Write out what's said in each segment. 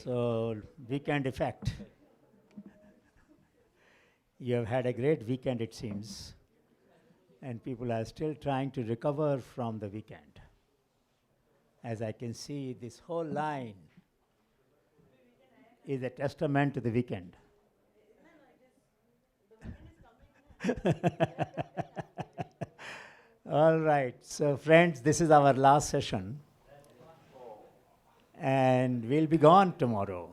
So, weekend effect. You have had a great weekend, it seems, and people are still trying to recover from the weekend. As I can see, this whole line is a testament to the weekend. All right, so friends, this is our last session, and we'll be gone tomorrow.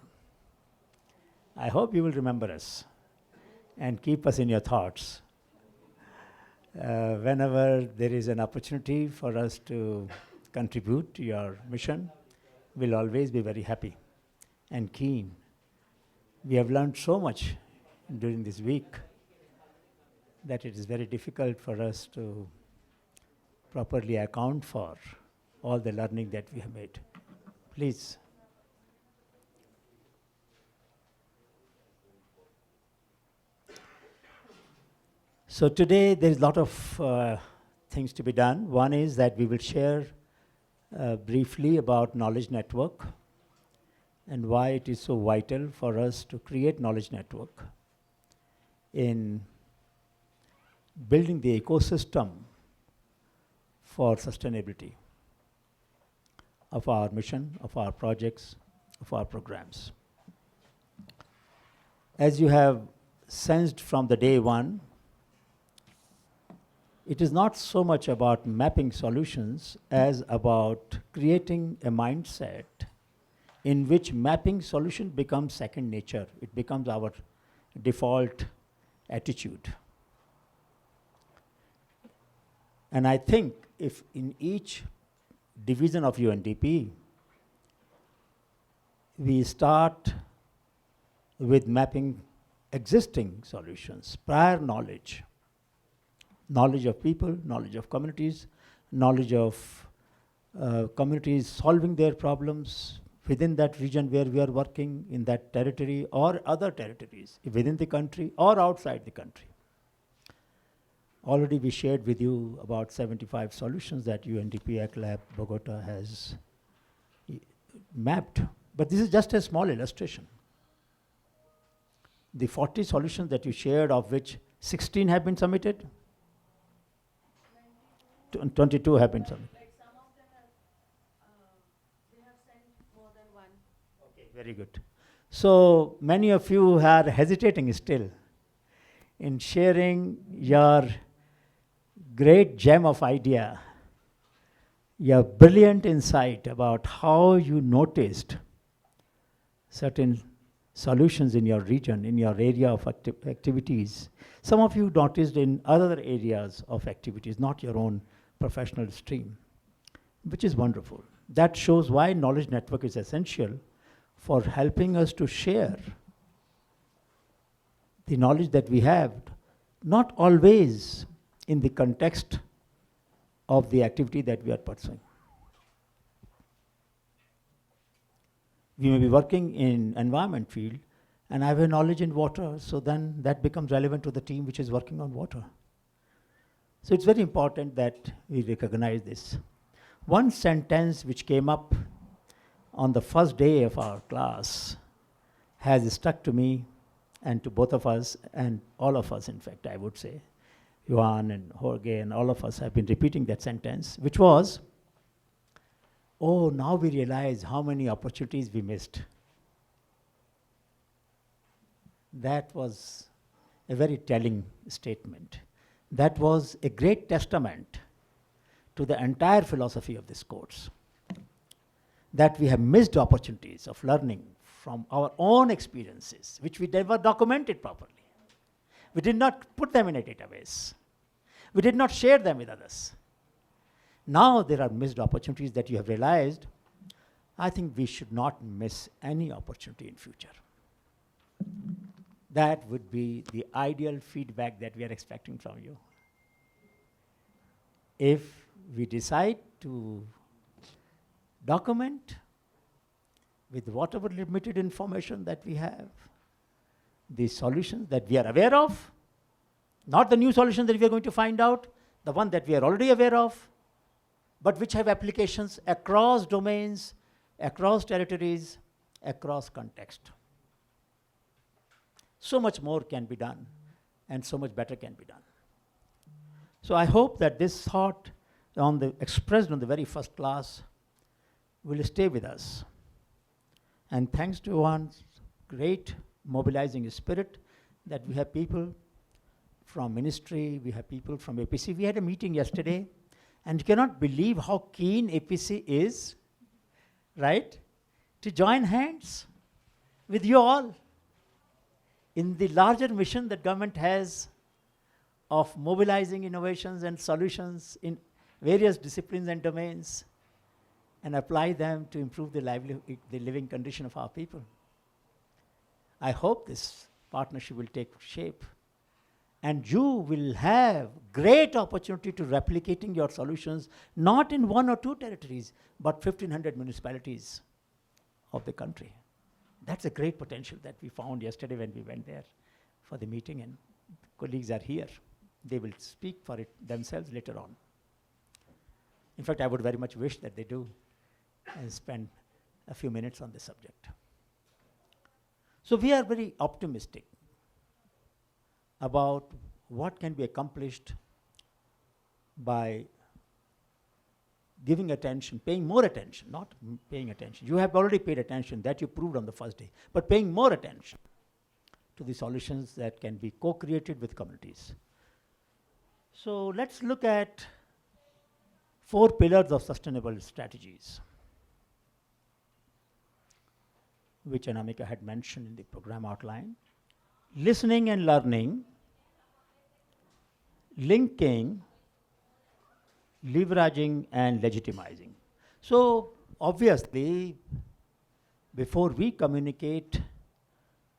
I hope you will remember us and keep us in your thoughts. Whenever there is an opportunity for us to contribute to your mission, we'll always be very happy and keen. We have learned so much during this week that it is very difficult for us to properly account for all the learning that we have made. Please. So today there is a lot of things to be done. One is that we will share briefly about knowledge network and why it is so vital for us to create knowledge network in building the ecosystem for sustainability of our mission, of our projects, of our programs. As you have sensed from the day one, it is not so much about mapping solutions as about creating a mindset in which mapping solution becomes second nature. It becomes our default attitude. And I think if in each division of UNDP, we start with mapping existing solutions, prior knowledge, knowledge of people, knowledge of communities, knowledge of communities solving their problems within that region where we are working, in that territory or other territories, within the country or outside the country. Already we shared with you about 75 solutions that UNDP ACLAB Bogota has mapped. But this is just a small illustration. The 40 solutions that you shared, of which 16 have been submitted, 22 have been submitted. Like some of them have, they have sent more than one. Okay, very good. So many of you are hesitating still in sharing your great gem of idea, your brilliant insight about how you noticed certain solutions in your region, in your area of activities. Some of you noticed in other areas of activities, not your own professional stream, which is wonderful. That shows why knowledge network is essential for helping us to share the knowledge that we have, not always in the context of the activity that we are pursuing. We may be working in environment field and I have a knowledge in water, so then that becomes relevant to the team which is working on water. So it's very important that we recognize this. One sentence which came up on the first day of our class has stuck to me and to both of us, and all of us, in fact, I would say. Yuan and Jorge and all of us have been repeating that sentence, which was, oh, now we realize how many opportunities we missed. That was a very telling statement. That was a great testament to the entire philosophy of this course, that we have missed opportunities of learning from our own experiences, which we never documented properly. We did not put them in a database. We did not share them with others. Now there are missed opportunities that you have realized. I think we should not miss any opportunity in future. That would be the ideal feedback that we are expecting from you. If we decide to document with whatever limited information that we have, the solutions that we are aware of, not the new solutions that we are going to find out, the one that we are already aware of, but which have applications across domains, across territories, across context. So much more can be done, and so much better can be done. So I hope that this thought expressed on the very first class will stay with us. And thanks to one's great mobilizing spirit, that we have people from ministry, we have people from APC. We had a meeting yesterday, and you cannot believe how keen APC is, right, to join hands with you all in the larger mission that government has of mobilizing innovations and solutions in various disciplines and domains and apply them to improve the living condition of our people. I hope this partnership will take shape, and you will have great opportunity to replicating your solutions, not in 1 or 2 territories, but 1,500 municipalities of the country. That's a great potential that we found yesterday when we went there for the meeting, and colleagues are here. They will speak for it themselves later on. In fact, I would very much wish that they do and spend a few minutes on this subject. So we are very optimistic about what can be accomplished by giving attention, paying more attention, not paying attention. You have already paid attention, that you proved on the first day, but paying more attention to the solutions that can be co-created with communities. So let's look at 4 pillars of sustainable strategies, which Anamika had mentioned in the program outline. Listening and learning, linking, leveraging, and legitimizing. So obviously, before we communicate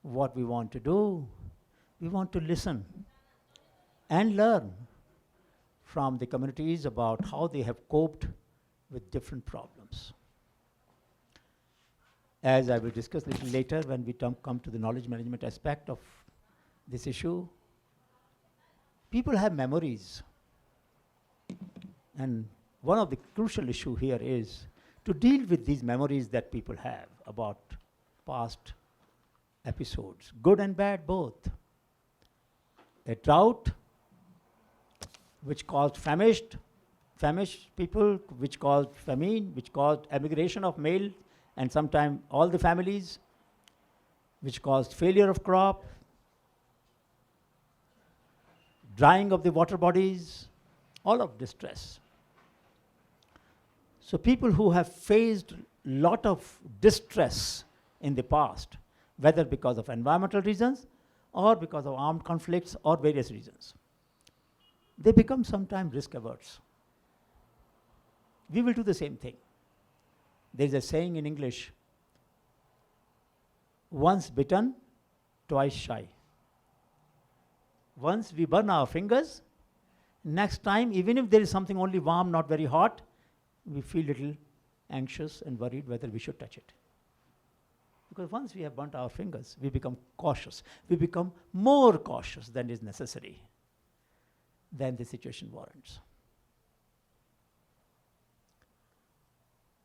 what we want to do, we want to listen and learn from the communities about how they have coped with different problems. As I will discuss a little later when we come to the knowledge management aspect of this issue, people have memories. And one of the crucial issue here is to deal with these memories that people have about past episodes, good and bad both. A drought which caused famished people, which caused famine, which caused emigration of male and sometimes all the families, which caused failure of crop, drying of the water bodies, all of distress. So people who have faced lot of distress in the past, whether because of environmental reasons or because of armed conflicts or various reasons, they become sometimes risk averse. We will do the same thing. There is a saying in English, once bitten, twice shy. Once we burn our fingers, next time, even if there is something only warm, not very hot, we feel little anxious and worried whether we should touch it. Because once we have burnt our fingers, we become cautious. We become more cautious than is necessary, than the situation warrants.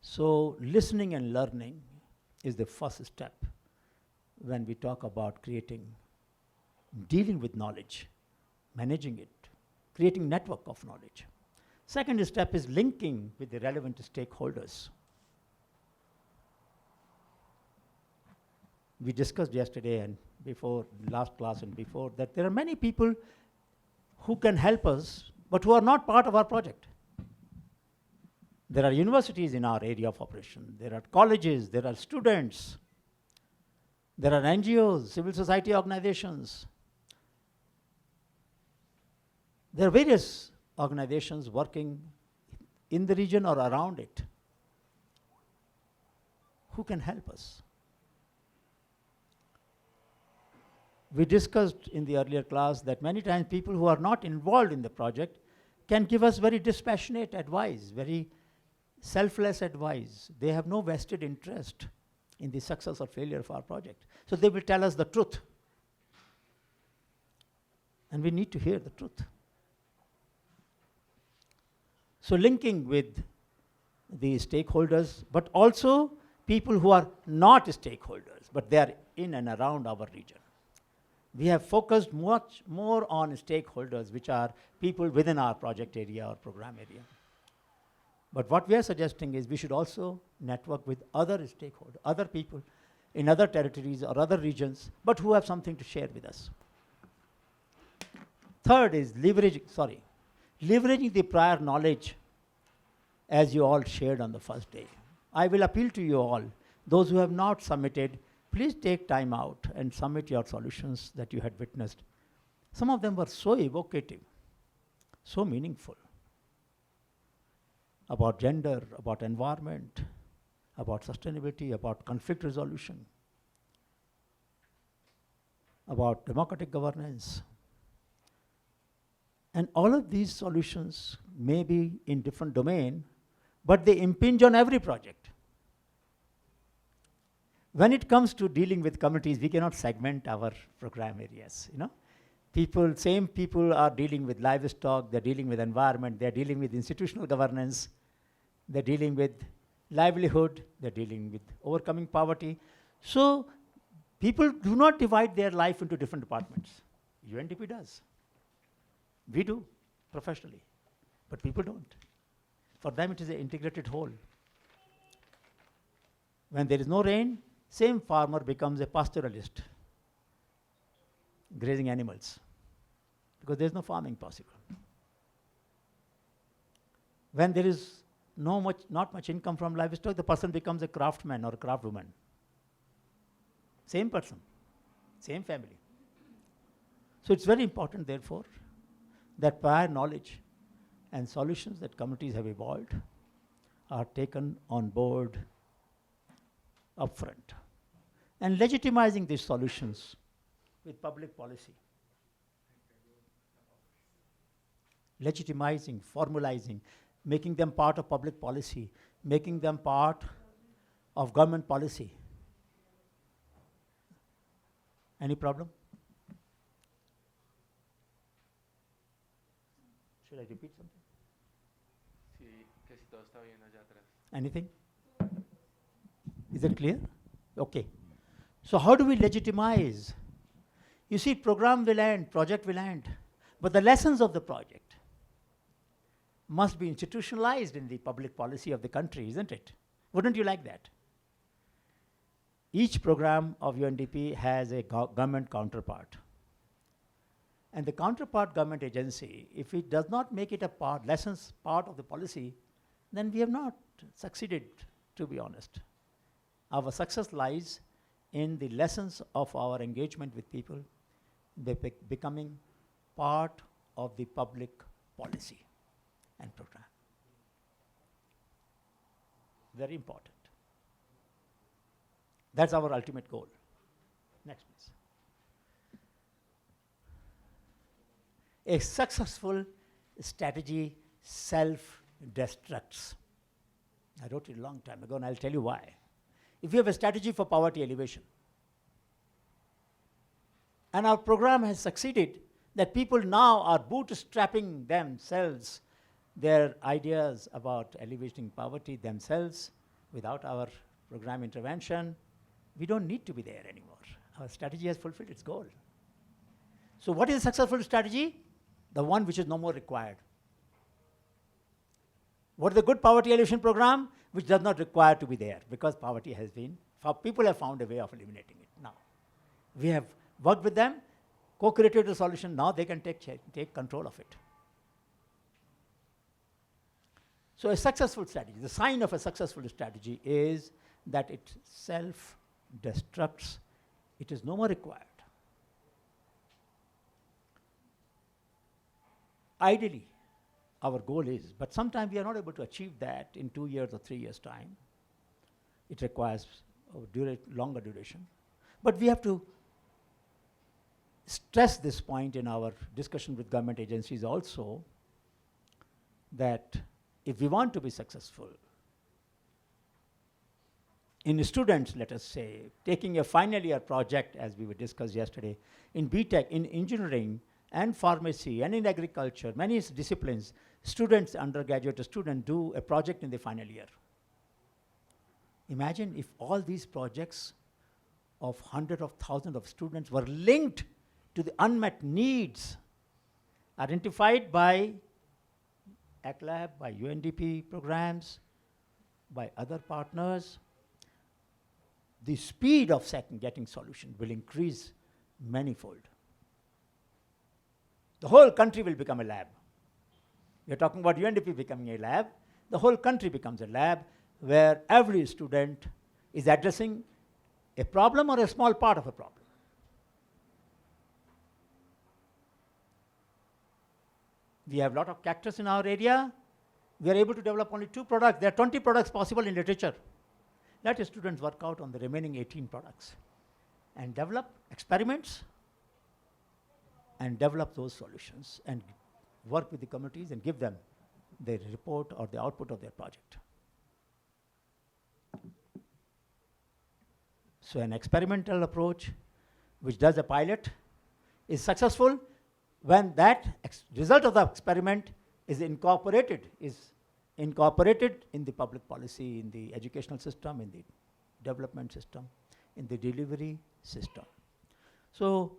So listening and learning is the first step when we talk about dealing with knowledge, managing it, creating network of knowledge. Second step is linking with the relevant stakeholders. We discussed yesterday and before, last class and before, that there are many people who can help us, but who are not part of our project. There are universities in our area of operation. There are colleges, there are students, there are NGOs, civil society organizations. There are various organizations working in the region or around it who can help us. We discussed in the earlier class that many times people who are not involved in the project can give us very dispassionate advice, very selfless advice. They have no vested interest in the success or failure of our project. So they will tell us the truth. And we need to hear the truth. So linking with the stakeholders, but also people who are not stakeholders, but they are in and around our region. We have focused much more on stakeholders, which are people within our project area or program area. But what we are suggesting is we should also network with other stakeholders, other people in other territories or other regions, but who have something to share with us. Third is leveraging the prior knowledge, as you all shared on the first day. I will appeal to you all, those who have not submitted, please take time out and submit your solutions that you had witnessed. Some of them were so evocative, so meaningful, about gender, about environment, about sustainability, about conflict resolution, about democratic governance. And all of these solutions may be in different domain, but they impinge on every project. When it comes to dealing with communities, we cannot segment our program areas, Same people are dealing with livestock, they're dealing with environment, they're dealing with institutional governance, they're dealing with livelihood, they're dealing with overcoming poverty. So people do not divide their life into different departments. UNDP does. We do, professionally, but people don't. For them, it is an integrated whole. When there is no rain, same farmer becomes a pastoralist, grazing animals, because there is no farming possible. When there is not much income from livestock, the person becomes a craftsman or a craftwoman. Same person, same family. So it's very important, therefore, that prior knowledge and solutions that communities have evolved are taken on board upfront. And legitimizing these solutions with public policy. Legitimizing, formalizing, making them part of public policy, making them part of government policy. Any problem? Should I repeat something? Sí, que si todo está bien allá atrás. Anything? Is it clear? Okay. So how do we legitimize? You see, program will end, project will end, but the lessons of the project must be institutionalized in the public policy of the country, isn't it? Wouldn't you like that? Each program of UNDP has a government counterpart. And the counterpart government agency, if it does not make it a part of the policy, then we have not succeeded, to be honest. Our success lies in the lessons of our engagement with people, becoming part of the public policy and program. Very important. That's our ultimate goal. Next, please. A successful strategy self-destructs. I wrote it a long time ago, and I'll tell you why. If you have a strategy for poverty elevation, and our program has succeeded, that people now are bootstrapping themselves, their ideas about alleviating poverty themselves without our program intervention, we don't need to be there anymore. Our strategy has fulfilled its goal. So what is a successful strategy? The one which is no more required. What is a good poverty alleviation program? Which does not require to be there, because poverty has been, people have found a way of eliminating it now. We have worked with them, co-created a solution, now they can take control of it. So a successful strategy, the sign of a successful strategy is that it self-destructs, it is no more required. Ideally, our goal is, but sometimes we are not able to achieve that in 2 years or 3 years' time. It requires longer duration. But we have to stress this point in our discussion with government agencies also, that if we want to be successful, in students, let us say, taking a final year project, as we were discussed yesterday, in BTech, in engineering, and pharmacy, and in agriculture, many disciplines, students, undergraduate students, do a project in the final year. Imagine if all these projects of hundreds of thousands of students were linked to the unmet needs identified by ACLAB, by UNDP programs, by other partners. The speed of getting solution will increase manifold. The whole country will become a lab. We are talking about UNDP becoming a lab. The whole country becomes a lab where every student is addressing a problem or a small part of a problem. We have a lot of cactus in our area. We are able to develop only 2 products. There are 20 products possible in literature. Let the students work out on the remaining 18 products and develop experiments and develop those solutions and work with the communities and give them their report or the output of their project. So an experimental approach which does a pilot is successful when that result of the experiment is incorporated in the public policy, in the educational system, in the development system, in the delivery system. So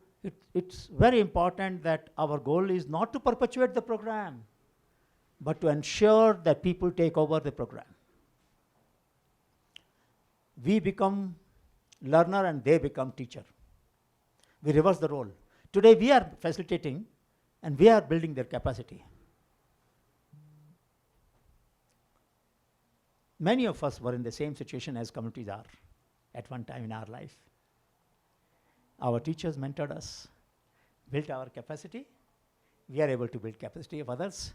it's very important that our goal is not to perpetuate the program, but to ensure that people take over the program. We become learner and they become teacher. We reverse the role. Today we are facilitating and we are building their capacity. Many of us were in the same situation as communities are at one time in our life. Our teachers mentored us, built our capacity. We are able to build capacity of others.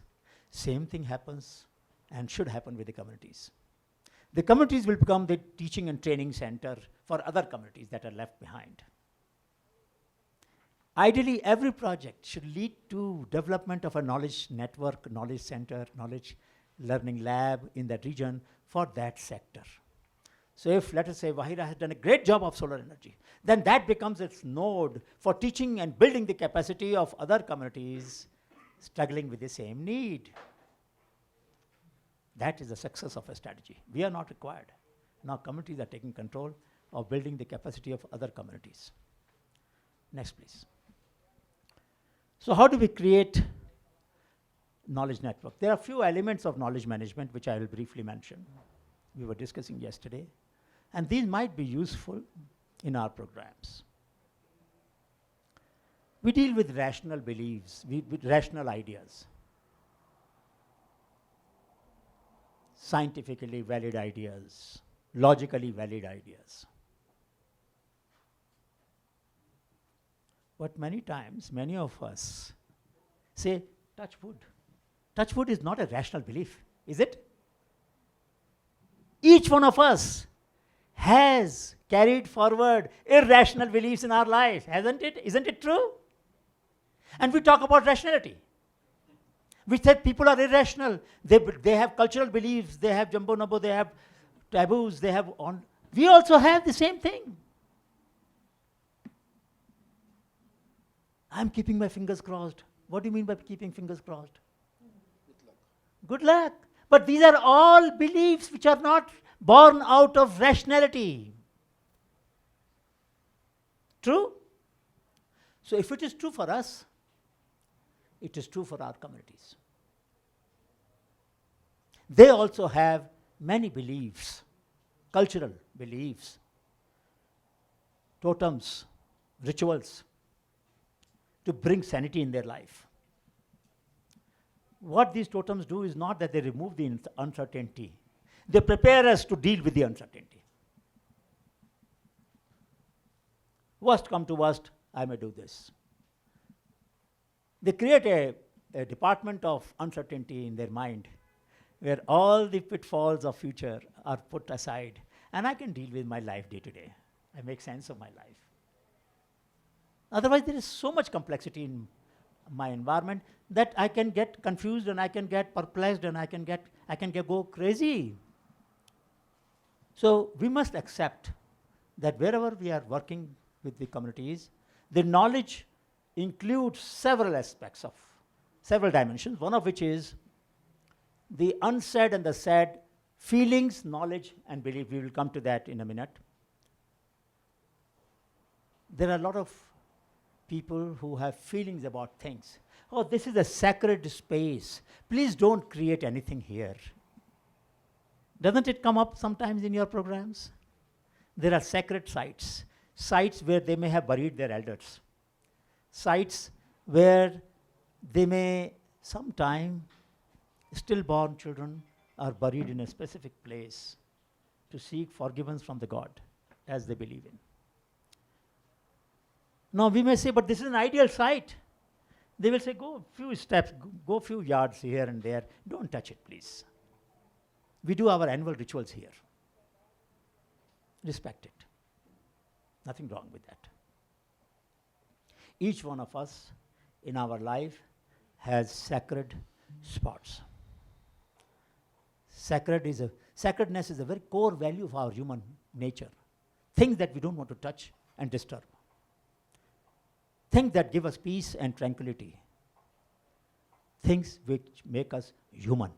Same thing happens and should happen with the communities. The communities will become the teaching and training center for other communities that are left behind. Ideally, every project should lead to development of a knowledge network, knowledge center, knowledge learning lab in that region for that sector. So if, let us say, Wahira has done a great job of solar energy, then that becomes its node for teaching and building the capacity of other communities struggling with the same need. That is the success of a strategy. We are not required. Now communities are taking control of building the capacity of other communities. Next, please. So how do we create knowledge network? There are a few elements of knowledge management which I will briefly mention. We were discussing yesterday. And these might be useful in our programs. We deal with rational beliefs, with rational ideas. Scientifically valid ideas, logically valid ideas. But many times, many of us say, touch wood. Touch wood is not a rational belief, is it? Each one of us has carried forward irrational beliefs in our life, hasn't it? Isn't it true? And we talk about rationality. We said people are irrational. They have cultural beliefs, they have jumbo numbo, they have taboos, they have on. We also have the same thing. I'm keeping my fingers crossed. What do you mean by keeping fingers crossed? Good luck. But these are all beliefs which are not born out of rationality. True? So if it is true for us, it is true for our communities. They also have many beliefs, cultural beliefs, totems, rituals, to bring sanity in their life. What these totems do is not that they remove the uncertainty. They prepare us to deal with the uncertainty. Worst come to worst, I may do this. They create a department of uncertainty in their mind where all the pitfalls of future are put aside and I can deal with my life day to day. I make sense of my life. Otherwise, there is so much complexity in my environment that I can get confused and I can get perplexed and I can go crazy. So we must accept that wherever we are working with the communities, the knowledge includes several aspects of several dimensions, one of which is the unsaid and the said Feelings, knowledge, and belief. We will come to that in a minute. There are a lot of people who have feelings about things. Oh, this is a sacred space. Please don't create anything here. Doesn't it come up sometimes in your programs? There are sacred sites, sites where they may have buried their elders, sites where they may sometime stillborn children are buried in a specific place to seek forgiveness from the God as they believe in. Now we may say, but this is an ideal site. They will say, go a few steps, go a few yards here and there. Don't touch it, please. We do our annual rituals here. Respect it. Nothing wrong with that. Each one of us in our life has sacred spots. Sacredness is a very core value of our human nature. Things that we don't want to touch and disturb. Things that give us peace and tranquility. Things which make us human.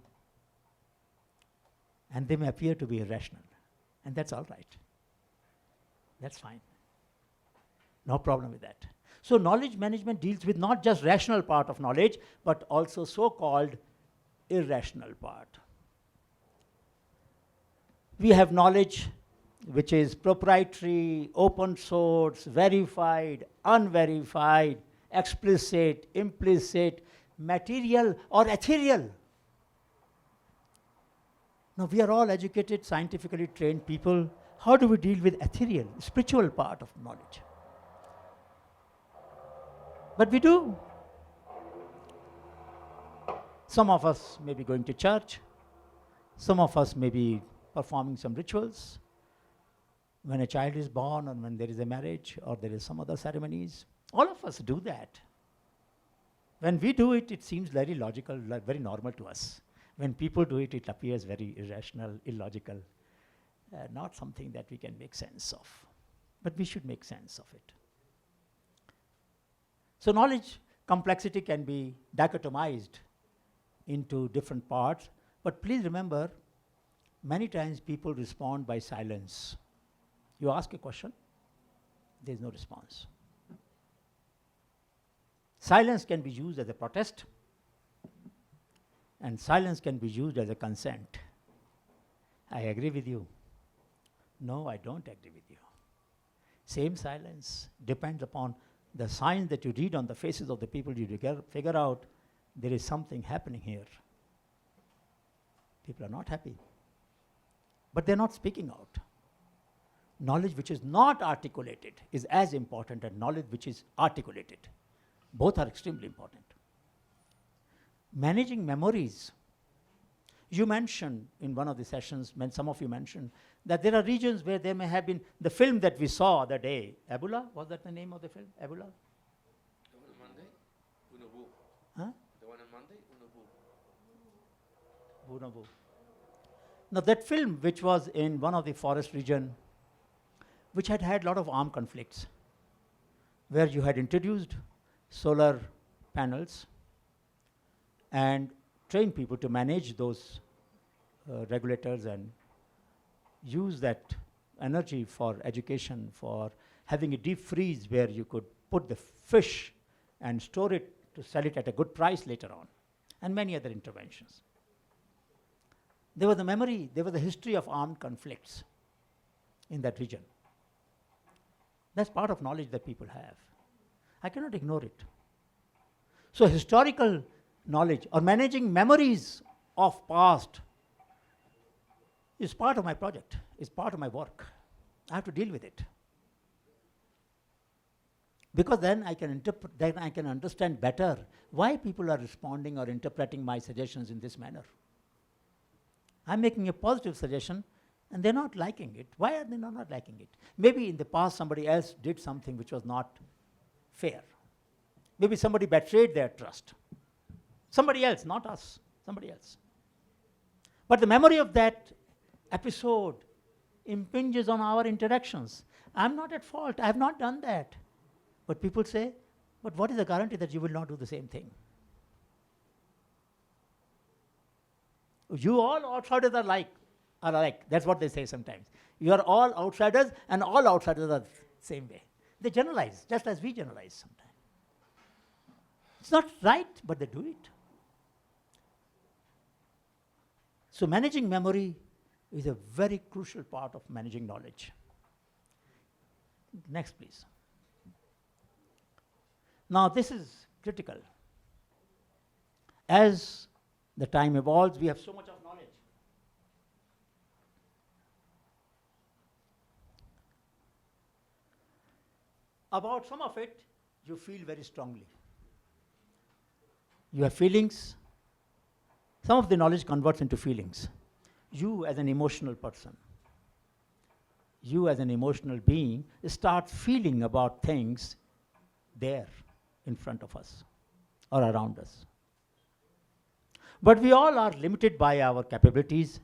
And they may appear to be irrational. And that's all right. That's fine. No problem with that. So knowledge management deals with not just rational part of knowledge, but also so-called irrational part. We have knowledge which is proprietary, open source, verified, unverified, explicit, implicit, material or ethereal. Now we are all educated, scientifically trained people. How do we deal with ethereal, spiritual part of knowledge? But we do. Some of us may be going to church. Some of us may be performing some rituals. When a child is born or when there is a marriage or there is some other ceremonies, all of us do that. When we do it, it seems very logical, very normal to us. When people do it, it appears very irrational, illogical, not something that we can make sense of. But we should make sense of it. So knowledge complexity can be dichotomized into different parts, but please remember, many times people respond by silence. You ask a question, there is no response. Silence can be used as a protest, and silence can be used as a consent. I agree with you. No, I don't agree with you. Same silence depends upon the signs that you read on the faces of the people. You figure out there is something happening here. People are not happy. But they're not speaking out. Knowledge which is not articulated is as important as knowledge which is articulated. Both are extremely important. Managing memories. You mentioned in one of the sessions, when some of you mentioned, that there are regions where there may have been the film that we saw the day. Ebola? Was that the name of the film? Ebola? The one on Monday? Unabu. Huh? The one on Monday? Unabu. Bunabu. Now that film, which was in one of the forest region, which had had a lot of armed conflicts, where you had introduced solar panels and trained people to manage those regulators and use that energy for education, for having a deep freeze where you could put the fish and store it to sell it at a good price later on, and many other interventions. There was a memory, there was a history of armed conflicts in that region. That's part of knowledge that people have. I cannot ignore it. So historical knowledge or managing memories of past is part of my project, is part of my work. I have to deal with it. Because then I can understand better why people are responding or interpreting my suggestions in this manner. I'm making a positive suggestion and they're not liking it. Why are they not liking it? Maybe in the past somebody else did something which was not fair. Maybe somebody betrayed their trust. Somebody else, not us, somebody else. But the memory of that episode impinges on our interactions. I'm not at fault, I have not done that. But people say, but what is the guarantee that you will not do the same thing? You all outsiders are like, are alike. That's what they say sometimes. You are all outsiders, and all outsiders are the same way. They generalize, just as we generalize sometimes. It's not right, but they do it. So managing memory is a very crucial part of managing knowledge. Next, please. Now, this is critical. As the time evolves, we have so much of knowledge. About some of it, you feel very strongly. You have feelings. Some of the knowledge converts into feelings. You, as an emotional person, you, as an emotional being, start feeling about things there in front of us or around us. But we all are limited by our capabilities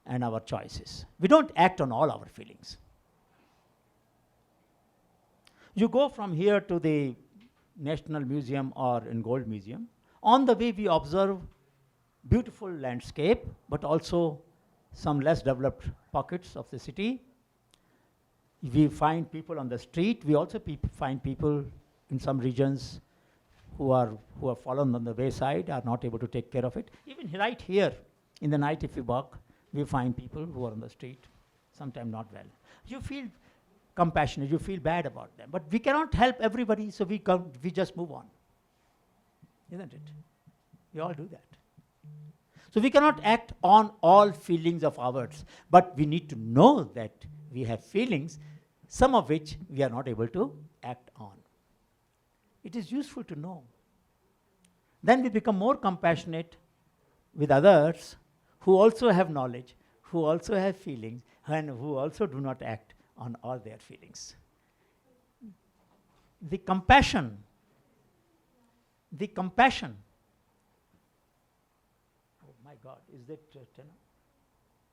and our choices. We don't act on all our feelings. You go from here to the National Museum or in Gold Museum. On the way, we observe beautiful landscape, but also some less developed pockets of the city. We find people on the street. We also find people in some regions who have fallen on the wayside, are not able to take care of it. Even right here, in the night, if you walk, we find people who are on the street, sometimes not well. You feel compassionate, you feel bad about them. But we cannot help everybody, so we just move on. Isn't it? We all do that. So we cannot act on all feelings of ours, but we need to know that we have feelings, some of which we are not able to act on. It is useful to know. Then we become more compassionate with others who also have knowledge, who also have feelings, and who also do not act on all their feelings. The compassion. Oh my God, is that 10?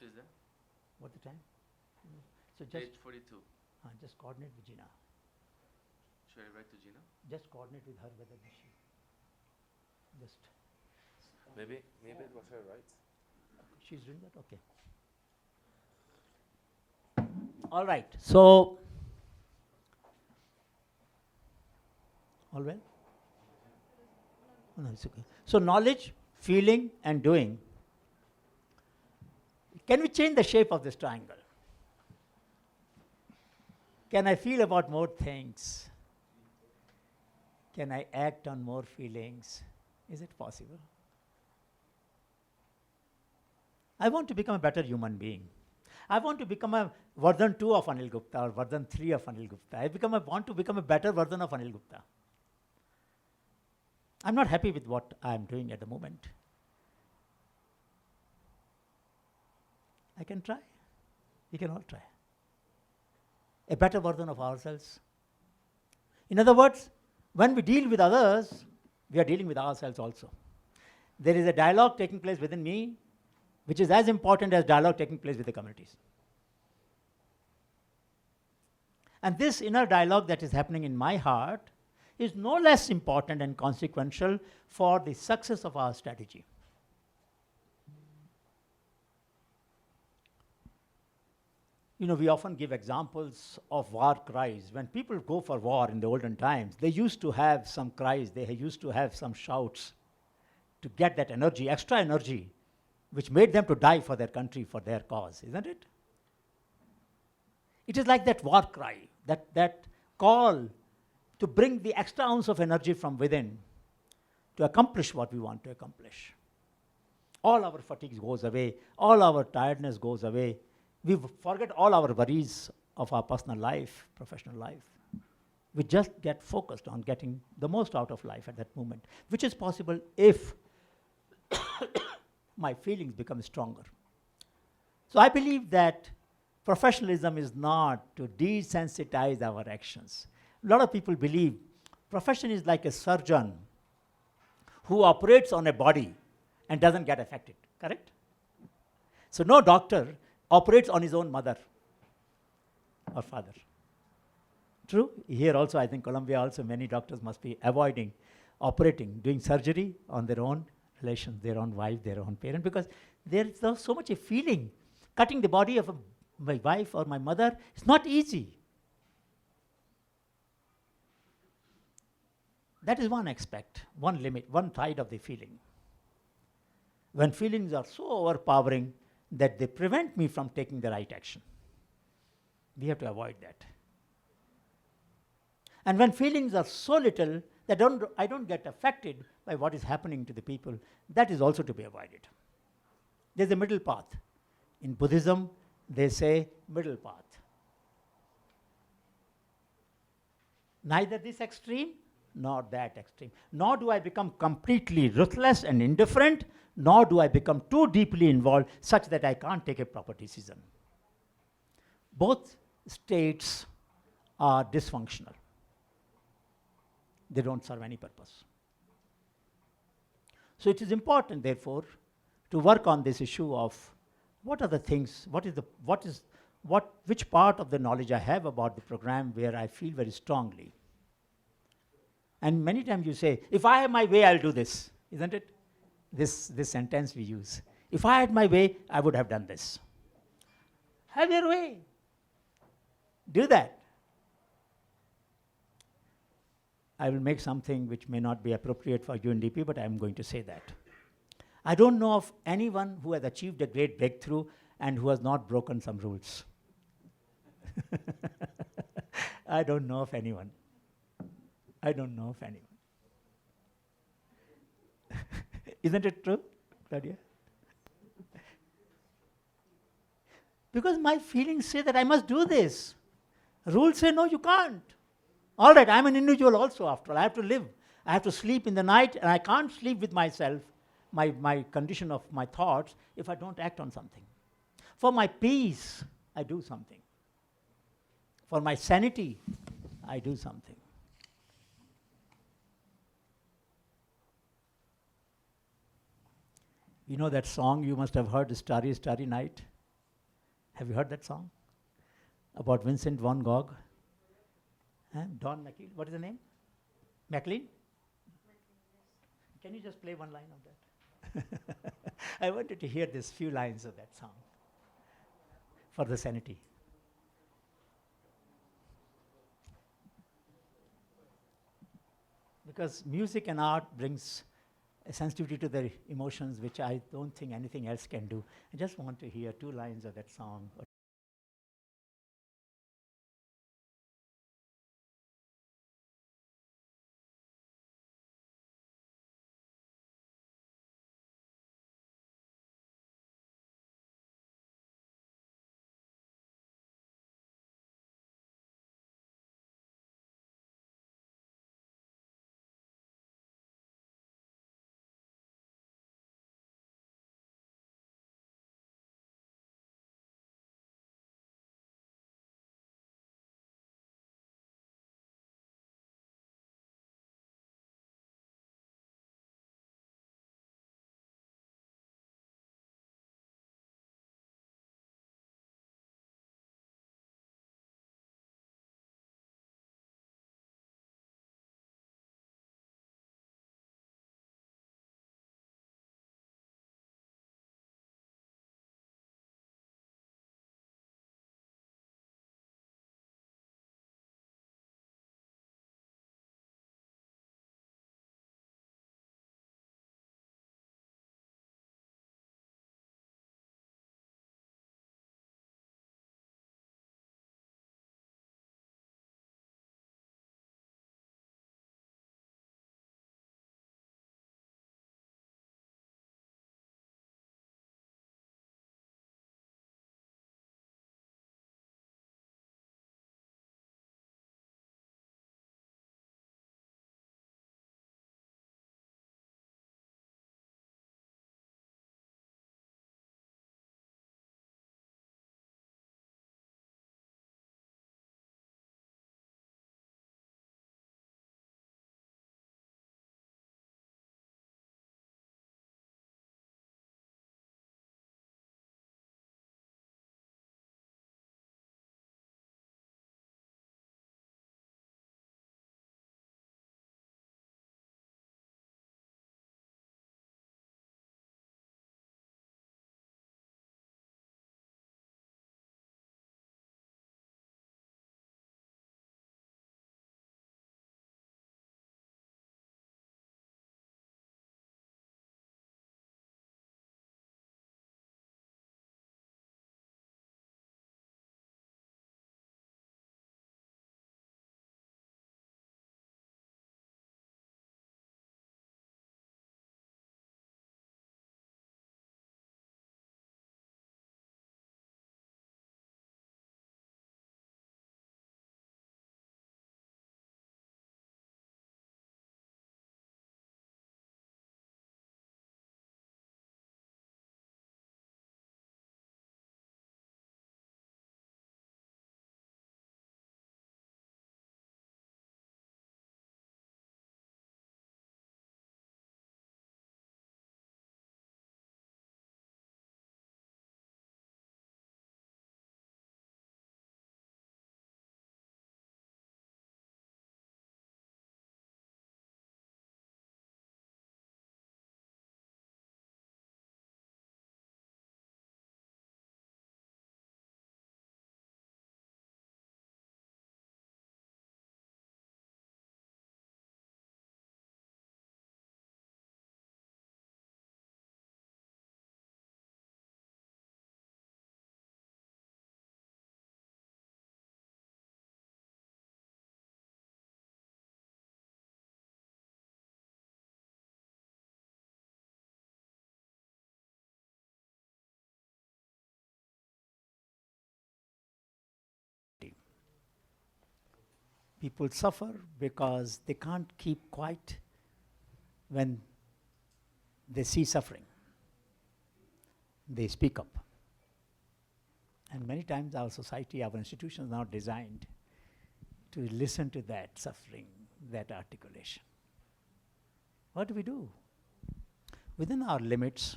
Is that? What the time? So just, 8:42. just coordinate with Gina. Should I write to Gina? Just coordinate with her whether she. Just. Maybe it was her, right? She's doing that? Okay. All right. So, all well? Oh, no, it's okay. So, knowledge, feeling, and doing. Can we change the shape of this triangle? Can I feel about more things? Can I act on more feelings? Is it possible? I want to become a better human being. I want to become a version 2 of Anil Gupta or version 3 of Anil Gupta. I want to become a better version of Anil Gupta. I'm not happy with what I'm doing at the moment. I can try. We can all try. A better version of ourselves. In other words, when we deal with others, we are dealing with ourselves also. There is a dialogue taking place within me, which is as important as dialogue taking place with the communities. And this inner dialogue that is happening in my heart is no less important and consequential for the success of our strategy. You know, we often give examples of war cries. When people go for war in the olden times, they used to have some cries, they used to have some shouts to get that energy, extra energy, which made them to die for their country, for their cause, isn't it? It is like that war cry, that call to bring the extra ounce of energy from within to accomplish what we want to accomplish. All our fatigue goes away, all our tiredness goes away. We forget all our worries of our personal life, professional life. We just get focused on getting the most out of life at that moment, which is possible if my feelings become stronger. So I believe that professionalism is not to desensitize our actions. A lot of people believe profession is like a surgeon who operates on a body and doesn't get affected, correct? So no doctor operates on his own mother or father. True? Here also, I think Colombia also, many doctors must be avoiding operating, doing surgery on their own relations, their own wife, their own parent, because there is so much a feeling Cutting the body of my wife or my mother is not easy. That is one aspect, one limit, one side of the feeling. When feelings are so overpowering that they prevent me from taking the right action. We have to avoid that. And when feelings are so little that I don't get affected by what is happening to the people, that is also to be avoided. There's a middle path. In Buddhism, they say middle path. Neither this extreme nor that extreme. Nor do I become completely ruthless and indifferent, nor do I become too deeply involved such that I can't take a proper decision. Both states are dysfunctional. They don't serve any purpose. So it is important, therefore, to work on this issue of what are the things, which part of the knowledge I have about the program where I feel very strongly. And many times you say, if I have my way, I'll do this, isn't it? This sentence we use. If I had my way, I would have done this. Have your way. Do that. I will make something which may not be appropriate for UNDP, but I'm going to say that. I don't know of anyone who has achieved a great breakthrough and who has not broken some rules. I don't know of anyone. I don't know of anyone. Isn't it true, Claudia? Because my feelings say that I must do this. Rules say, no, you can't. All right, I'm an individual also, after all. I have to live. I have to sleep in the night, and I can't sleep with myself, my condition of my thoughts, if I don't act on something. For my peace, I do something. For my sanity, I do something. You know that song you must have heard, Starry, Starry Night? Have you heard that song? About Vincent van Gogh? Don McLean, what is the name? McLean? Can you just play one line of that? I wanted to hear this few lines of that song for the sanity. Because music and art brings a sensitivity to the emotions which I don't think anything else can do. I just want to hear 2 lines of that song. People suffer because they can't keep quiet when they see suffering. They speak up. And many times our society, our institutions are not designed to listen to that suffering, that articulation. What do we do? Within our limits,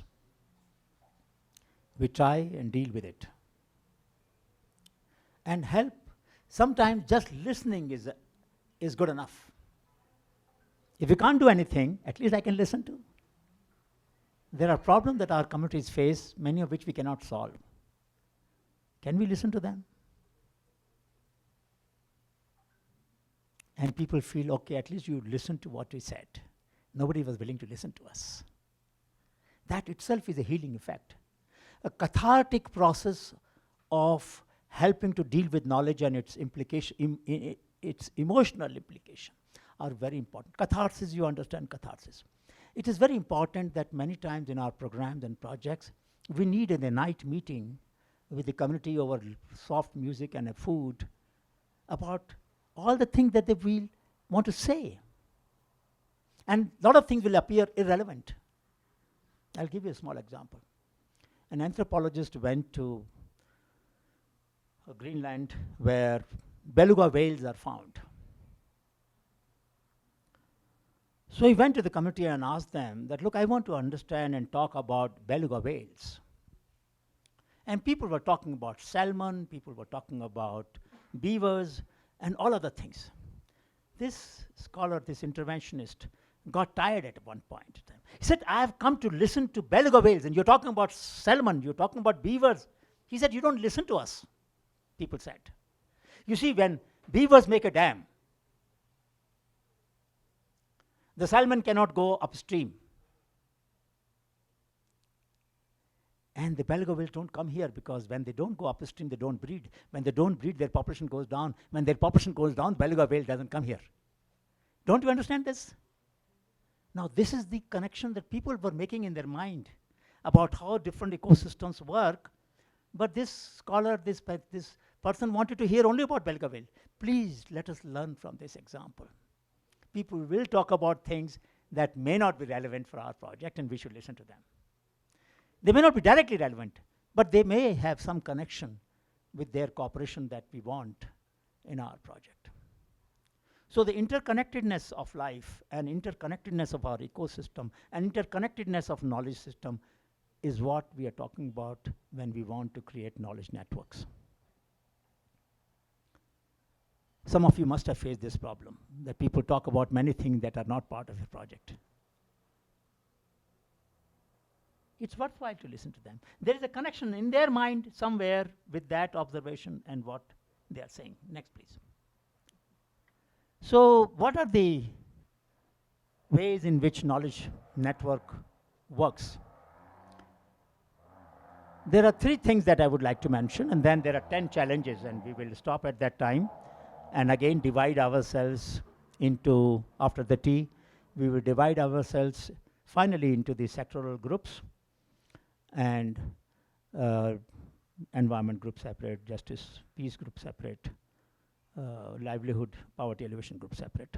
we try and deal with it. And help. Sometimes just listening is good enough. If you can't do anything, at least I can listen to. There are problems that our communities face, many of which we cannot solve. Can we listen to them? And people feel, okay, at least you listened to what we said. Nobody was willing to listen to us. That itself is a healing effect. A cathartic process of helping to deal with knowledge and its implication, its emotional implication are very important. Catharsis, you understand catharsis. It is very important that many times in our programs and projects, we need a night meeting with the community over soft music and a food about all the things that they will want to say. And a lot of things will appear irrelevant. I'll give you a small example. An anthropologist went to Greenland where beluga whales are found. So he went to the community and asked them that, look, I want to understand and talk about beluga whales. And people were talking about salmon, people were talking about beavers, and all other things. This scholar, this interventionist, got tired at one point in time. He said, I have come to listen to beluga whales, and you're talking about salmon, you're talking about beavers. He said, you don't listen to us, people said. You see, when beavers make a dam, the salmon cannot go upstream. And the beluga whales don't come here because when they don't go upstream, they don't breed. When they don't breed, their population goes down. When their population goes down, beluga whale doesn't come here. Don't you understand this? Now, this is the connection that people were making in their mind about how different ecosystems work. But this scholar, this person wanted to hear only about beluga whale. Please let us learn from this example. People will talk about things that may not be relevant for our project, and we should listen to them. They may not be directly relevant, but they may have some connection with their cooperation that we want in our project. So the interconnectedness of life and interconnectedness of our ecosystem and interconnectedness of knowledge system is what we are talking about when we want to create knowledge networks. Some of you must have faced this problem, that people talk about many things that are not part of your project. It's worthwhile to listen to them. There is a connection in their mind somewhere with that observation and what they are saying. Next, please. So what are the ways in which knowledge network works? There are 3 things that I would like to mention, and then there are 10 challenges, and we will stop at that time and again divide ourselves into, after the tea, we will divide ourselves finally into the sectoral groups, and environment group separate, justice, peace group separate, livelihood, poverty elevation group separate.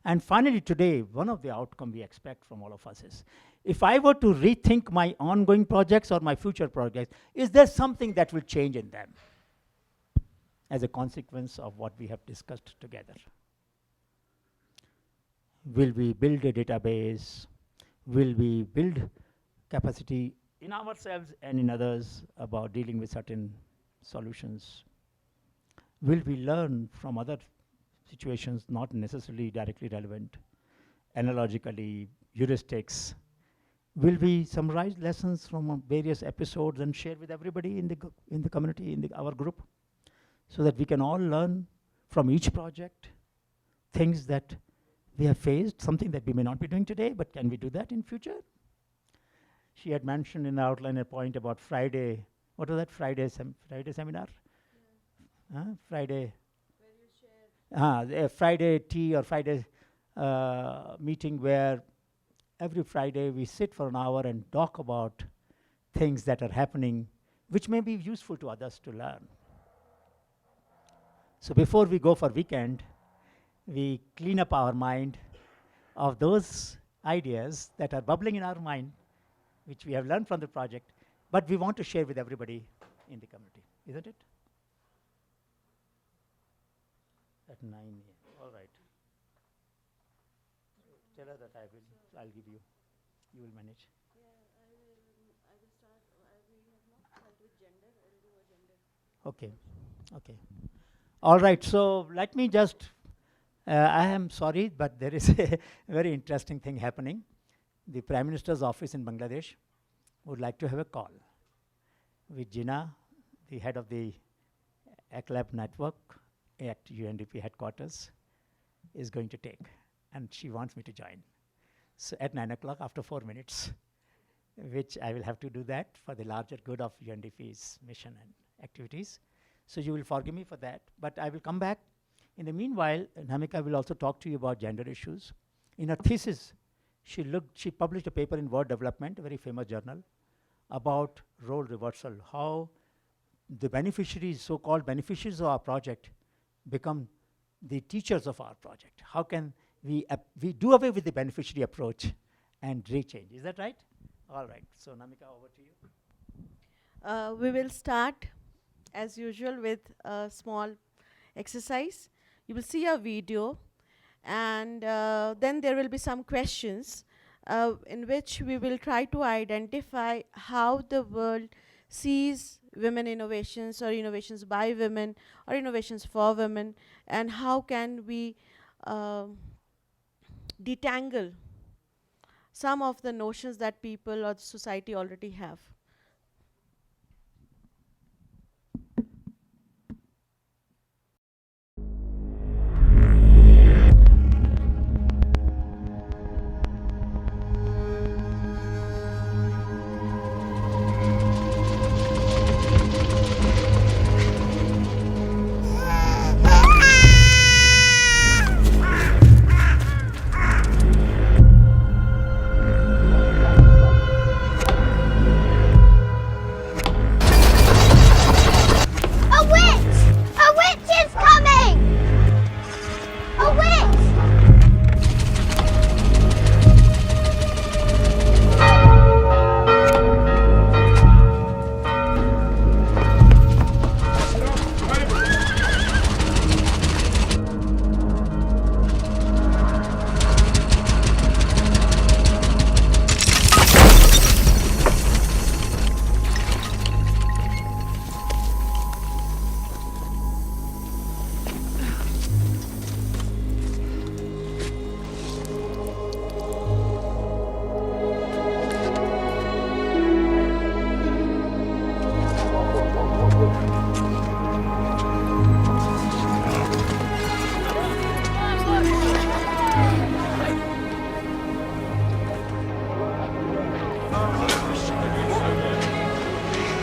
And finally today, one of the outcomes we expect from all of us is, if I were to rethink my ongoing projects or my future projects, is there something that will change in them as a consequence of what we have discussed together? Will we build a database? Will we build capacity in ourselves and in others about dealing with certain solutions? Will we learn from other situations not necessarily directly relevant, analogically, heuristics? Will we summarize lessons from various episodes and share with everybody in the community, in our group, so that we can all learn from each project things that we have faced, something that we may not be doing today, but can we do that in future? She had mentioned in the outline a point about Friday. What was that? Friday seminar? Yeah. Friday. Where you share. A Friday tea or Friday meeting where every Friday we sit for an hour and talk about things that are happening which may be useful to others to learn. So before we go for weekend, we clean up our mind of those ideas that are bubbling in our mind, which we have learned from the project, but we want to share with everybody in the community, isn't it? At 9 a.m. All right. Tell her that I'll give you. You will manage. Yeah, I will start. We have not started with gender. I will do a gender. Okay. Okay. All right. So let me just. I am sorry, but there is a very interesting thing happening. The Prime Minister's office in Bangladesh would like to have a call with Jinnah, the head of the ACLAB network at UNDP headquarters, is going to take, and she wants me to join. So at 9 o'clock, after 4 minutes, which I will have to do that for the larger good of UNDP's mission and activities. So you will forgive me for that, but I will come back. In the meanwhile, Namika will also talk to you about gender issues. In her thesis, she published a paper in World Development, a very famous journal, about role reversal, how the beneficiaries, so-called beneficiaries of our project, become the teachers of our project. How can we do away with the beneficiary approach and re-change? Is that right? All right. So Namika, over to you. We will start, as usual, with a small exercise. You will see a video, and then there will be some questions in which we will try to identify how the world sees women innovations, or innovations by women, or innovations for women, and how can we detangle some of the notions that people or the society already have. A witch! A witch is coming! A witch!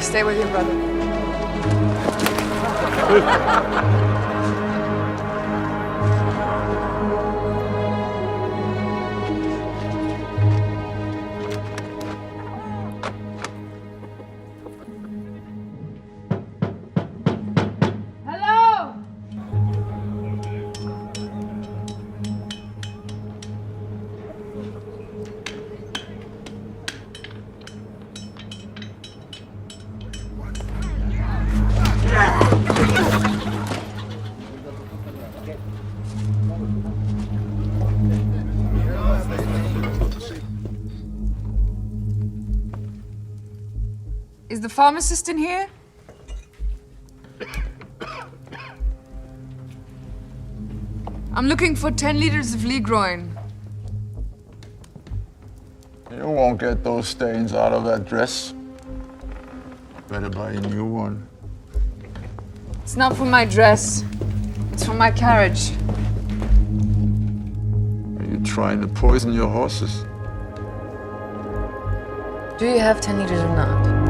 Stay with your brother. Hello! Is the pharmacist in here? I'm looking for 10 liters of Legroin. You won't get those stains out of that dress. Better buy a new one. It's not for my dress. It's for my carriage. Are you trying to poison your horses? Do you have 10 liters or not?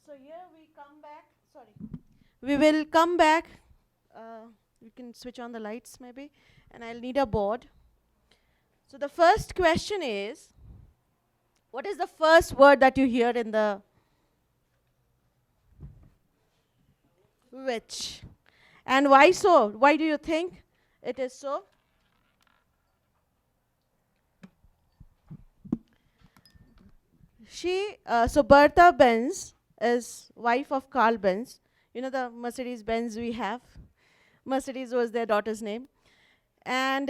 So here we come back. Sorry. We will come back. You can switch on the lights maybe, and I'll need a board. So the first question is, what is the first word that you hear in the witch? And why so? Why do you think it is so? So Bertha Benz is wife of Carl Benz. You know the Mercedes Benz we have? Mercedes was their daughter's name. And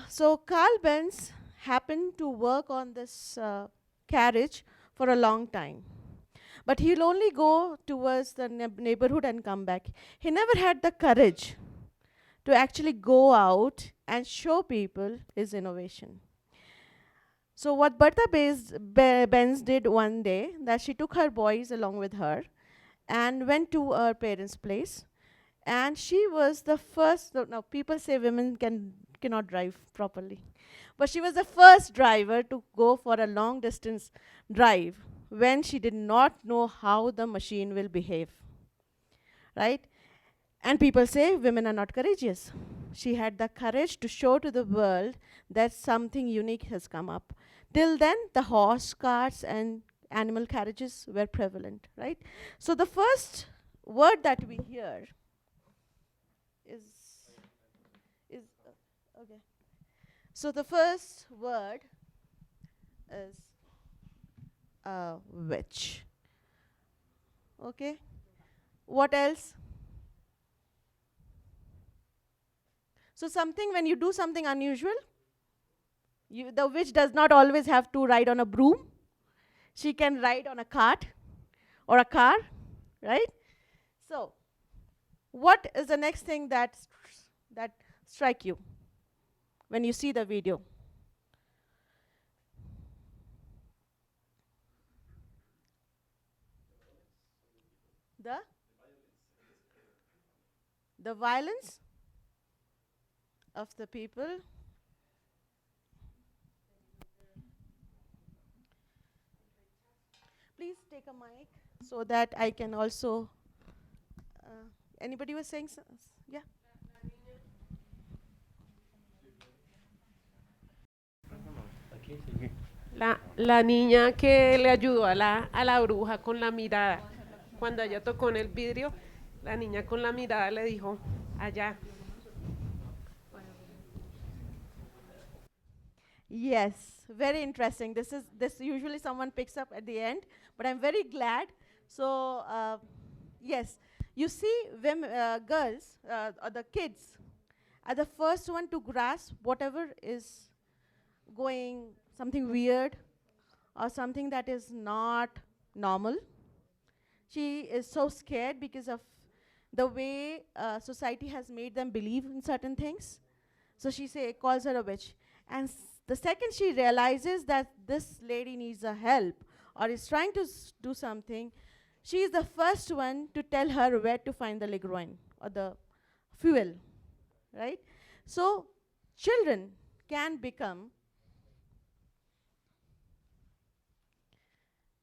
so Carl Benz happened to work on this carriage for a long time. But he'll only go towards the neighborhood and come back. He never had the courage to actually go out and show people his innovation. So what Bertha Benz did one day, that she took her boys along with her and went to her parents' place. And she was the first, now people say women cannot drive properly. But she was the first driver to go for a long distance drive when she did not know how the machine will behave, right? And people say women are not courageous. She had the courage to show to the world that something unique has come up. Till then, the horse, carts, and animal carriages were prevalent, right? So the first word that we hear is okay. So the first word is witch. Okay. What else? So something, when you do something unusual, the witch does not always have to ride on a broom. She can ride on a cart or a car, right? So what is the next thing that strike you when you see the video? The violence of the people. Please take a mic so that I can also. Anybody was saying yeah? La niña que le ayudó a la bruja con la mirada. Cuando ella tocó en el vidrio, la niña con la mirada le dijo, allá. Yes, very interesting. This usually someone picks up at the end, but I'm very glad. So yes, you see, girls or the kids are the first one to grasp whatever is going something weird or something that is not normal. She is so scared because of the way society has made them believe in certain things. So she calls her a witch. And the second she realizes that this lady needs a help or is trying to do something, she is the first one to tell her where to find the Legroin or the fuel, right? So children can become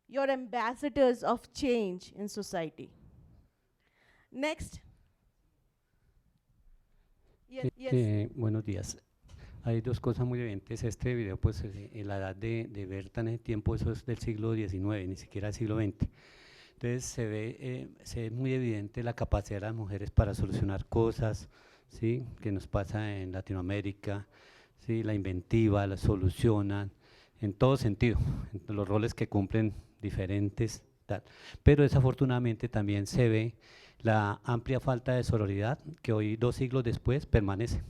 your ambassadors of change in society. Next. Yes. Buenos días. Hay dos cosas muy evidentes. Este video, pues, en la edad de Berta en ese tiempo, eso es del siglo XIX, ni siquiera del siglo XX. Entonces se ve muy evidente la capacidad de las mujeres para solucionar cosas, ¿sí? Que nos pasa en Latinoamérica, ¿sí? La inventiva, la solucionan, en todo sentido, en los roles que cumplen diferentes, tal. Pero desafortunadamente también se ve la amplia falta de sororidad que hoy, 2 siglos después, permanece.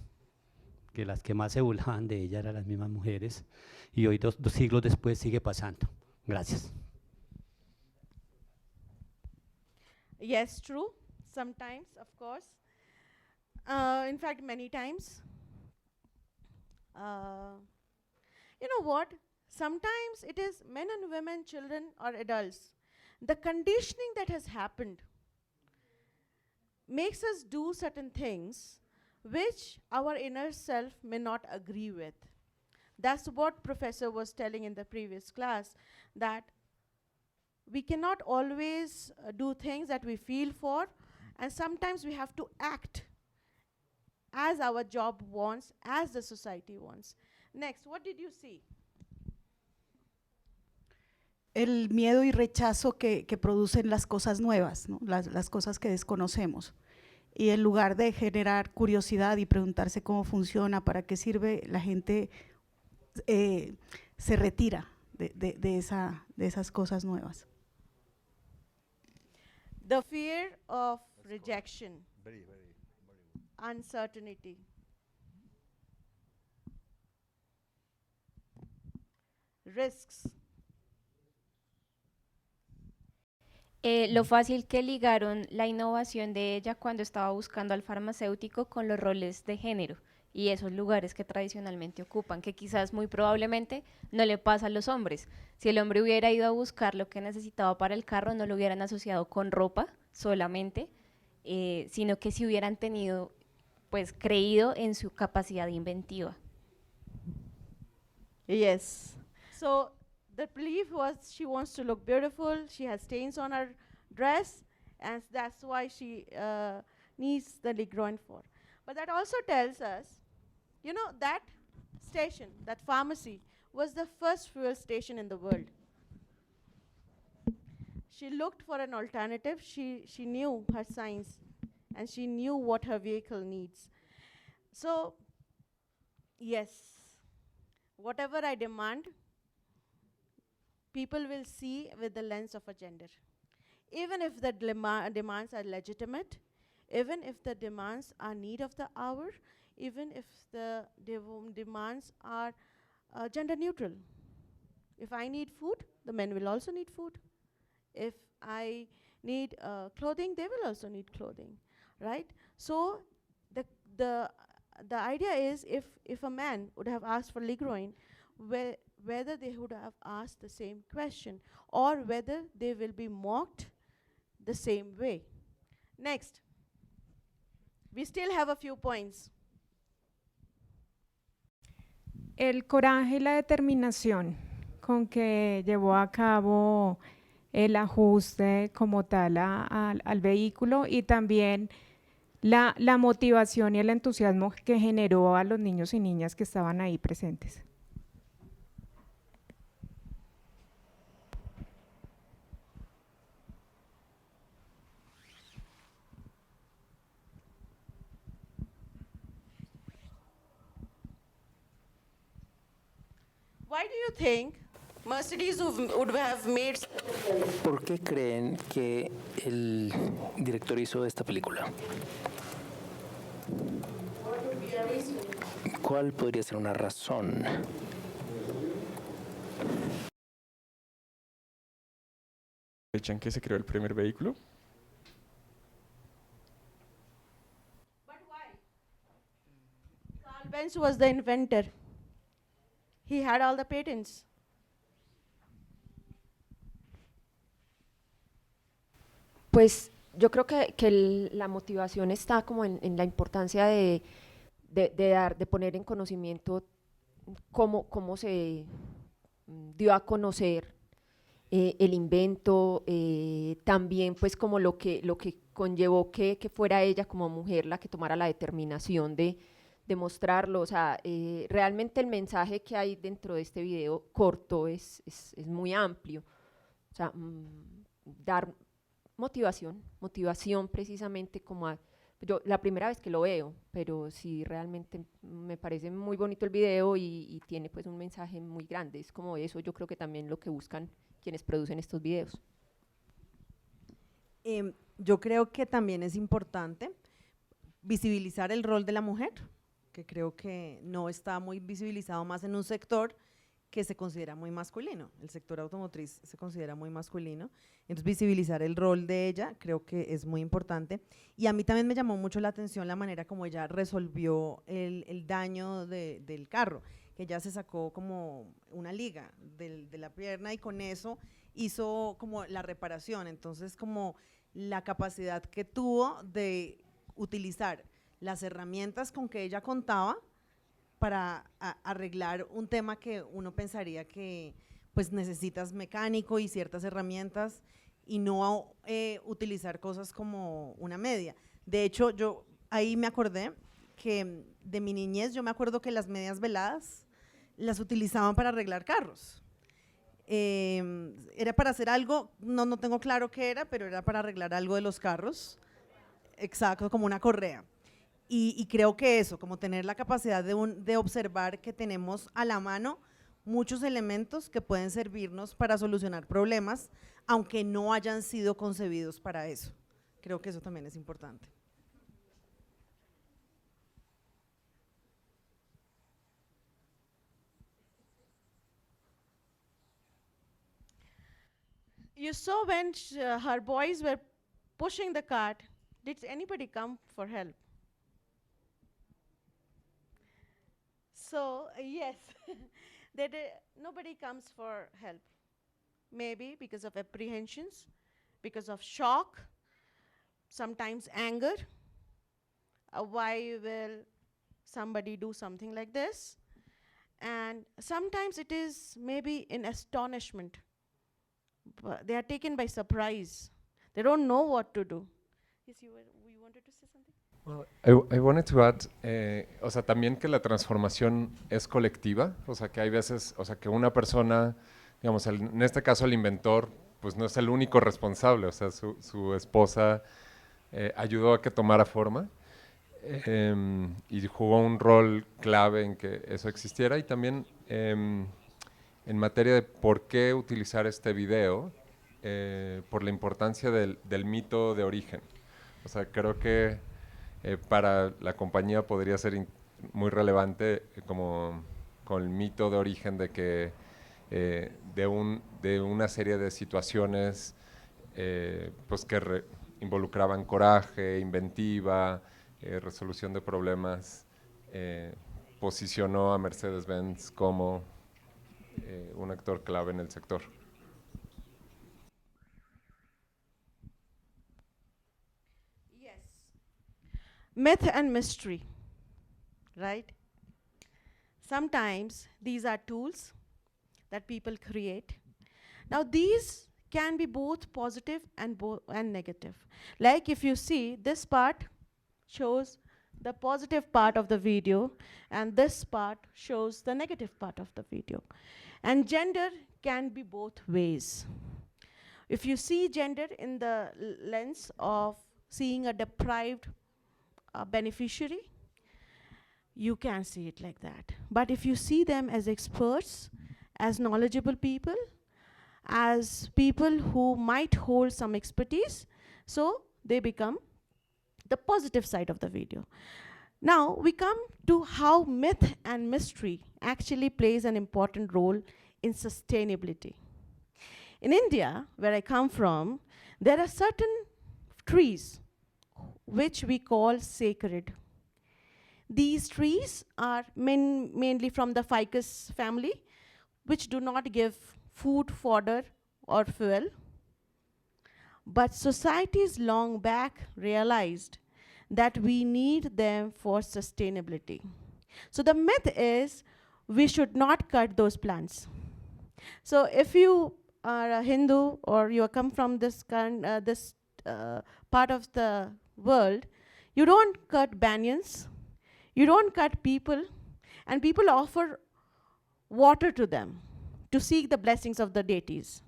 Que las que más se burlaban de ella eran las mismas mujeres y hoy, 2 siglos después, sigue pasando. Gracias. Yes, true. Sometimes, of course. In fact, many times. You know what? Sometimes it is men and women, children or adults. The conditioning that has happened makes us do certain things which our inner self may not agree with. That's what professor was telling in the previous class, that we cannot always do things that we feel for, and sometimes we have to act as our job wants, as the society wants. Next, what did you see? El miedo y rechazo que producen las cosas nuevas, ¿no? Las cosas que desconocemos. Y en lugar de generar curiosidad y preguntarse cómo funciona, para qué sirve, la gente se retira de esas cosas nuevas. The fear of rejection, uncertainty. Risks. Lo fácil que ligaron la innovación de ella cuando estaba buscando al farmacéutico con los roles de género y esos lugares que tradicionalmente ocupan, que quizás muy probablemente no le pasa a los hombres. Si el hombre hubiera ido a buscar lo que necesitaba para el carro, no lo hubieran asociado con ropa solamente, sino que si hubieran tenido, pues, creído en su capacidad inventiva. Yes. So the belief was she wants to look beautiful, she has stains on her dress, and that's why she needs the Ligroin for. But that also tells us, you know, that station, that pharmacy, was the first fuel station in the world. She looked for an alternative, she knew her science, and she knew what her vehicle needs. So, yes, whatever I demand, people will see with the lens of a gender. Even if the demands are legitimate, even if the demands are need of the hour, even if the demands are gender neutral. If I need food, the men will also need food. If I need clothing, they will also need clothing, right? So the idea is, if a man would have asked for Ligroin, whether they would have asked the same question, or whether they will be mocked the same way. Next, we still have a few points. El coraje y la determinación con que llevó a cabo el ajuste como tal al vehículo, y también la motivación y el entusiasmo que generó a los niños y niñas que estaban ahí presentes. Why do you think Mercedes would have made? ¿Por qué creen que el director hizo esta película? ¿Cuál podría ser una razón? ¿Fecha en que se creó el primer vehículo? But why? Carl Benz was the inventor. He had all the patents. Pues yo creo que la motivación está como en la importancia de poner en conocimiento cómo se dio a conocer el invento, también pues como lo que conllevó que fuera ella como mujer la que tomara la determinación de mostrarlo. O sea, realmente el mensaje que hay dentro de este video corto es muy amplio. O sea, dar motivación precisamente como yo la primera vez que lo veo, pero sí realmente me parece muy bonito el video y tiene pues un mensaje muy grande. Es como eso, yo creo que también lo que buscan quienes producen estos videos. Yo creo que también es importante visibilizar el rol de la mujer, que creo que no está muy visibilizado, más en un sector que se considera muy masculino. El sector automotriz se considera muy masculino, entonces visibilizar el rol de ella creo que es muy importante. Y a mí también me llamó mucho la atención la manera como ella resolvió el daño del carro, que ella se sacó como una liga de la pierna y con eso hizo como la reparación. Entonces como la capacidad que tuvo de utilizar las herramientas con que ella contaba para arreglar un tema que uno pensaría que pues necesitas mecánico y ciertas herramientas y no utilizar cosas como una media. De hecho, yo ahí me acordé que de mi niñez, yo me acuerdo que las medias veladas las utilizaban para arreglar carros. Era para hacer algo, no tengo claro qué era, pero era para arreglar algo de los carros, exacto, como una correa. Y creo que eso, como tener la capacidad de observar que tenemos a la mano muchos elementos que pueden servirnos para solucionar problemas, aunque no hayan sido concebidos para eso. Creo que eso también es importante. You saw when her boys were pushing the cart, did anybody come for help? So, yes, nobody comes for help. Maybe because of apprehensions, because of shock, sometimes anger. Why will somebody do something like this? And sometimes it is maybe in astonishment. But they are taken by surprise. They don't know what to do. Yes, you wanted to say something? Well, I wanted to add, o sea, también que la transformación es colectiva, o sea, que hay veces, o sea, que una persona, digamos, en este caso el inventor, pues no es el único responsable, o sea, su esposa ayudó a que tomara forma y jugó un rol clave en que eso existiera, y también en materia de por qué utilizar este video, por la importancia del mito de origen. O sea, creo que para la compañía podría ser muy relevante como con el mito de origen de que de una serie de situaciones pues que involucraban coraje, inventiva, resolución de problemas, posicionó a Mercedes-Benz como un actor clave en el sector. Myth and mystery, right? Sometimes these are tools that people create. Now these can be both positive and negative. Like if you see, this part shows the positive part of the video and this part shows the negative part of the video. And gender can be both ways. If you see gender in the lens of seeing a deprived beneficiary, you can see it like that. But if you see them as experts, as knowledgeable people, as people who might hold some expertise, so they become the positive side of the video. Now we come to how myth and mystery actually plays an important role in sustainability. In India, where I come from, there are certain trees which we call sacred. These trees are mainly from the ficus family, which do not give food, fodder, or fuel. But societies long back realized that we need them for sustainability. So the myth is we should not cut those plants. So if you are a Hindu or you come from this part of the world, you don't cut banyans, you don't cut people, and people offer water to them to seek the blessings of the deities.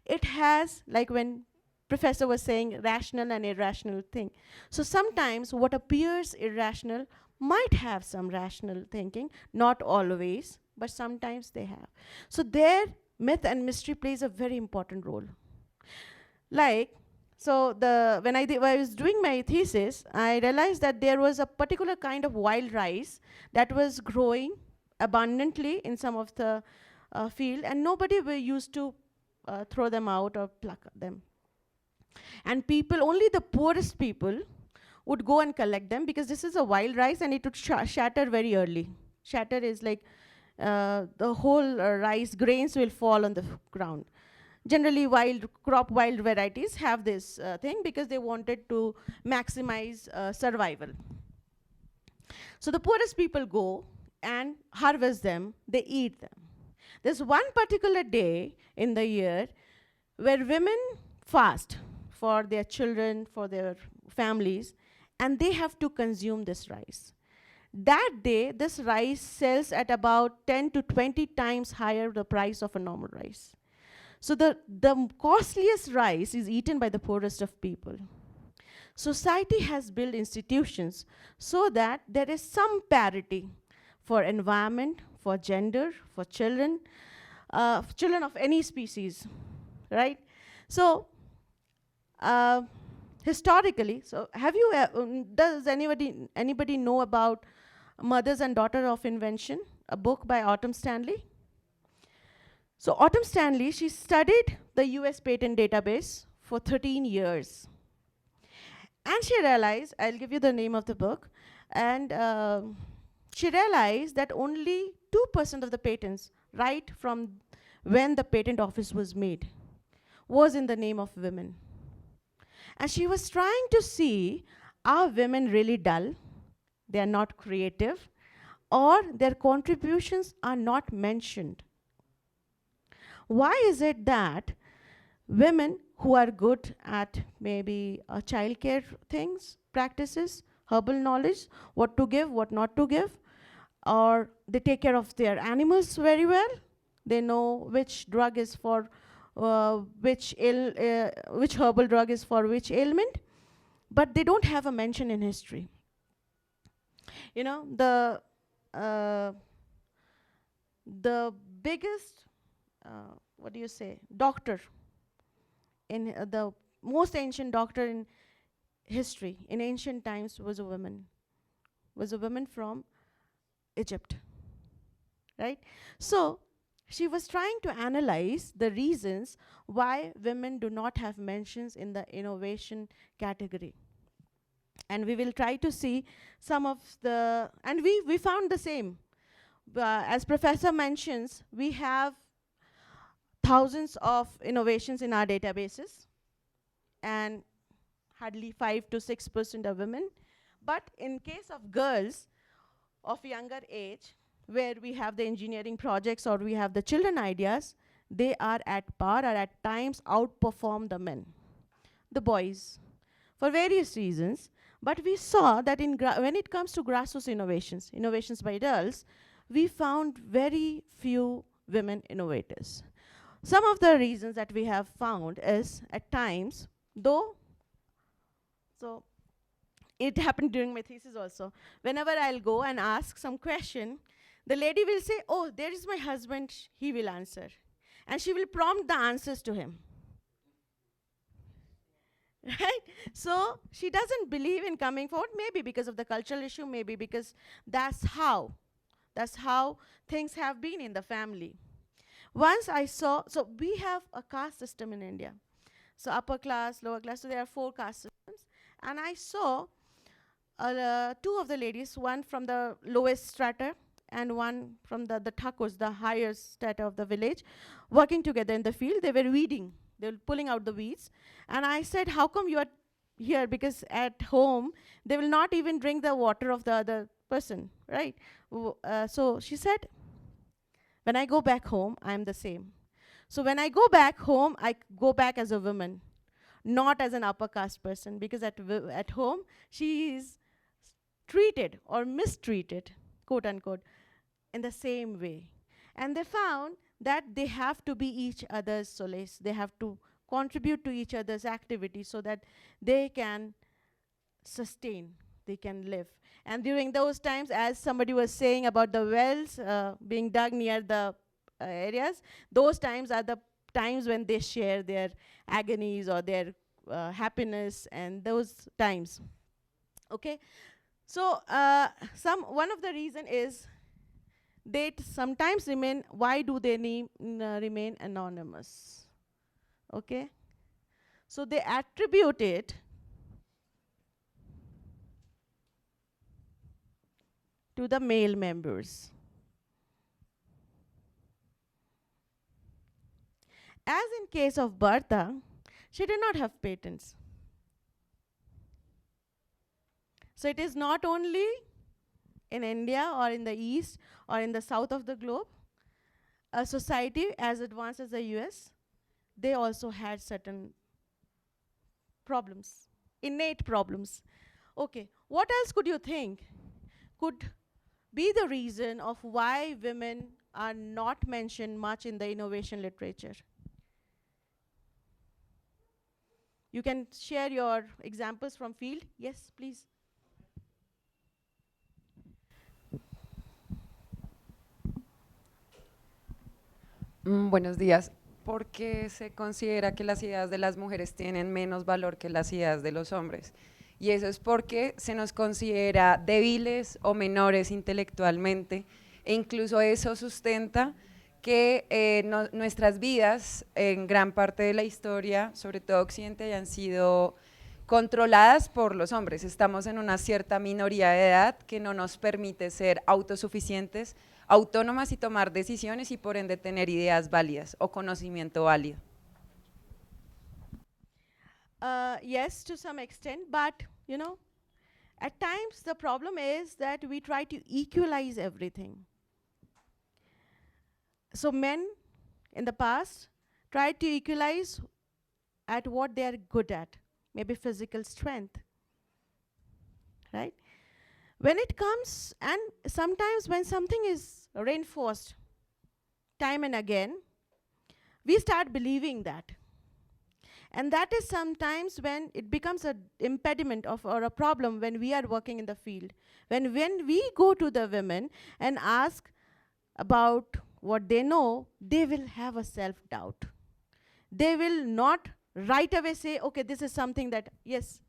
It has, like when Professor was saying, rational and irrational thing. So sometimes what appears irrational might have some rational thinking, not always, but sometimes they have. So there, myth and mystery plays a very important role. Like, so when I was doing my thesis, I realized that there was a particular kind of wild rice that was growing abundantly in some of the field, and nobody used to throw them out or pluck them. And people, only the poorest people would go and collect them because this is a wild rice and it would shatter very early. Shatter is like the whole rice grains will fall on the ground. Generally, wild varieties have this thing because they wanted to maximize survival. So the poorest people go and harvest them, they eat them. There's one particular day in the year where women fast for their children, for their families, and they have to consume this rice. That day, this rice sells at about 10 to 20 times higher the price of a normal rice. So the costliest rice is eaten by the poorest of people. Society has built institutions so that there is some parity for environment, for gender, for children, children of any species, right? So historically, so have you, does anybody know about Mothers and Daughters of Invention, a book by Autumn Stanley? So Autumn Stanley, she studied the US patent database for 13 years. And she realized, I'll give you the name of the book, and she realized that only 2% of the patents, right from when the patent office was made, was in the name of women. And she was trying to see, are women really dull? They are not creative, or their contributions are not mentioned. Why is it that women who are good at maybe childcare things, practices, herbal knowledge, what to give, what not to give, or they take care of their animals very well, they know which drug is for which herbal drug is for which ailment, but they don't have a mention in history. You know, the biggest, what do you say, doctor, in the most ancient doctor in history, in ancient times, was a woman from Egypt, right? So she was trying to analyze the reasons why women do not have mentions in the innovation category. And we will try to see some of the, and we found the same. As Professor mentions, we have thousands of innovations in our databases, and hardly 5 to 6% are women. But in case of girls of younger age, where we have the engineering projects or we have the children ideas, they are at par or at times outperform the men, the boys, for various reasons. But we saw that when it comes to grassroots innovations by adults, we found very few women innovators. Some of the reasons that we have found is, at times, though, so it happened during my thesis also, whenever I'll go and ask some question, the lady will say, oh, there is my husband, he will answer. And she will prompt the answers to him. Right? So she doesn't believe in coming forward, maybe because of the cultural issue, maybe because that's how things have been in the family. Once I saw, so we have a caste system in India. So upper class, lower class, so there are 4 caste systems. And I saw 2 of the ladies, one from the lowest strata and one from the Thakurs, the higher strata of the village, working together in the field. They were weeding. They were pulling out the weeds. And I said, how come you are here? Because at home, they will not even drink the water of the other person, right? So she said, when I go back home, I'm the same. So when I go back home, I go back as a woman, not as an upper caste person, because at home, she is treated or mistreated, quote unquote, in the same way. And they found that they have to be each other's solace. They have to contribute to each other's activities so that they can sustain, they can live. And during those times, as somebody was saying about the wells being dug near the areas, those times are the times when they share their agonies or their happiness, and those times. Okay, so one of the reason is they sometimes remain. Why do they remain anonymous? Okay, so they attribute it to the male members. As in case of Bertha, she did not have patents. So it is not only in India or in the east or in the south of the globe. a society as advanced as the US, they also had certain problems, innate problems. Okay, what else could you think could be the reason of why women are not mentioned much in the innovation literature? You can share your examples from field. Yes, please. Buenos días. ¿Por qué se considera que las ideas de las mujeres tienen menos valor que las ideas de los hombres? Y eso es porque se nos considera débiles o menores intelectualmente, e incluso eso sustenta que nuestras vidas en gran parte de la historia, sobre todo Occidente, hayan sido controladas por los hombres. Estamos en una cierta minoría de edad que no nos permite ser autosuficientes, autónomas y tomar decisiones y por ende tener ideas válidas o conocimiento válido. Yes, to some extent, but you know, at times the problem is that we try to equalize everything. So men in the past tried to equalize at what they are good at, maybe physical strength, right? When it comes, and sometimes when something is reinforced time and again, we start believing that. And that is sometimes when it becomes an impediment or a problem when we are working in the field. When we go to the women and ask about what they know, they will have a self-doubt. They will not right away say, okay, this is something that, yes.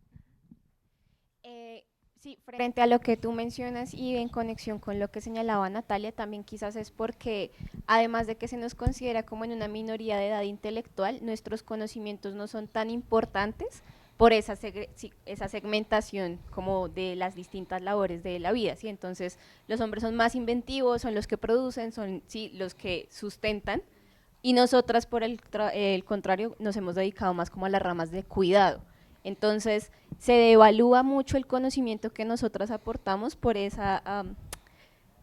Sí, frente a lo que tú mencionas y en conexión con lo que señalaba Natalia, también quizás es porque, además de que se nos considera como en una minoría de edad intelectual, nuestros conocimientos no son tan importantes por esa segmentación como de las distintas labores de la vida, ¿sí? Entonces, los hombres son más inventivos, son los que producen, son los que sustentan, y nosotras, por el contrario, nos hemos dedicado más como a las ramas de cuidado. Entonces, se devalúa mucho el conocimiento que nosotras aportamos por esa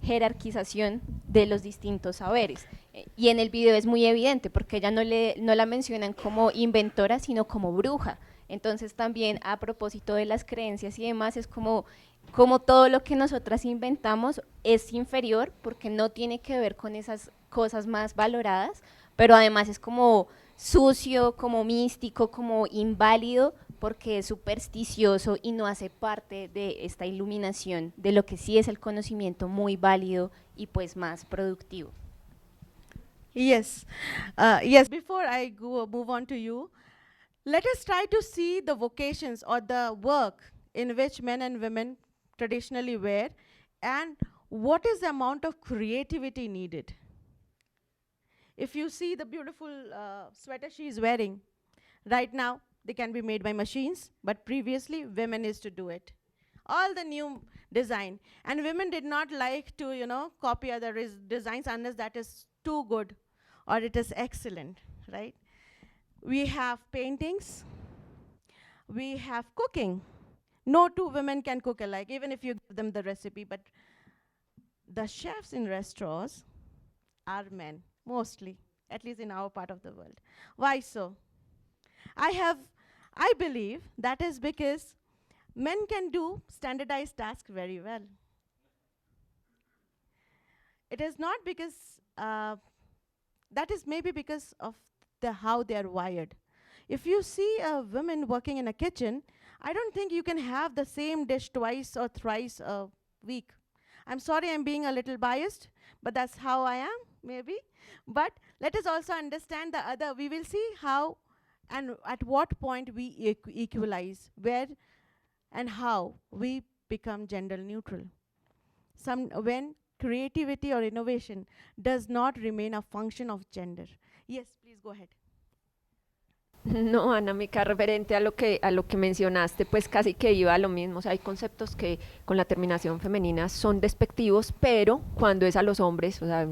jerarquización de los distintos saberes. Y en el video es muy evidente, porque ella no la mencionan como inventora, sino como bruja. Entonces, también a propósito de las creencias y demás, es como todo lo que nosotras inventamos es inferior, porque no tiene que ver con esas cosas más valoradas, pero además es como sucio, como místico, como inválido, porque es supersticioso y no hace parte de esta iluminación de lo que sí es el conocimiento muy válido y pues más productivo. Yes, yes. Before I move on to you, let us try to see the vocations or the work in which men and women traditionally wear, and what is the amount of creativity needed. If you see the beautiful sweater she is wearing right now, they can be made by machines, but previously women used to do it. All the new design, and women did not like to, you know, copy other designs unless that is too good or it is excellent, right? We have paintings, we have cooking. No two women can cook alike, even if you give them the recipe, but the chefs in restaurants are men, mostly, at least in our part of the world. Why so? I believe that is because men can do standardized tasks very well. It is not because, that is maybe because of how they are wired. If you see a woman working in a kitchen, I don't think you can have the same dish twice or thrice a week. I'm sorry, I'm being a little biased, but that's how I am, maybe. But let us also understand the other. We will see how and at what point we equalize, where and how we become gender neutral. When creativity or innovation does not remain a function of gender. Yes, please go ahead. No, Anamika, referente a lo que mencionaste, pues casi que iba a lo mismo. O sea, hay conceptos que con la terminación femenina son despectivos, pero cuando es a los hombres, o sea,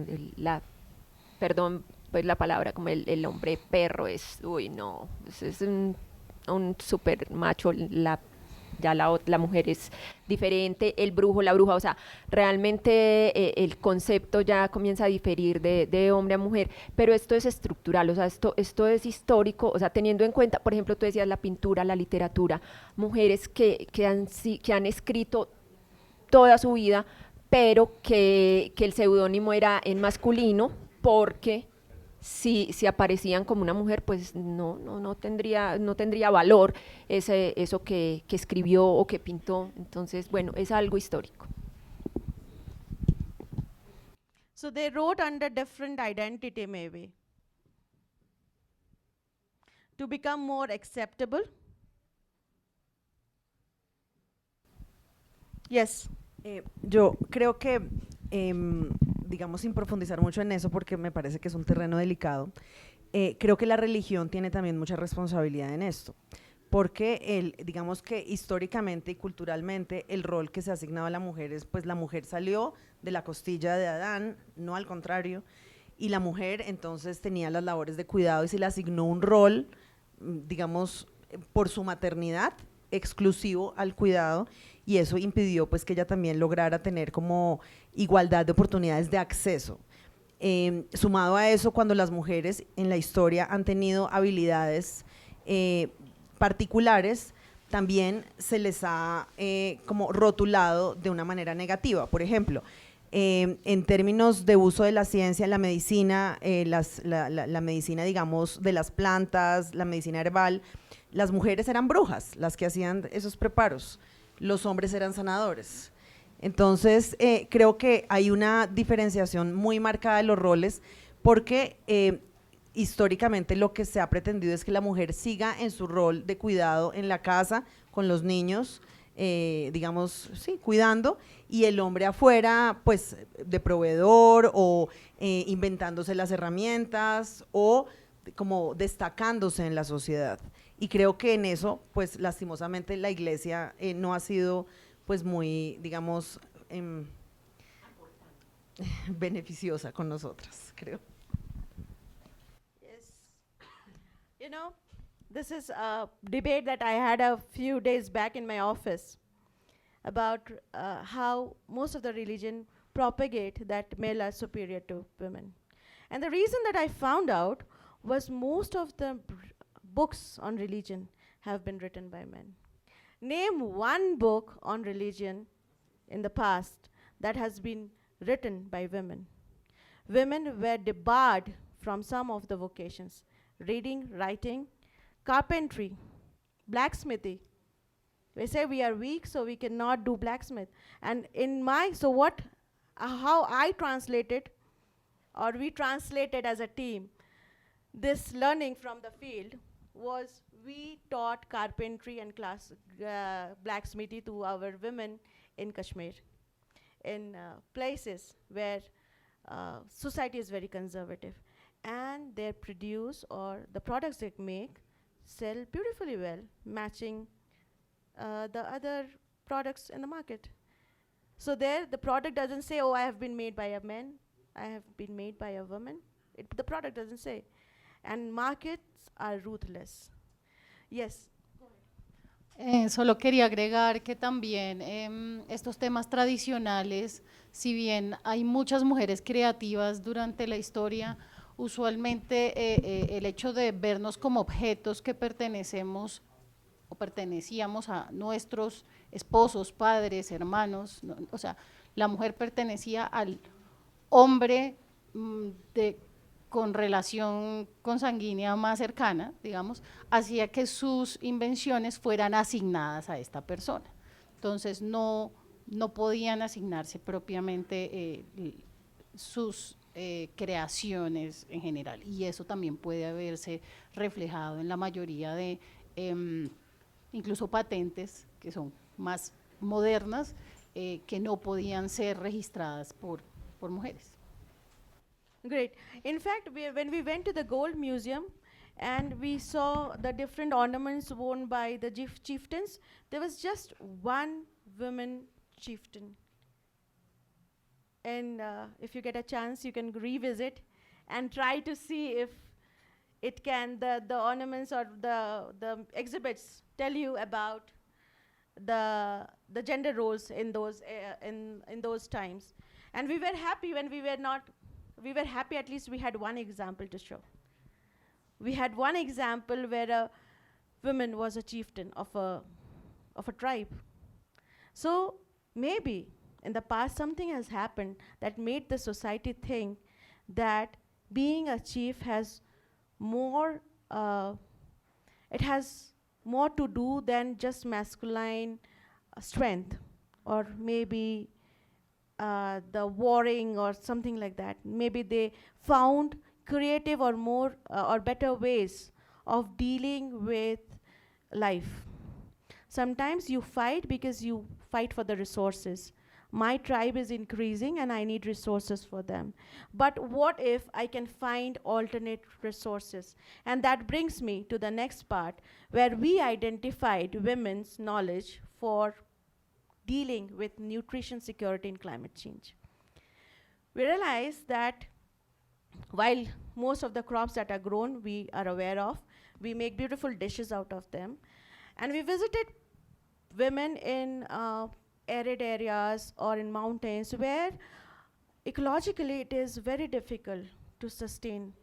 perdón, pues la palabra como el hombre perro es, uy no, es un super macho, la ya la mujer es diferente, el brujo, la bruja, o sea, realmente el concepto ya comienza a diferir de hombre a mujer, pero esto es estructural, o sea, esto es histórico, o sea, teniendo en cuenta, por ejemplo, tú decías la pintura, la literatura, mujeres que han escrito toda su vida, pero que el seudónimo era en masculino, porque si aparecían como una mujer, pues no tendría valor eso que escribió o que pintó. Entonces, bueno, es algo histórico. So they wrote under different identity maybe to become more acceptable. Yes. Yo creo que, digamos, sin profundizar mucho en eso, porque me parece que es un terreno delicado, creo que la religión tiene también mucha responsabilidad en esto, porque digamos que históricamente y culturalmente el rol que se ha asignado a la mujer es, pues la mujer salió de la costilla de Adán, no al contrario, y la mujer entonces tenía las labores de cuidado y se le asignó un rol, digamos, por su maternidad, exclusivo al cuidado, y eso impidió pues que ella también lograra tener como igualdad de oportunidades de acceso. Sumado a eso, cuando las mujeres en la historia han tenido habilidades particulares, también se les ha como rotulado de una manera negativa. Por ejemplo, en términos de uso de la ciencia, la medicina, la medicina, digamos, de las plantas, la medicina herbal, las mujeres eran brujas las que hacían esos preparos, los hombres eran sanadores. Entonces, creo que hay una diferenciación muy marcada de los roles, porque históricamente lo que se ha pretendido es que la mujer siga en su rol de cuidado en la casa, con los niños, digamos, sí, cuidando, y el hombre afuera, pues, de proveedor o inventándose las herramientas o como destacándose en la sociedad. Y creo que en eso, pues, lastimosamente la iglesia no ha sido, pues, muy, digamos, beneficiosa con nosotras, creo. Yes. You know, this is a debate that I had a few days back in my office about how most of the religion propagate that male are superior to women. And the reason that I found out was most of the books on religion have been written by men. Name one book on religion in the past that has been written by women. Women were debarred from some of the vocations: reading, writing, carpentry, blacksmithy. They say we are weak, so we cannot do blacksmith. And how I translated, or we translated as a team, this learning from the field was we taught carpentry and blacksmithy to our women in Kashmir, in places where society is very conservative, and they produce, or the products they make, sell beautifully well, matching the other products in the market. So there, the product doesn't say, oh, I have been made by a man, I have been made by a woman. The product doesn't say. And markets are ruthless. Yes. Solo quería agregar que también estos temas tradicionales, si bien hay muchas mujeres creativas durante la historia, usualmente el hecho de vernos como objetos que pertenecemos o pertenecíamos a nuestros esposos, padres, hermanos, no, o sea, la mujer pertenecía al hombre con relación consanguínea más cercana, digamos, hacía que sus invenciones fueran asignadas a esta persona. Entonces no podían asignarse propiamente sus creaciones en general, y eso también puede haberse reflejado en la mayoría de incluso patentes que son más modernas, que no podían ser registradas por mujeres. Great. In fact, when we went to the Gold Museum and we saw the different ornaments worn by the chieftains, there was just one woman chieftain. And if you get a chance, you can revisit and try to see if the ornaments or the exhibits tell you about the gender roles in those times. And we were happy when we were happy at least we had one example to show. We had one example where a woman was a chieftain of a tribe. So maybe in the past something has happened that made the society think that being a chief has more, it has more to do than just masculine strength, or maybe the warring or something like that. Maybe they found creative or more or better ways of dealing with life. Sometimes you fight because you fight for the resources. My tribe is increasing and I need resources for them. But what if I can find alternate resources? And that brings me to the next part, where we identified women's knowledge for dealing with nutrition security and climate change. We realized that while most of the crops that are grown we are aware of, we make beautiful dishes out of them. And we visited women in arid areas or in mountains where ecologically it is very difficult to sustain,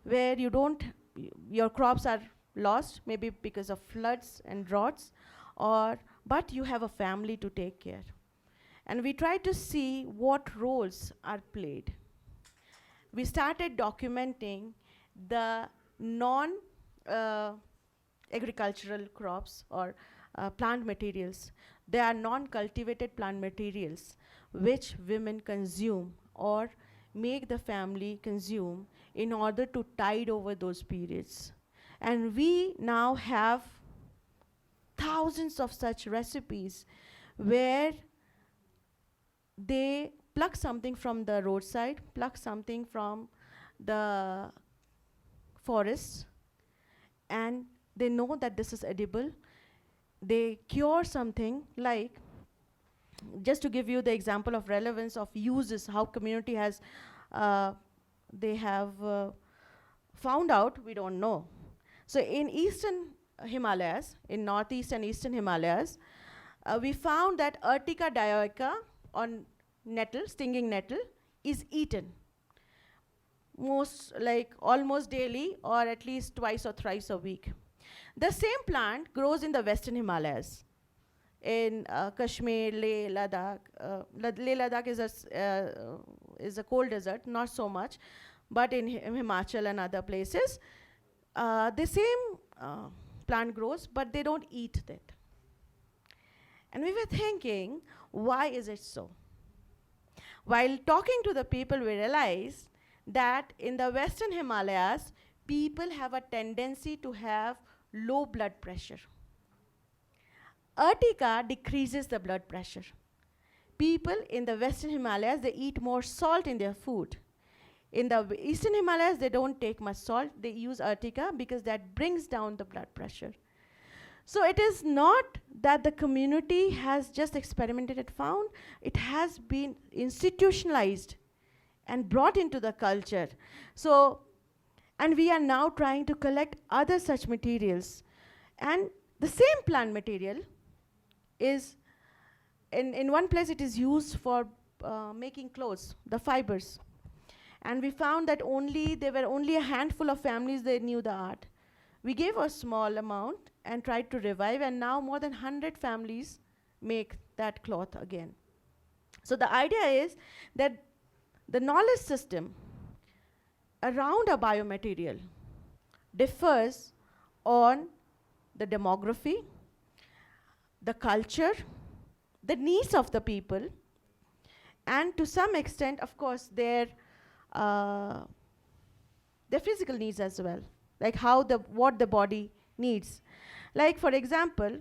where your crops are lost, maybe because of floods and droughts, but you have a family to take care. And we tried to see what roles are played. We started documenting the non-agricultural crops or plant materials. They are non-cultivated plant materials which women consume or make the family consume in order to tide over those periods. And we now have thousands of such recipes where they pluck something from the roadside, pluck something from the forest, and they know that this is edible. They cure something, like, just to give you the example of relevance of uses, how community has, they have found out, we don't know. So in eastern Himalayas, in northeast and eastern Himalayas, we found that Urtica dioica, on nettle, stinging nettle, is eaten almost daily, or at least twice or thrice a week. The same plant grows in the western Himalayas, in Kashmir, Leh, Ladakh. Leh Ladakh is a cold desert, not so much, but in Himachal and other places, the same plant grows, but they don't eat it. And we were thinking, why is it so? While talking to the people, we realized that in the western Himalayas, people have a tendency to have low blood pressure. Urtica decreases the blood pressure. People in the western Himalayas, they eat more salt in their food. In the eastern Himalayas, they don't take much salt. They use Urtica because that brings down the blood pressure. So it is not that the community has just experimented and found. It has been institutionalized and brought into the culture. So, and we are now trying to collect other such materials. And the same plant material is, in one place it is used for making clothes, the fibers. And we found that there were only a handful of families that knew the art. We gave a small amount and tried to revive, and now more than 100 families make that cloth again. So the idea is that the knowledge system around a biomaterial differs on the demography, the culture, the needs of the people, and to some extent, of course, their physical needs as well, like what the body needs. Like, for example,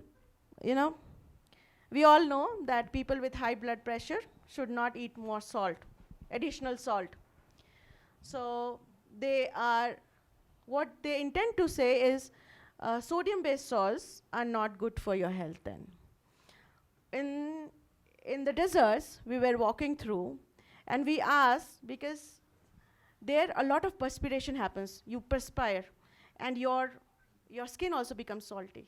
we all know that people with high blood pressure should not eat more salt, additional salt. So what they intend to say is sodium-based salts are not good for your health then. In the deserts we were walking through, and we asked, because there a lot of perspiration happens, you perspire, and your skin also becomes salty.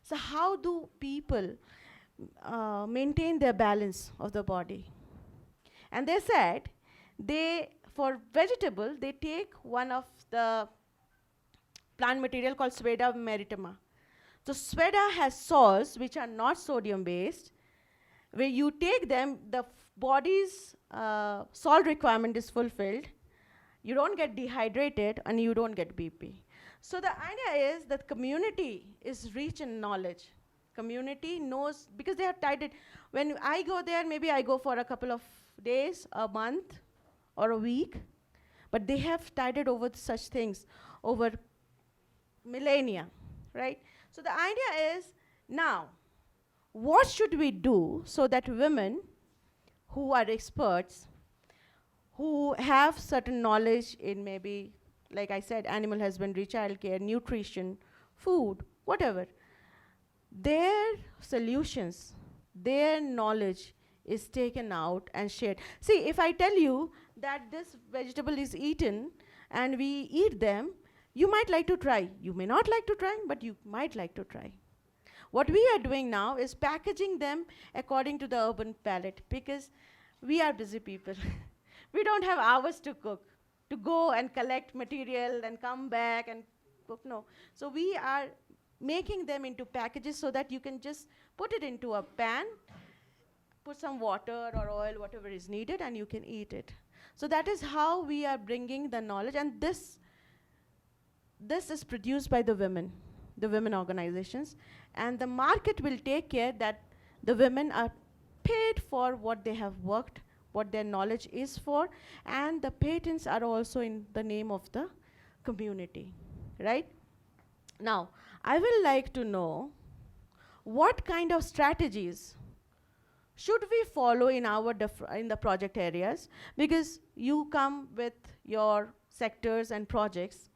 So how do people maintain their balance of the body? And they said, for vegetable, they take one of the plant material called Sveda marittima. So Sveda has salts which are not sodium based. Where you take them, the body's salt requirement is fulfilled. You don't get dehydrated and you don't get BP. So the idea is that community is rich in knowledge. Community knows, because they have tied it. When I go there, maybe I go for a couple of days, a month, or a week, but they have tided over such things over millennia, right? So the idea is, now, what should we do so that women who are experts, who have certain knowledge in maybe, like I said, animal husbandry, childcare, nutrition, food, whatever, their solutions, their knowledge is taken out and shared. See, if I tell you that this vegetable is eaten and we eat them, you might like to try. You may not like to try, but you might like to try. What we are doing now is packaging them according to the urban palate, because we are busy people. We don't have hours to cook, to go and collect material and come back and cook, no. So we are making them into packages so that you can just put it into a pan, put some water or oil, whatever is needed, and you can eat it. So that is how we are bringing the knowledge, and this is produced by the women organizations, and the market will take care that the women are paid for what they have worked, what their knowledge is for, and the patents are also in the name of the community, right? Now, I will like to know what kind of strategies should we follow in our in the project areas, because you come with your sectors and projects,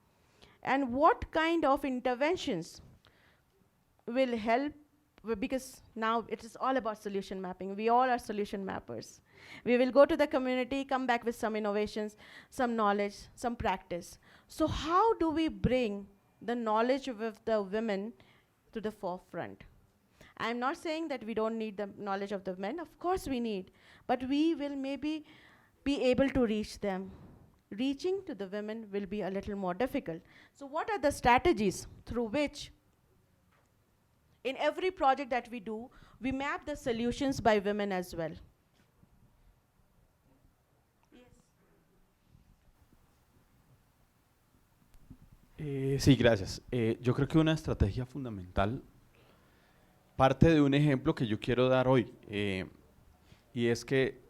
and what kind of interventions will help, because now it is all about solution mapping. We all are solution mappers. We will go to the community, come back with some innovations, some knowledge, some practice. So how do we bring the knowledge of the women to the forefront? I'm not saying that we don't need the knowledge of the men. Of course we need, but we will maybe be able to reach them. Reaching to the women will be a little more difficult. So what are the strategies through which in every project that we do, we map the solutions by women as well? Sí, gracias. Yo creo que una estrategia fundamental parte de un ejemplo que yo quiero dar hoy, y es que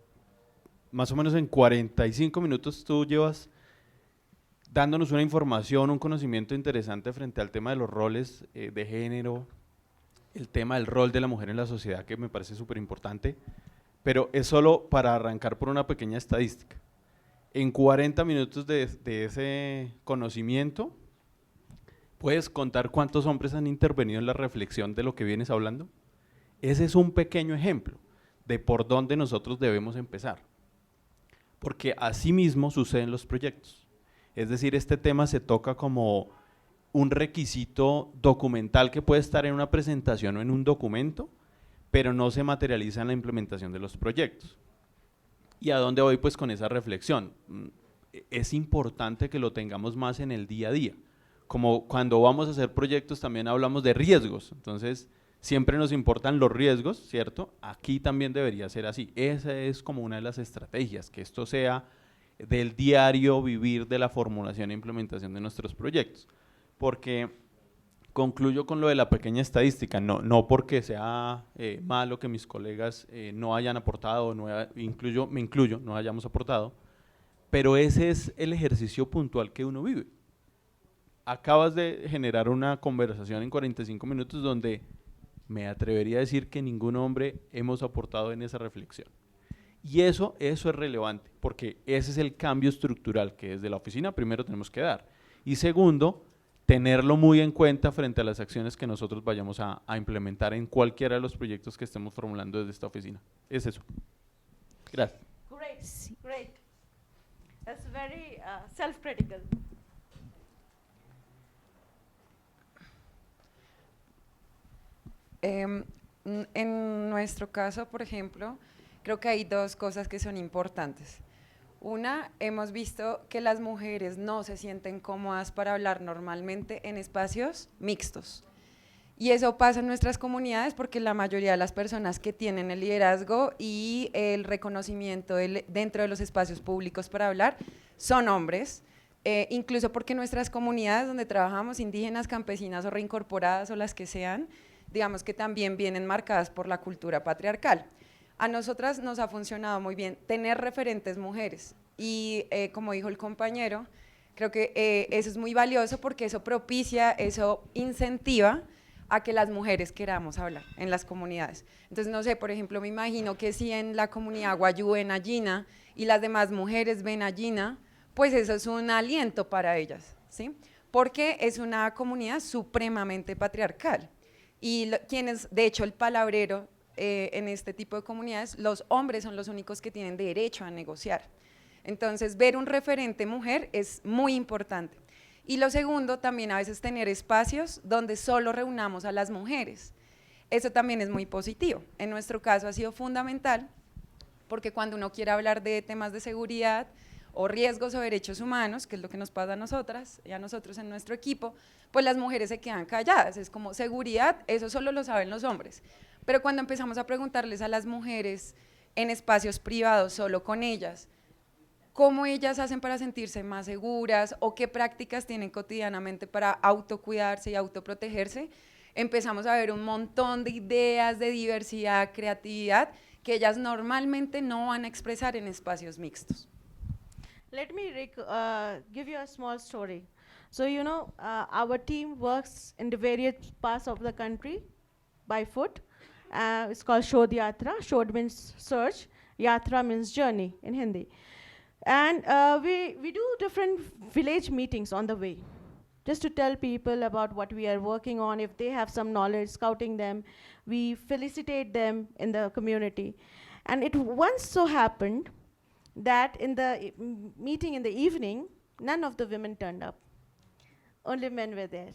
más o menos en 45 minutos tú llevas dándonos una información, un conocimiento interesante frente al tema de los roles de género, el tema del rol de la mujer en la sociedad, que me parece súper importante, pero es solo para arrancar por una pequeña estadística. En 40 minutos de ese conocimiento, ¿puedes contar cuántos hombres han intervenido en la reflexión de lo que vienes hablando? Ese es un pequeño ejemplo de por dónde nosotros debemos empezar, porque así mismo suceden los proyectos. Es decir, este tema se toca como un requisito documental que puede estar en una presentación o en un documento, pero no se materializa en la implementación de los proyectos. ¿Y a dónde voy pues con esa reflexión? Es importante que lo tengamos más en el día a día. Como cuando vamos a hacer proyectos también hablamos de riesgos, entonces siempre nos importan los riesgos, ¿cierto? Aquí también debería ser así. Esa es como una de las estrategias, que esto sea del diario vivir de la formulación e implementación de nuestros proyectos. Porque concluyo con lo de la pequeña estadística, no porque sea malo que mis colegas no hayan aportado, me incluyo, no hayamos aportado, pero ese es el ejercicio puntual que uno vive. Acabas de generar una conversación en 45 minutos donde me atrevería a decir que ningún hombre hemos aportado en esa reflexión. Y eso es relevante, porque ese es el cambio estructural que desde la oficina primero tenemos que dar. Y segundo, tenerlo muy en cuenta frente a las acciones que nosotros vayamos a implementar en cualquiera de los proyectos que estemos formulando desde esta oficina. Es eso. Gracias. Great. That's very self-critical. En nuestro caso, por ejemplo, creo que hay dos cosas que son importantes. Una, hemos visto que las mujeres no se sienten cómodas para hablar normalmente en espacios mixtos. Y eso pasa en nuestras comunidades porque la mayoría de las personas que tienen el liderazgo y el reconocimiento dentro de los espacios públicos para hablar son hombres, incluso porque nuestras comunidades donde trabajamos, indígenas, campesinas o reincorporadas o las que sean, digamos que también vienen marcadas por la cultura patriarcal. A nosotras nos ha funcionado muy bien tener referentes mujeres y como dijo el compañero, creo que eso es muy valioso porque eso propicia, eso incentiva a que las mujeres queramos hablar en las comunidades. Entonces, no sé, por ejemplo, me imagino que si en la comunidad Guayú ven a Gina y las demás mujeres ven a Gina, pues eso es un aliento para ellas, ¿sí? Porque es una comunidad supremamente patriarcal. Y quienes, de hecho, el palabrero en este tipo de comunidades, los hombres son los únicos que tienen derecho a negociar. Entonces, ver un referente mujer es muy importante. Y lo segundo, también a veces tener espacios donde solo reunamos a las mujeres. Eso también es muy positivo. En nuestro caso ha sido fundamental porque cuando uno quiere hablar de temas de seguridad o riesgos o derechos humanos, que es lo que nos pasa a nosotras y a nosotros en nuestro equipo, pues las mujeres se quedan calladas. Es como seguridad, eso solo lo saben los hombres. Pero cuando empezamos a preguntarles a las mujeres en espacios privados, solo con ellas, cómo ellas hacen para sentirse más seguras o qué prácticas tienen cotidianamente para autocuidarse y autoprotegerse, empezamos a ver un montón de ideas de diversidad, creatividad, que ellas normalmente no van a expresar en espacios mixtos. Let me give you a small story. So, you know, our team works in the various parts of the country by foot. It's called Shodh Yatra. Shodh means search, Yatra means journey in Hindi. And we do different village meetings on the way, just to tell people about what we are working on. If they have some knowledge, scouting them, we felicitate them in the community. And it once so happened that in the meeting in the evening, none of the women turned up. Only men were there.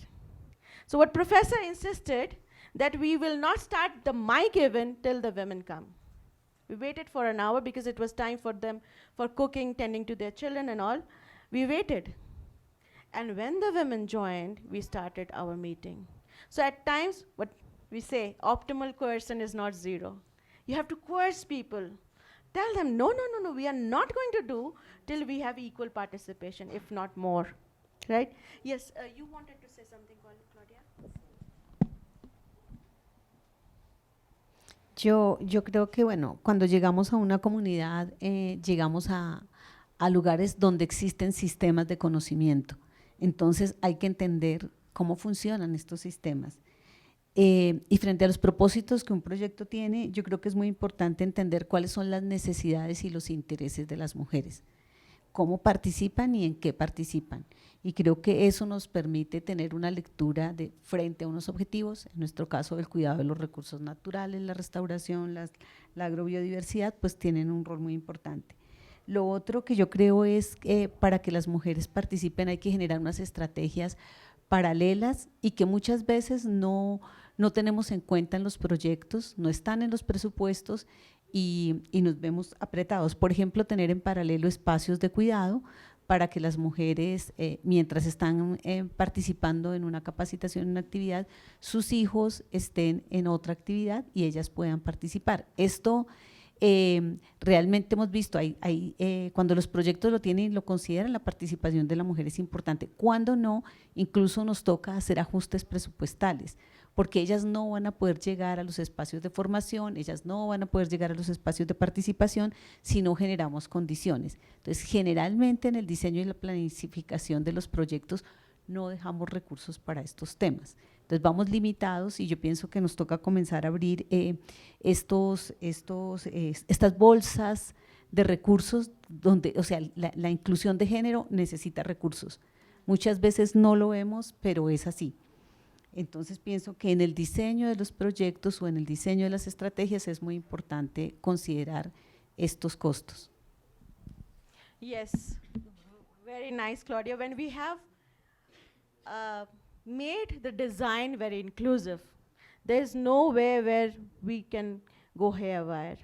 So what professor insisted that we will not start the mic event till the women come. We waited for an hour because it was time for them for cooking, tending to their children and all. We waited. And when the women joined, we started our meeting. So at times, what we say, optimal coercion is not zero. You have to coerce people. Tell them, no, we are not going to do till we have equal participation, if not more. Right? Yes, you wanted to say something, Claudia? Yo creo que, bueno, cuando llegamos a una comunidad, llegamos a lugares donde existen sistemas de conocimiento. Entonces hay que entender cómo funcionan estos sistemas. Y frente a los propósitos que un proyecto tiene, yo creo que es muy importante entender cuáles son las necesidades y los intereses de las mujeres, cómo participan y en qué participan. Y creo que eso nos permite tener una lectura de frente a unos objetivos, en nuestro caso el cuidado de los recursos naturales, la restauración, la agrobiodiversidad, pues tienen un rol muy importante. Lo otro que yo creo es que para que las mujeres participen hay que generar unas estrategias paralelas y que muchas veces no tenemos en cuenta en los proyectos, no están en los presupuestos y nos vemos apretados. Por ejemplo, tener en paralelo espacios de cuidado para que las mujeres, mientras están participando en una capacitación, en una actividad, sus hijos estén en otra actividad y ellas puedan participar. Esto realmente hemos visto, cuando los proyectos lo tienen y lo consideran, la participación de la mujer es importante. Cuando no, incluso nos toca hacer ajustes presupuestales, porque ellas no van a poder llegar a los espacios de formación, ellas no van a poder llegar a los espacios de participación si no generamos condiciones. Entonces, generalmente en el diseño y la planificación de los proyectos no dejamos recursos para estos temas. Entonces vamos limitados y yo pienso que nos toca comenzar a abrir estas bolsas de recursos donde, o sea, la inclusión de género necesita recursos. Muchas veces no lo vemos, pero es así. Entonces pienso que en el diseño de los proyectos o en el diseño de las estrategias es muy importante considerar estos costos. Yes, very nice, Claudia. When we have made the design very inclusive, There's no way where we can go haywire.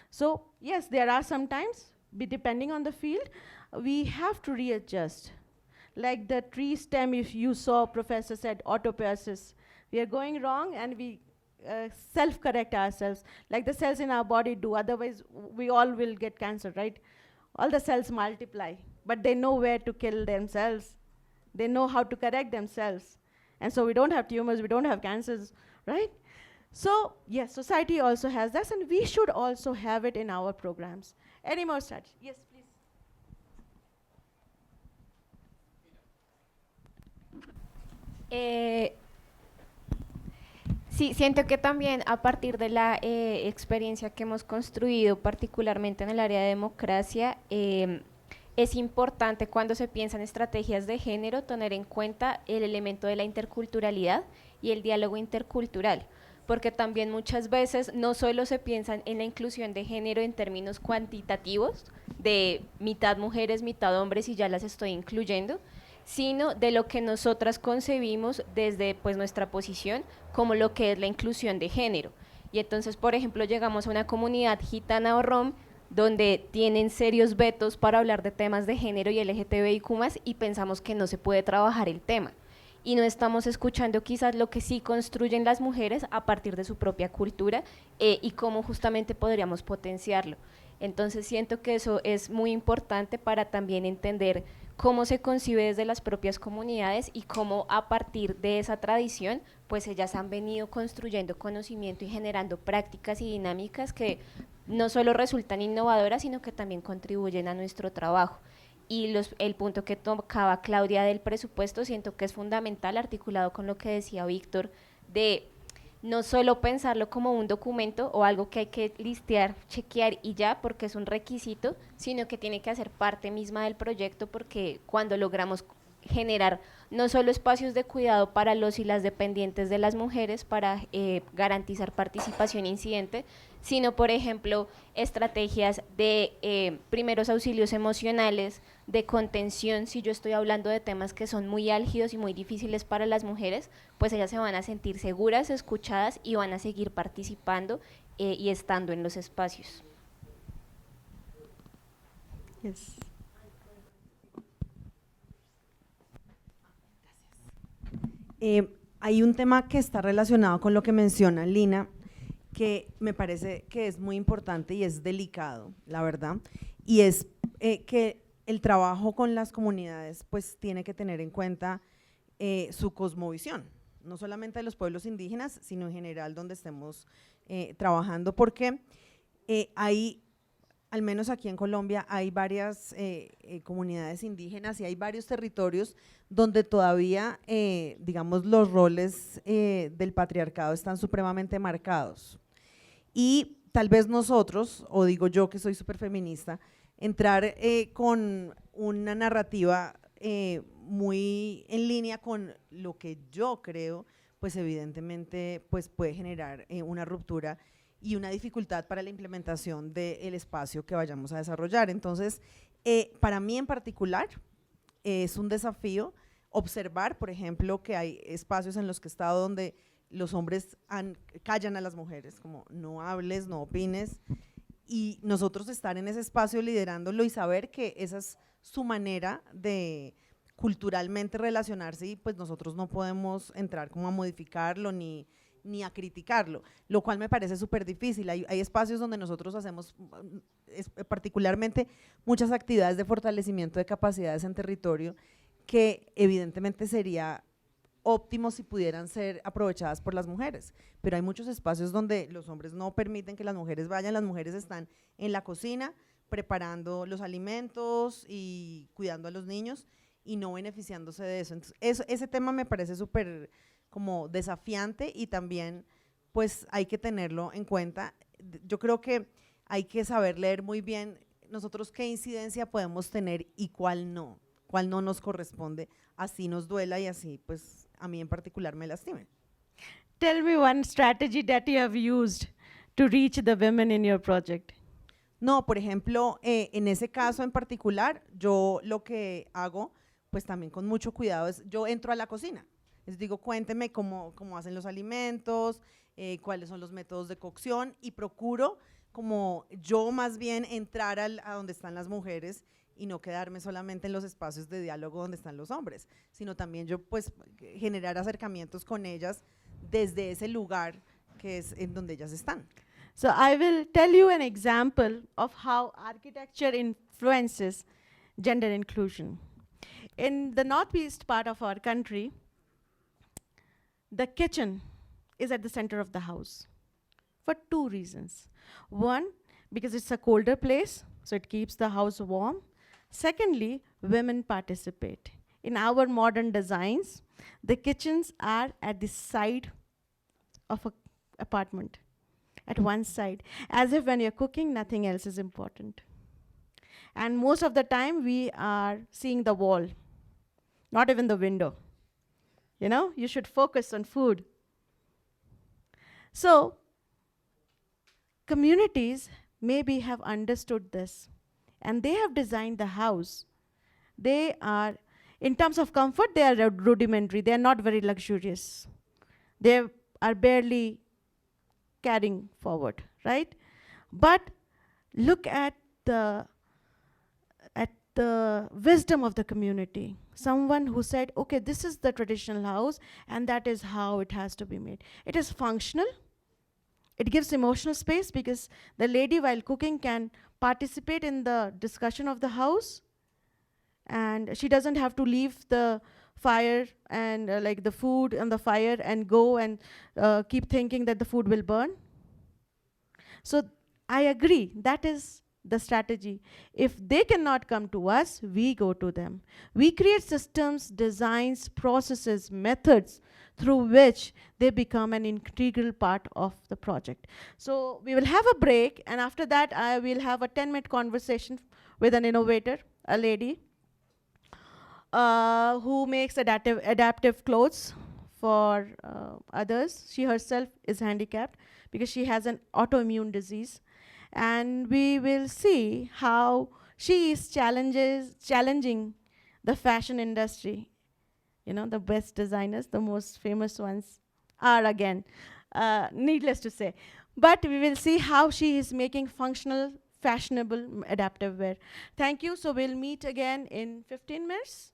So yes, there are some times, depending on the field, we have to readjust. Like the tree stem, if you saw, Professor said autopoiesis. We are going wrong and we self-correct ourselves, like the cells in our body do, otherwise we all will get cancer, right? All the cells multiply, but they know where to kill themselves. They know how to correct themselves. And so we don't have tumors, we don't have cancers, right? So yes, society also has this, and we should also have it in our programs. Any more strategy? Yes, please. Sí, siento que también a partir de la experiencia que hemos construido, particularmente en el área de democracia, es importante cuando se piensan estrategias de género tener en cuenta el elemento de la interculturalidad y el diálogo intercultural, porque también muchas veces no solo se piensan en la inclusión de género en términos cuantitativos, de mitad mujeres, mitad hombres y ya las estoy incluyendo, sino de lo que nosotras concebimos desde pues nuestra posición como lo que es la inclusión de género. Y entonces, por ejemplo, llegamos a una comunidad gitana o rom donde tienen serios vetos para hablar de temas de género y LGTBIQ+, y pensamos que no se puede trabajar el tema. Y no estamos escuchando quizás lo que sí construyen las mujeres a partir de su propia cultura y cómo justamente podríamos potenciarlo. Entonces siento que eso es muy importante para también entender cómo se concibe desde las propias comunidades y cómo a partir de esa tradición, pues ellas han venido construyendo conocimiento y generando prácticas y dinámicas que no solo resultan innovadoras, sino que también contribuyen a nuestro trabajo. Y el punto que tocaba Claudia del presupuesto, siento que es fundamental, articulado con lo que decía Víctor, de no solo pensarlo como un documento o algo que hay que listear, chequear y ya, porque es un requisito, sino que tiene que hacer parte misma del proyecto, porque cuando logramos generar no solo espacios de cuidado para los y las dependientes de las mujeres para garantizar participación incidente, sino por ejemplo estrategias de primeros auxilios emocionales, de contención. Si yo estoy hablando de temas que son muy álgidos y muy difíciles para las mujeres, pues ellas se van a sentir seguras, escuchadas y van a seguir participando y estando en los espacios. Yes. Hay un tema que está relacionado con lo que menciona Lina, que me parece que es muy importante y es delicado, la verdad, y es que el trabajo con las comunidades pues tiene que tener en cuenta su cosmovisión, no solamente de los pueblos indígenas, sino en general donde estemos trabajando, porque hay, al menos aquí en Colombia, hay varias comunidades indígenas y hay varios territorios donde todavía, digamos, los roles del patriarcado están supremamente marcados. Y tal vez nosotros, o digo yo que soy súper feminista, entrar con una narrativa muy en línea con lo que yo creo, pues evidentemente pues puede generar una ruptura y una dificultad para la implementación del espacio que vayamos a desarrollar. Entonces, para mí en particular, es un desafío observar, por ejemplo, que hay espacios en los que he estado donde los hombres callan a las mujeres, como no hables, no opines, y nosotros estar en ese espacio liderándolo y saber que esa es su manera de culturalmente relacionarse y pues nosotros no podemos entrar como a modificarlo ni a criticarlo, lo cual me parece súper difícil. Hay espacios donde nosotros hacemos particularmente muchas actividades de fortalecimiento de capacidades en territorio que evidentemente sería óptimo si pudieran ser aprovechadas por las mujeres, pero hay muchos espacios donde los hombres no permiten que las mujeres vayan, las mujeres están en la cocina preparando los alimentos y cuidando a los niños y no beneficiándose de eso. Entonces, ese tema me parece súper como desafiante y también pues hay que tenerlo en cuenta. Yo creo que hay que saber leer muy bien nosotros qué incidencia podemos tener y cuál no nos corresponde, así nos duela y así pues a mí en particular me lastime. Tell me one strategy that you have used to reach the women in your project. No, por ejemplo, en ese caso en particular, yo lo que hago, pues también con mucho cuidado, es yo entro a la cocina. Les digo, cuénteme cómo hacen los alimentos, cuáles son los métodos de cocción, y procuro como yo más bien entrar a donde están las mujeres y no quedarme solamente en los espacios de diálogo donde están los hombres, sino también yo pues generar acercamientos con ellas desde ese lugar que es en donde ellas están. So I will tell you an example of how architecture influences gender inclusion. In the northeast part of our country, the kitchen is at the center of the house for two reasons. One, because it's a colder place, so it keeps the house warm. Secondly, women participate. In our modern designs, the kitchens are at the side of an apartment, at one side, as if when you're cooking, nothing else is important. And most of the time, we are seeing the wall, not even the window. You know, you should focus on food. So, communities maybe have understood this, and they have designed the house. They are, in terms of comfort, they are rudimentary. They are not very luxurious. They are barely carrying forward, right? But look at the wisdom of the community. Someone who said, okay, this is the traditional house, and that is how it has to be made. It is functional. It gives emotional space because the lady, while cooking, can participate in the discussion of the house, and she doesn't have to leave the fire and like the food on the fire and go and keep thinking that the food will burn. So I agree, that is the strategy. If they cannot come to us, we go to them. We create systems, designs, processes, methods through which they become an integral part of the project. So we will have a break, and after that I will have a 10-minute conversation with an innovator, a lady who makes adaptive clothes for others. She herself is handicapped because she has an autoimmune disease. And we will see how she is challenging the fashion industry. You know, the best designers, the most famous ones are, again, needless to say. But we will see how she is making functional, fashionable, adaptive wear. Thank you. So we'll meet again in 15 minutes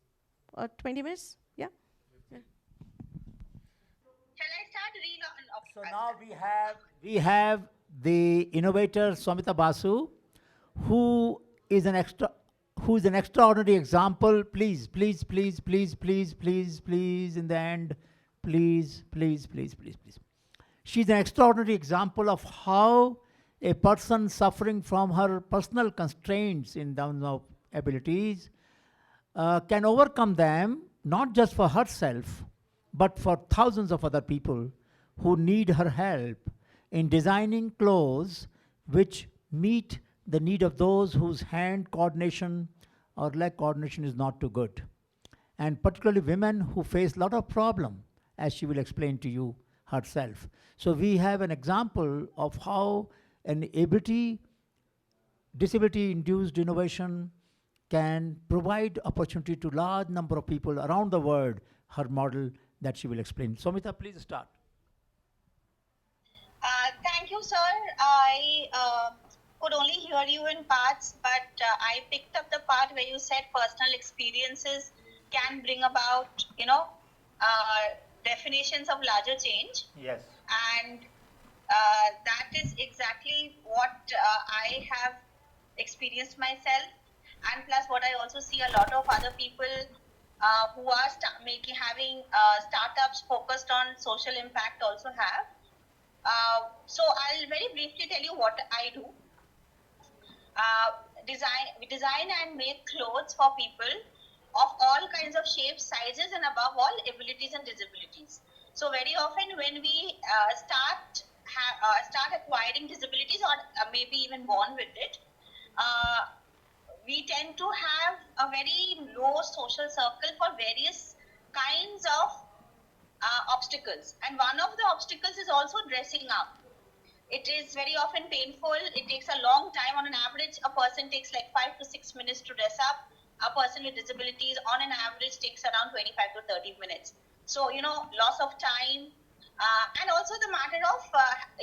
or 20 minutes. Yeah. Shall I start reading? So now we have the innovator Soumita Basu, who is an extraordinary example. Please, please, please, please, please, please, please, in the end, please, please, please, please, please. She's an extraordinary example of how a person suffering from her personal constraints in terms of abilities can overcome them, not just for herself, but for thousands of other people who need her help in designing clothes which meet the need of those whose hand coordination or leg coordination is not too good. And particularly women who face a lot of problem, as she will explain to you herself. So we have an example of how an disability-induced innovation can provide opportunity to large number of people around the world, her model that she will explain. Soumita, please start. Thank you, sir. I could only hear you in parts, but I picked up the part where you said personal experiences can bring about, definitions of larger change. Yes. And that is exactly what I have experienced myself. And plus what I also see a lot of other people who are having startups focused on social impact also have. So I'll very briefly tell you what I do. We design and make clothes for people of all kinds of shapes, sizes, and above all, abilities and disabilities. So very often when we start acquiring disabilities or maybe even born with it, we tend to have a very low social circle for various kinds of obstacles. And one of the obstacles is also dressing up. It is very often painful. It takes a long time. On an average, a person takes like 5 to 6 minutes to dress up. A person with disabilities on an average takes around 25 to 30 minutes. So, loss of time, And also the matter of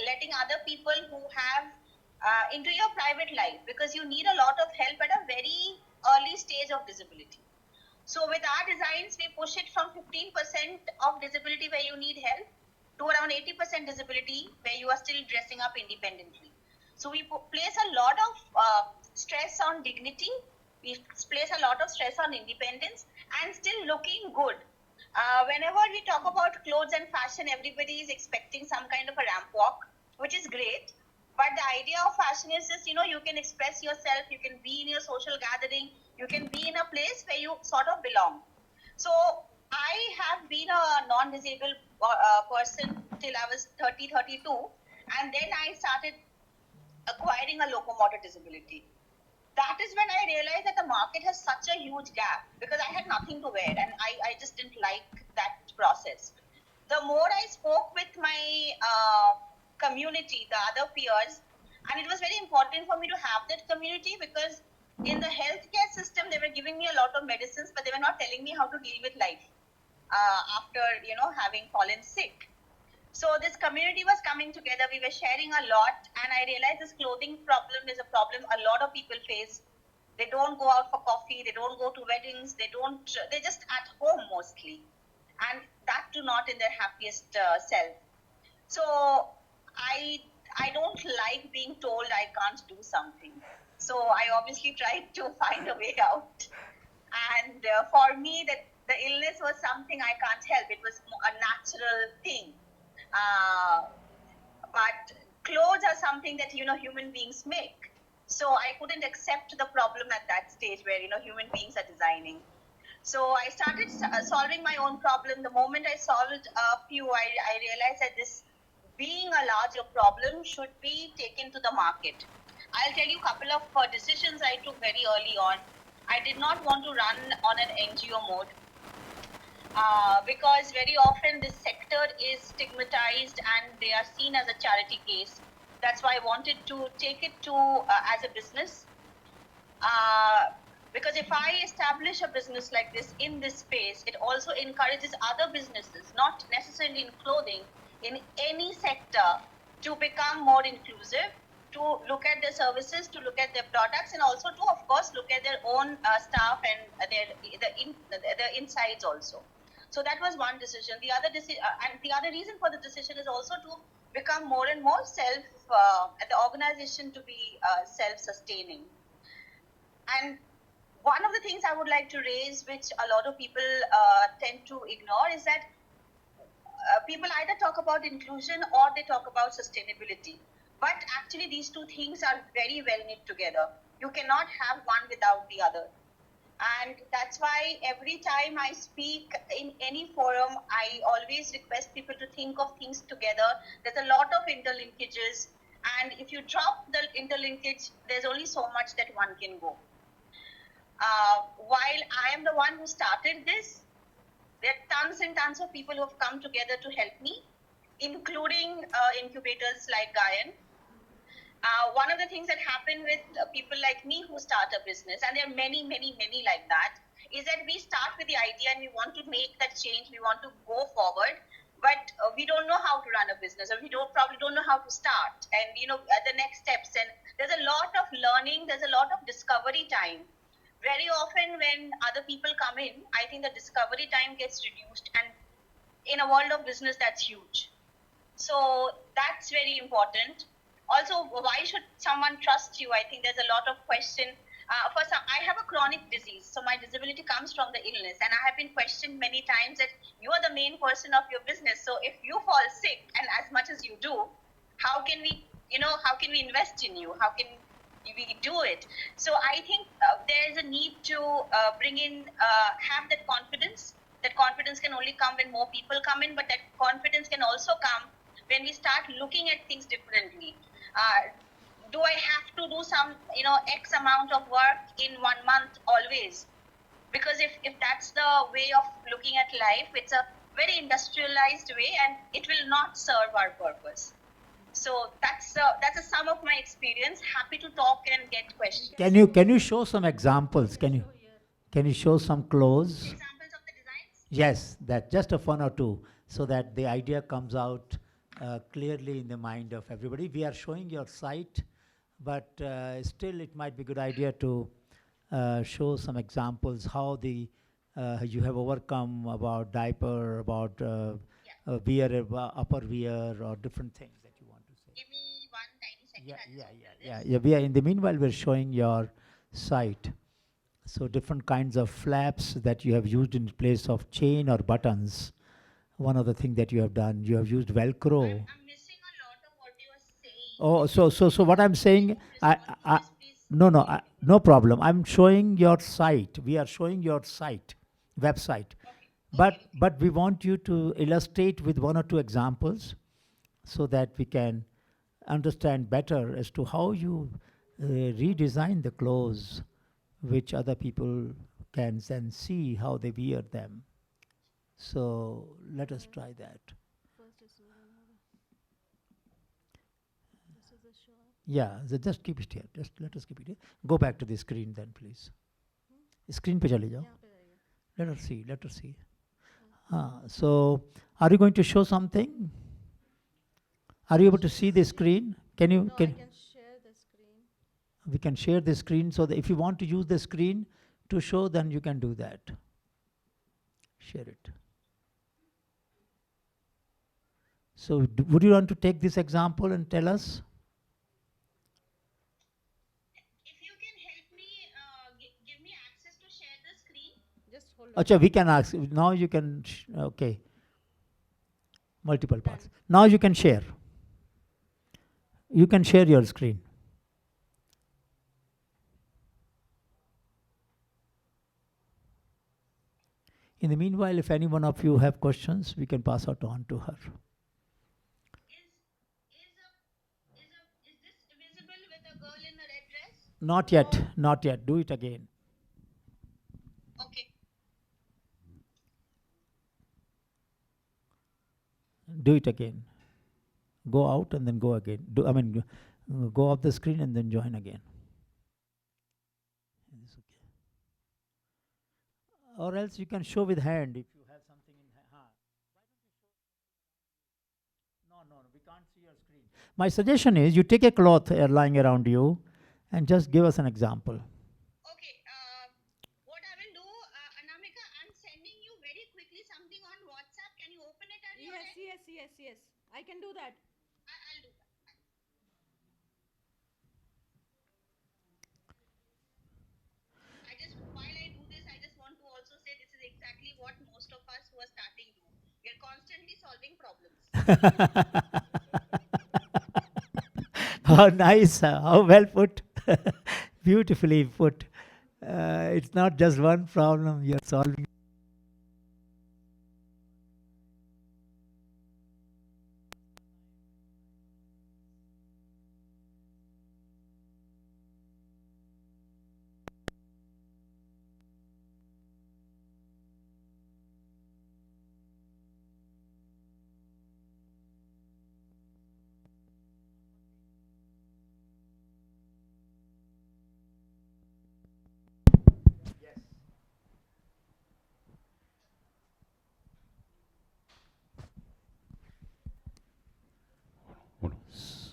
letting other people who have into your private life, because you need a lot of help at a very early stage of disability. So with our designs, we push it from 15% of disability where you need help to around 80% disability where you are still dressing up independently. So we place a lot of stress on dignity, we place a lot of stress on independence and still looking good. Whenever we talk about clothes and fashion, everybody is expecting some kind of a ramp walk, which is great. But the idea of fashion is just, you can express yourself, you can be in your social gathering, you can be in a place where you sort of belong. So I have been a non-disabled person till I was 30, 32. And then I started acquiring a locomotor disability. That is when I realized that the market has such a huge gap because I had nothing to wear and I just didn't like that process. The more I spoke with my community, the other peers, and it was very important for me to have that community because in the healthcare system, they were giving me a lot of medicines, but they were not telling me how to deal with life after, having fallen sick. So this community was coming together, we were sharing a lot, and I realized this clothing problem is a problem a lot of people face. They don't go out for coffee, they don't go to weddings, they're just at home mostly, and that too not in their happiest self. So I don't like being told I can't do something. So I obviously tried to find a way out. And for me, that the illness was something I can't help. It was a natural thing. But clothes are something that, human beings make. So I couldn't accept the problem at that stage where, human beings are designing. So I started solving my own problem. The moment I solved a few, I realized that this being a larger problem should be taken to the market. I'll tell you a couple of decisions I took very early on. I did not want to run on an NGO mode because very often this sector is stigmatized and they are seen as a charity case. That's why I wanted to take it to as a business. Because if I establish a business like this in this space, it also encourages other businesses, not necessarily in clothing, in any sector, to become more inclusive, to look at their services, to look at their products, and also to, of course, look at their own staff and the insides also. So that was one decision. The other and the other reason for the decision is also to become more and more the organization to be self-sustaining. And one of the things I would like to raise, which a lot of people tend to ignore, is that people either talk about inclusion or they talk about sustainability. But actually, these two things are very well knit together. You cannot have one without the other. And that's why every time I speak in any forum, I always request people to think of things together. There's a lot of interlinkages. And if you drop the interlinkage, there's only so much that one can go. While I am the one who started this, there are tons and tons of people who have come together to help me, including incubators like Gayan. One of the things that happen with people like me who start a business, and there are many, many, many like that, is that we start with the idea and we want to make that change, we want to go forward, but we don't know how to run a business, or we probably don't know how to start, and the next steps. And there's a lot of learning, there's a lot of discovery time. Very often when other people come in, I think the discovery time gets reduced, and in a world of business, that's huge. So that's very important. Also, why should someone trust you? I think there's a lot of question. First, I have a chronic disease, so my disability comes from the illness, and I have been questioned many times that you are the main person of your business. So if you fall sick, and as much as you do, how can we invest in you? How can we do it? So I think there is a need to bring in, have that confidence. That confidence can only come when more people come in, but that confidence can also come when we start looking at things differently. Do I have to do some, X amount of work in 1 month always? Because if that's the way of looking at life, it's a very industrialized way and it will not serve our purpose. So that's a sum of my experience. Happy to talk and get questions. Can you show some examples? Can you show some clothes? Examples of the designs? Yes, that just a one or two. so that the idea comes out clearly in the mind of everybody. We are showing your site, but still it might be a good idea to show some examples how the you have overcome about diaper, about wear, upper wear, or different things that you want to say. Give me 1 tiny second. Yeah. We are in the meanwhile we're showing your site. So different kinds of flaps that you have used in place of chain or buttons. One of the things that you have done, you have used Velcro. I'm missing a lot of what you are saying. Oh, so what I'm saying, no problem. I'm showing your site. We are showing your site, website. But we want you to illustrate with 1 or 2 examples so that we can understand better as to how you redesign the clothes, which other people can then see how they wear them. So let us try that. Yeah, just keep it here. Just let us keep it here. Go back to the screen then, please. Screen pe chale jao. Let us see. So, are you going to show something? Are you able to see the screen? Can you? No, I can share the screen. We can share the screen so that if you want to use the screen to show, then you can do that. Share it. So, would you want to take this example and tell us? If you can help me, give me access to share the screen. Just hold on. Acha, we can ask. Now you can, okay. Multiple parts. Now you can share. You can share your screen. In the meanwhile, if any one of you have questions, we can pass it on to her. Is this visible with a girl in a red dress? Not yet, not yet. Do it again. Okay. Do it again. Go out and then go again. Go off the screen and then join again. It's okay. Or else you can show with hand if you have something in hand. No, we can't see your screen. My suggestion is you take a cloth lying around you and just give us an example. Okay. What I will do, Anamika, I'm sending you very quickly something on WhatsApp. Can you open it at your end? Yes. I can do that. I'll do that. While I do this, I just want to also say this is exactly what most of us who are starting do. We are constantly solving problems. How nice, how well put, beautifully put. It's not just one problem you're solving.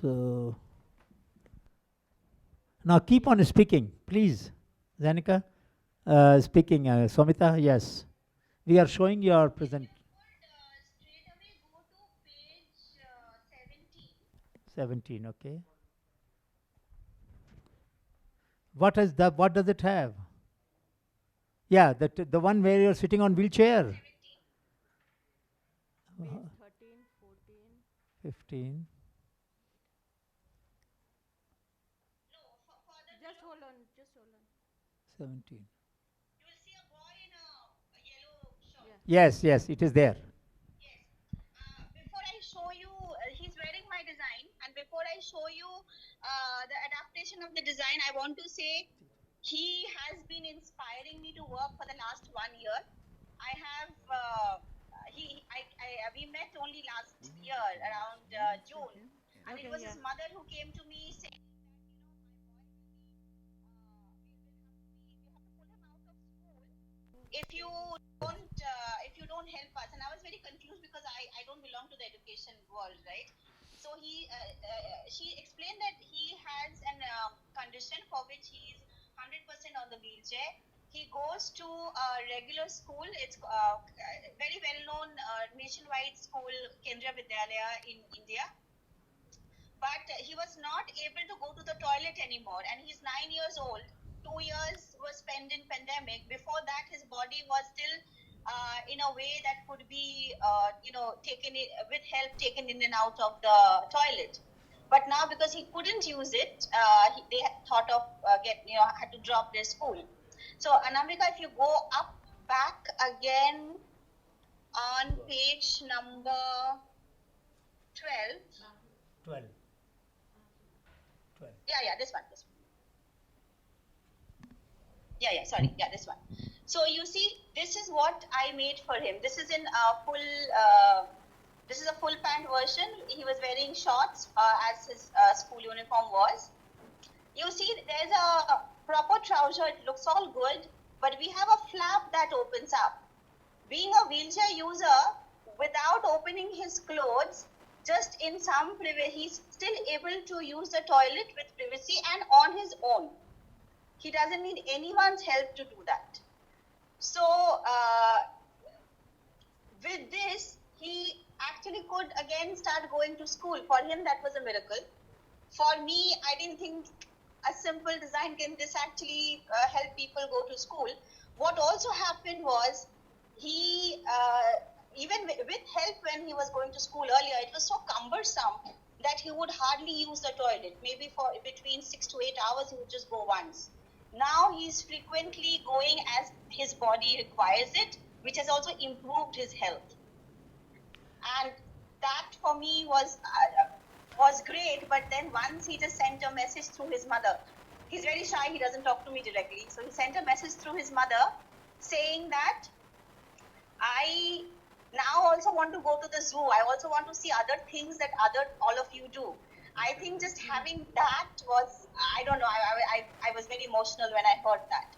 So now keep on speaking, please. Zanika, speaking. Somita, yes. We are showing your present. Straight away go to page 17, okay. What is that? What does it have? Yeah, the one where you're sitting on wheelchair. 13, 14. 15. Just hold on. 17. You will see a boy in a yellow shirt. Yes, it is there. Before I show you, he's wearing my design, and before I show you the adaptation of the design, I want to say he has been inspiring me to work for the last 1 year. I have, we met only last year around June, and it was his mother who came to me saying, if you you don't help us. And I was very confused because I don't belong to the education world, right? So she explained that he has an condition for which he is 100% on the wheelchair. He goes to a regular school. It's very well-known nationwide school, Kendriya Vidyalaya in India. But he was not able to go to the toilet anymore, and he's 9 years old. 2 years was spent in pandemic. Before that, his body was still in a way that could be, taken with help, taken in and out of the toilet. But now, because he couldn't use it, they had thought of had to drop their school. So, Anamika, if you go back again on page number 12. 12. Yeah, this one. Sorry, this one. So you see, this is what I made for him. This is in this is a full pant version. He was wearing shorts as his school uniform was. You see, there's a proper trouser. It looks all good, but we have a flap that opens up. Being a wheelchair user, without opening his clothes, just in some privacy, he's still able to use the toilet with privacy and on his own. He doesn't need anyone's help to do that. So, with this, he actually could again start going to school. For him, that was a miracle. For me, I didn't think a simple design can this actually help people go to school. What also happened was, he even with help when he was going to school earlier, it was so cumbersome that he would hardly use the toilet. Maybe for between 6 to 8 hours, he would just go once. Now he's frequently going as his body requires it, which has also improved his health. And that for me was great. But then once he just sent a message through his mother. He's very shy, he doesn't talk to me directly. So he sent a message through his mother saying that I now also want to go to the zoo. I also want to see other things that all of you do. I think just having that was, I don't know, I was very emotional when I heard that.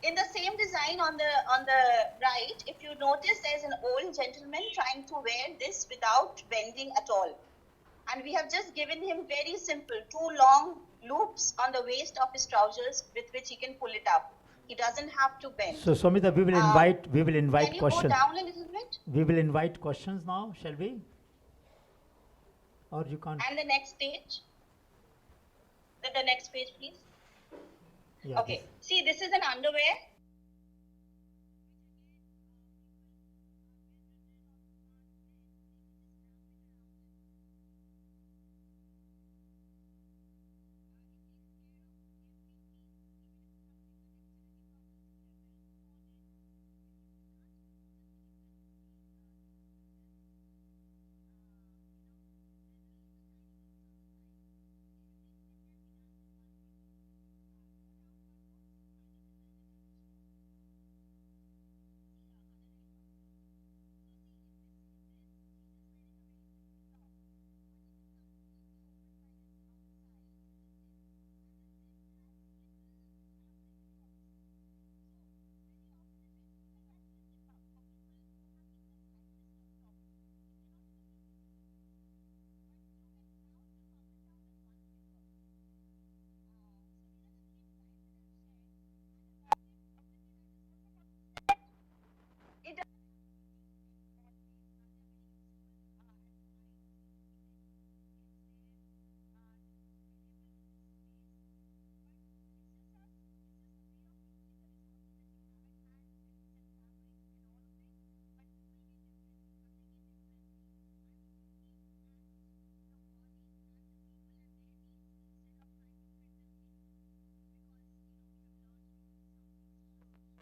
In the same design on the right, if you notice, there's an old gentleman trying to wear this without bending at all. And we have just given him very simple 2 long loops on the waist of his trousers with which he can pull it up. He doesn't have to bend. So, Somita, we will invite Can you questions. go down a little bit? We will invite questions now, shall we? Or you can't? And the next page. The next page, please. Yeah, Okay. See, this is an underwear.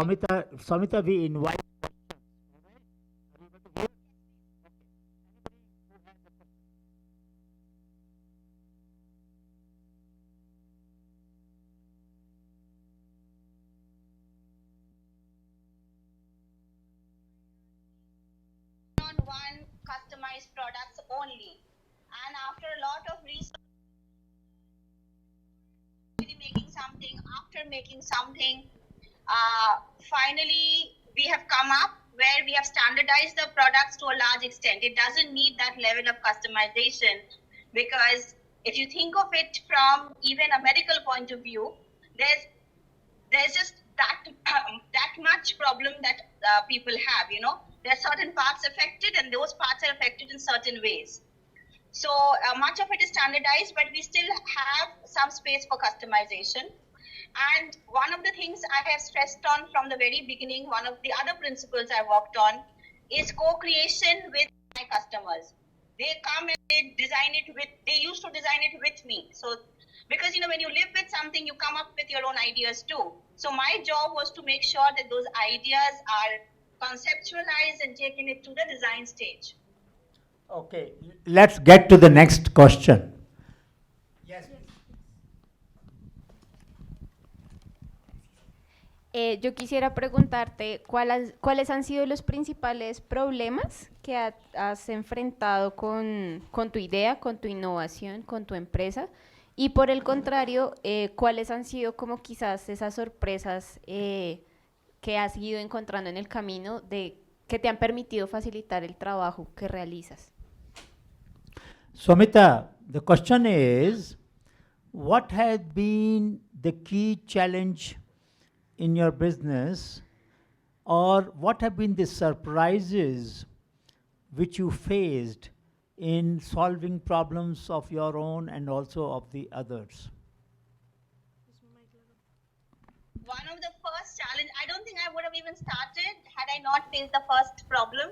Samita, we invite. One customized products only, and after a lot of research, making something, finally we have come up where we have standardized the products to a large extent. It doesn't need that level of customization, because if you think of it from even a medical point of view, there's just that much problem that people have. There are certain parts affected, and those parts are affected in certain ways. So much of it is standardized, but we still have some space for customization. And one of the things I have stressed on from the very beginning, one of the other principles I worked on, is co-creation with my customers. They come and they used to design it with me. So, because when you live with something, you come up with your own ideas too. So my job was to make sure that those ideas are conceptualized and taken it to the design stage. Okay, let's get to the next question. Yes. Yo quisiera preguntarte cuáles han sido los principales problemas que has enfrentado con tu idea, con tu innovación, con tu empresa, y por el contrario, cuáles han sido como quizás esas sorpresas que has ido encontrando en el camino que te han permitido facilitar el trabajo que realizas. Swamita, the question is, what has been the key challenge in your business, or what have been the surprises which you faced in solving problems of your own and also of the others? One of the first challenge, I don't think I would have even started had I not faced the first problem,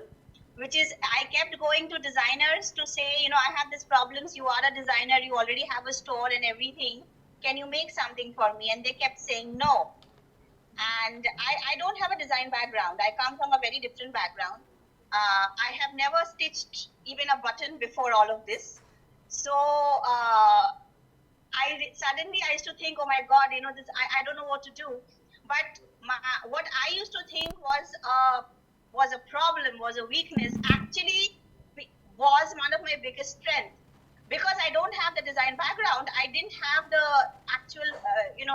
which is I kept going to designers to say, I have these problems, you are a designer, you already have a store and everything, can you make something for me? And they kept saying no. And I don't have a design background. I come from a very different background. I have never stitched even a button before all of this. So suddenly I used to think, oh my God, I don't know what to do. But what I used to think was a problem, was a weakness, actually was one of my biggest strengths. Because I don't have the design background, I didn't have the actual,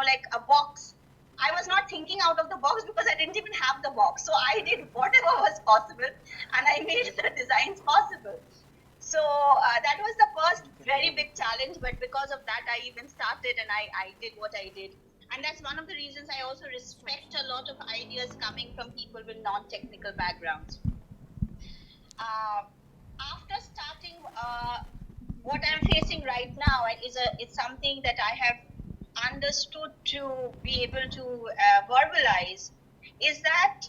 like a box. I was not thinking out of the box because I didn't even have the box. So I did whatever was possible and I made the designs possible. So that was the first very big challenge, but because of that I even started and I did what I did. And that's one of the reasons I also respect a lot of ideas coming from people with non-technical backgrounds. After starting, what I'm facing right now is something that I have understood to be able to verbalize, is that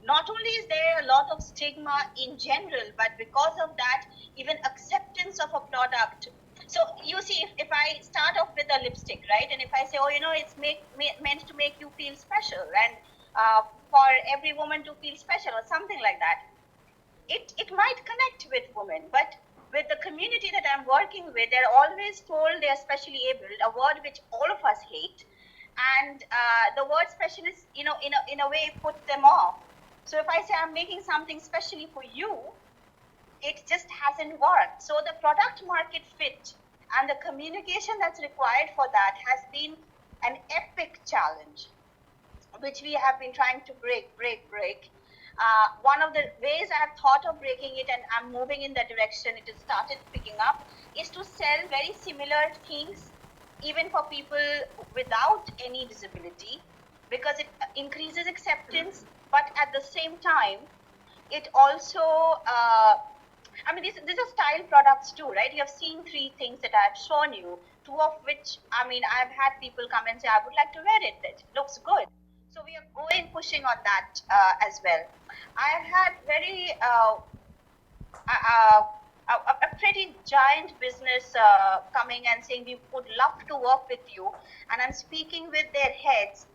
not only is there a lot of stigma in general, but because of that, even acceptance of a product. So you see, if I start off with a lipstick, right, and if I say, it's meant to make you feel special, and for every woman to feel special or something like that, it might connect with women, but with the community that I'm working with, they're always told they're specially abled, a word which all of us hate, and the word specialist, in a way, put them off. So if I say I'm making something specially for you, it just hasn't worked. So the product market fit and the communication that's required for that has been an epic challenge, which we have been trying to break. One of the ways I have thought of breaking it, and I'm moving in that direction, it has started picking up, is to sell very similar things even for people without any disability, because it increases acceptance, but at the same time, it also, these are style products too, right? You have seen 3 things that I've shown you, 2 of which, I've had people come and say, I would like to wear it, it looks good. So we are pushing on that as well. I've had very, a pretty giant business coming and saying, we would love to work with you. And I'm speaking with their heads.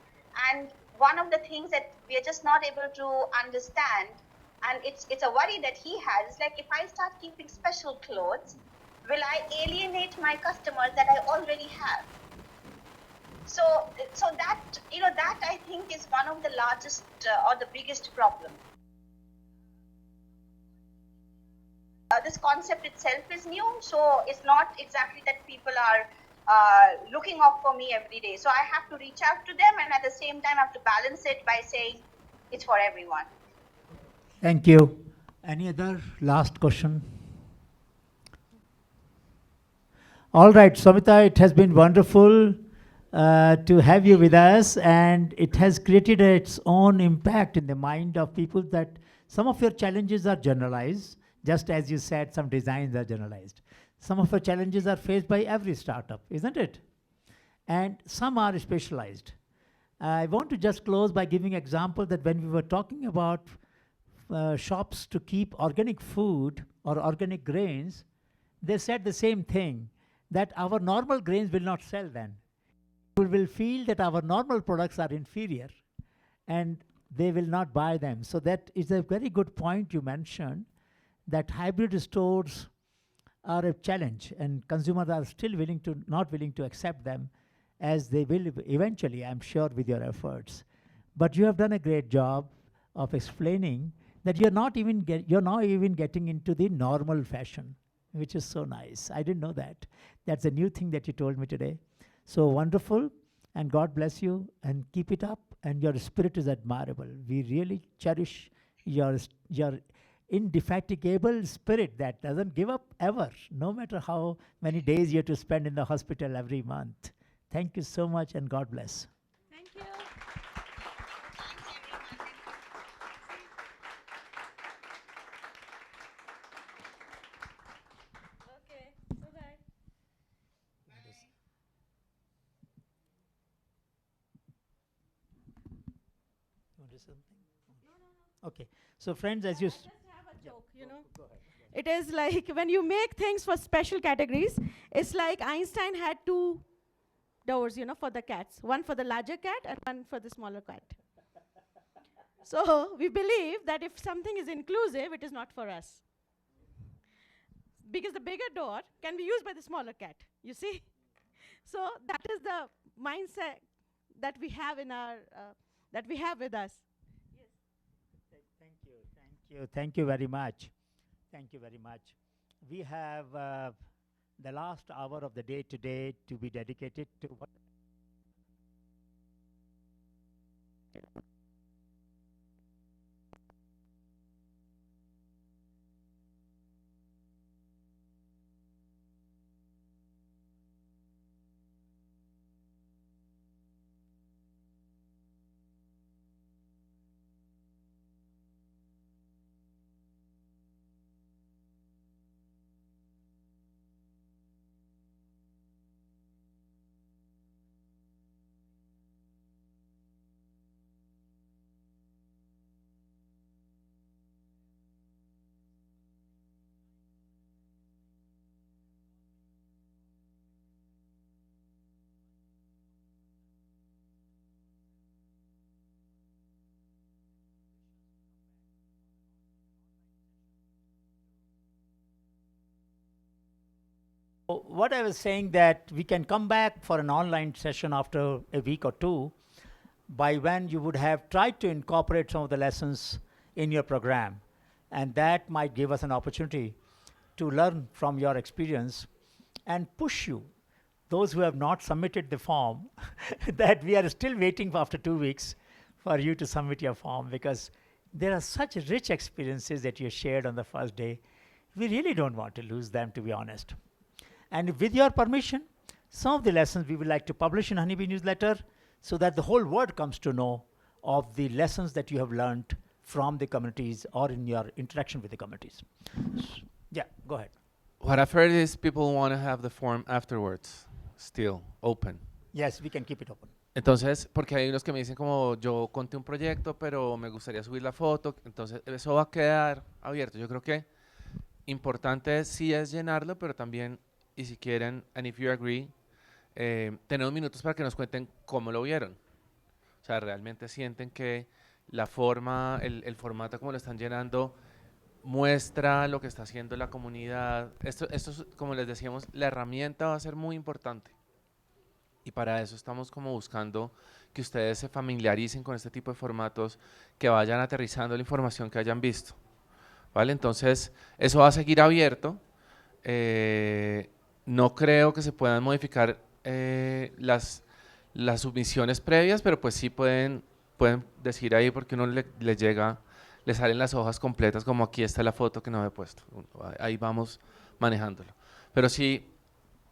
And one of the things that we are just not able to understand, and it's a worry that he has, is like, if I start keeping special clothes, will I alienate my customers that I already have? So that, that I think is one of the largest or the biggest problem. This concept itself is new, so it's not exactly that people are looking up for me every day. So I have to reach out to them, and at the same time I have to balance it by saying it's for everyone. Thank you. Any other last question? All right, Samita, it has been wonderful to have you with us, and it has created its own impact in the mind of people that some of your challenges are generalized, just as you said, some designs are generalized. Some of your challenges are faced by every startup, isn't it? And some are specialized. I want to just close by giving example that when we were talking about shops to keep organic food or organic grains, they said the same thing, that our normal grains will not sell then. People will feel that our normal products are inferior and they will not buy them. So that is a very good point you mentioned, that hybrid stores are a challenge and consumers are still not willing to accept them, as they will eventually, I'm sure, with your efforts. But you have done a great job of explaining that you're not even getting into the normal fashion, which is so nice. I didn't know that. That's a new thing that you told me today. So wonderful, and God bless you, and keep it up, and your spirit is admirable. We really cherish your indefatigable spirit that doesn't give up ever, no matter how many days you have to spend in the hospital every month. Thank you so much, and God bless. Thank you. Okay, bye-bye. You want to say something? No. Okay. So friends, as you... I just have a joke, you know. It is like when you make things for special categories, it's like Einstein had two doors, you know, for the cats. One for the larger cat and one for the smaller cat. So we believe that if something is inclusive, it is not for us. Because the bigger door can be used by the smaller cat, you see? So that is the mindset that we have in our, that we have with us. Thank you very much. Thank you very much. We have the last hour of the day today to be dedicated to what? What I was saying, that we can come back for an online session after a week or two, by when you would have tried to incorporate some of the lessons in your program. And that might give us an opportunity to learn from your experience and push you, those who have not submitted the form, that we are still waiting for after 2 weeks for you to submit your form, because there are such rich experiences that you shared on the first day. We really don't want to lose them, to be honest. And with your permission, some of the lessons we would like to publish in Honeybee Newsletter, so that the whole world comes to know of the lessons that you have learned from the communities or in your interaction with the communities. Yeah, go ahead. What I've heard is people want to have the form afterwards, still open. Yes, we can keep it open. Entonces, porque hay unos que me dicen como, yo conté un proyecto, pero me gustaría subir la foto, entonces eso va a quedar abierto. Yo creo que importante sí es llenarlo, pero también, y si quieren, and if you agree, tener unos minutos para que nos cuenten cómo lo vieron. O sea, realmente sienten que la forma, el formato como lo están llenando, muestra lo que está haciendo la comunidad. Esto es, como les decíamos, la herramienta va a ser muy importante. Y para eso estamos como buscando que ustedes se familiaricen con este tipo de formatos, que vayan aterrizando la información que hayan visto. ¿Vale? Entonces, eso va a seguir abierto. No creo que se puedan modificar las submisiones previas, pero pues sí pueden decir ahí, porque uno le llega le salen las hojas completas, como aquí está la foto que no me he puesto. Ahí vamos manejándolo. Pero sí,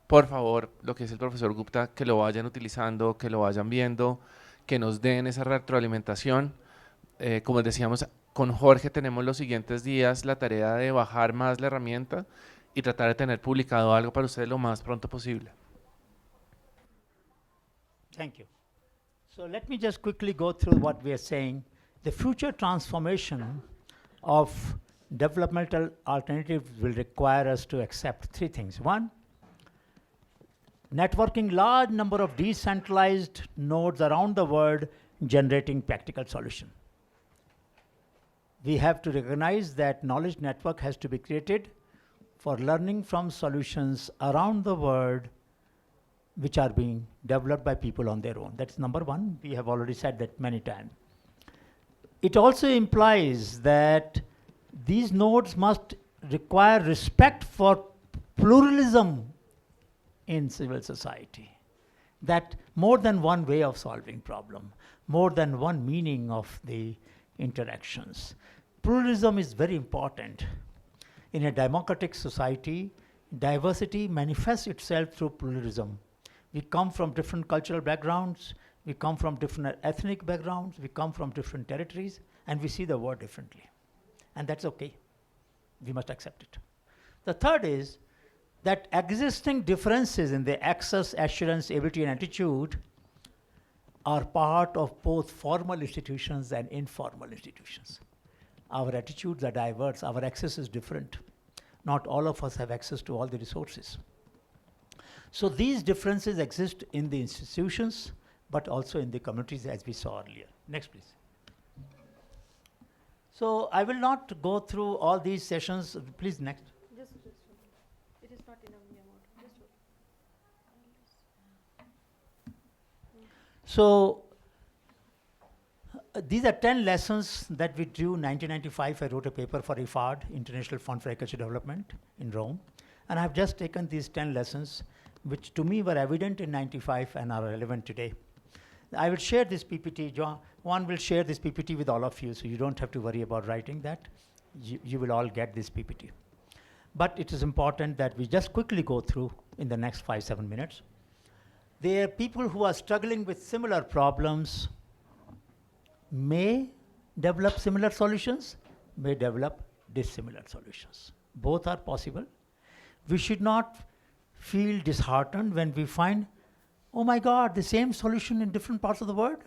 por favor, lo que dice el profesor Gupta, que lo vayan utilizando, que lo vayan viendo, que nos den esa retroalimentación. Como decíamos, con Jorge tenemos los siguientes días la tarea de bajar más la herramienta y tratar de tener publicado algo para ustedes lo más pronto posible. Thank you. So let me just quickly go through what we are saying. The future transformation of developmental alternatives will require us to accept three things. One, networking large number of decentralized nodes around the world generating practical solution. We have to recognize that knowledge network has to be created for learning from solutions around the world which are being developed by people on their own. That's number one. We have already said that many times. It also implies that these nodes must require respect for pluralism in civil society. That more than one way of solving problem, more than one meaning of the interactions. Pluralism is very important. In a democratic society, diversity manifests itself through pluralism. We come from different cultural backgrounds, we come from different ethnic backgrounds, we come from different territories, and we see the world differently. And that's okay. We must accept it. The third is that existing differences in the access, assurance, ability, and attitude are part of both formal institutions and informal institutions. Our attitudes are diverse, our access is different. Not all of us have access to all the resources. So these differences exist in the institutions, but also in the communities, as we saw earlier. Next, please. So I will not go through all these sessions. Please, next. It is not in a mode. So these are 10 lessons that we drew. 1995, I wrote a paper for IFAD, International Fund for Agricultural Development, in Rome. And I've just taken these 10 lessons, which to me were evident in 95 and are relevant today. I will share this PPT. Juan will share this PPT with all of you, so you don't have to worry about writing that. You will all get this PPT. But it is important that we just quickly go through in the next 5-7 minutes. There are people who are struggling with similar problems, may develop similar solutions, may develop dissimilar solutions. Both are possible. We should not feel disheartened when we find, oh my God, the same solution in different parts of the world.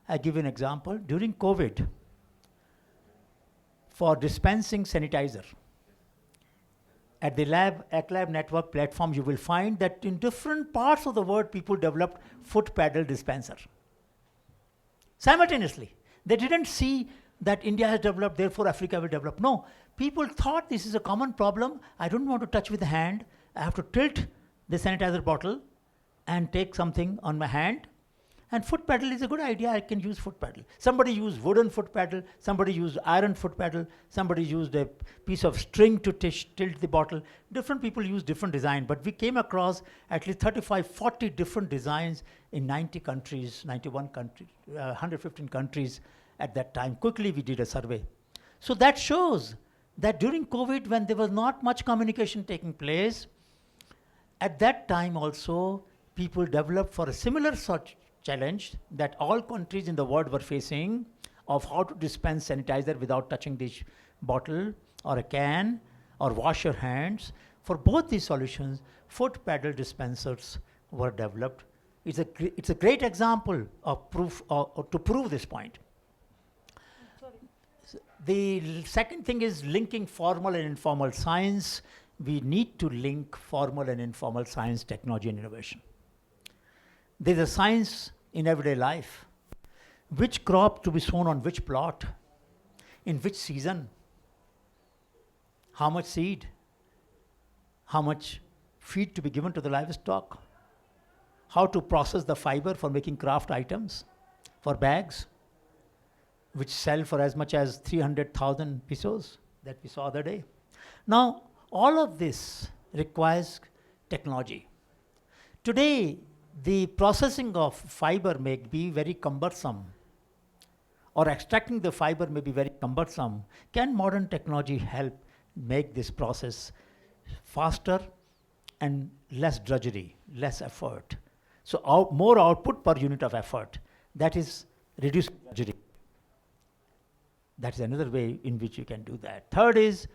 I give you an example. During COVID, for dispensing sanitizer, at the ACLab network platform, you will find that in different parts of the world, people developed foot pedal dispenser. Simultaneously. They didn't see that India has developed, therefore Africa will develop. No, people thought this is a common problem. I don't want to touch with the hand. I have to tilt the sanitizer bottle and take something on my hand. And foot pedal is a good idea. I can use foot pedal. Somebody used wooden foot pedal. Somebody used iron foot pedal. Somebody used a piece of string to tilt the bottle. Different people use different design. But we came across at least 35, 40 different designs in 90 countries, 91 countries, 115 countries at that time. Quickly, we did a survey. So that shows that during COVID, when there was not much communication taking place, at that time also, people developed for a similar such challenge that all countries in the world were facing of how to dispense sanitizer without touching the bottle or a can or wash your hands. For both these solutions, foot pedal dispensers were developed. It's a great example of proof to prove this point. The second thing is linking formal and informal science. We need to link formal and informal science, technology, and innovation. There's a science in everyday life. Which crop to be sown on which plot, in which season, how much seed, how much feed to be given to the livestock, how to process the fiber for making craft items, for bags, which sell for as much as 300,000 pesos that we saw the other day. Now, all of this requires technology. Today, the processing of fiber may be very cumbersome. or extracting the fiber may be very cumbersome. Can modern technology help make this process faster and less drudgery, less effort? So more output per unit of effort. That is reduced drudgery. That is another way in which you can do that. Third is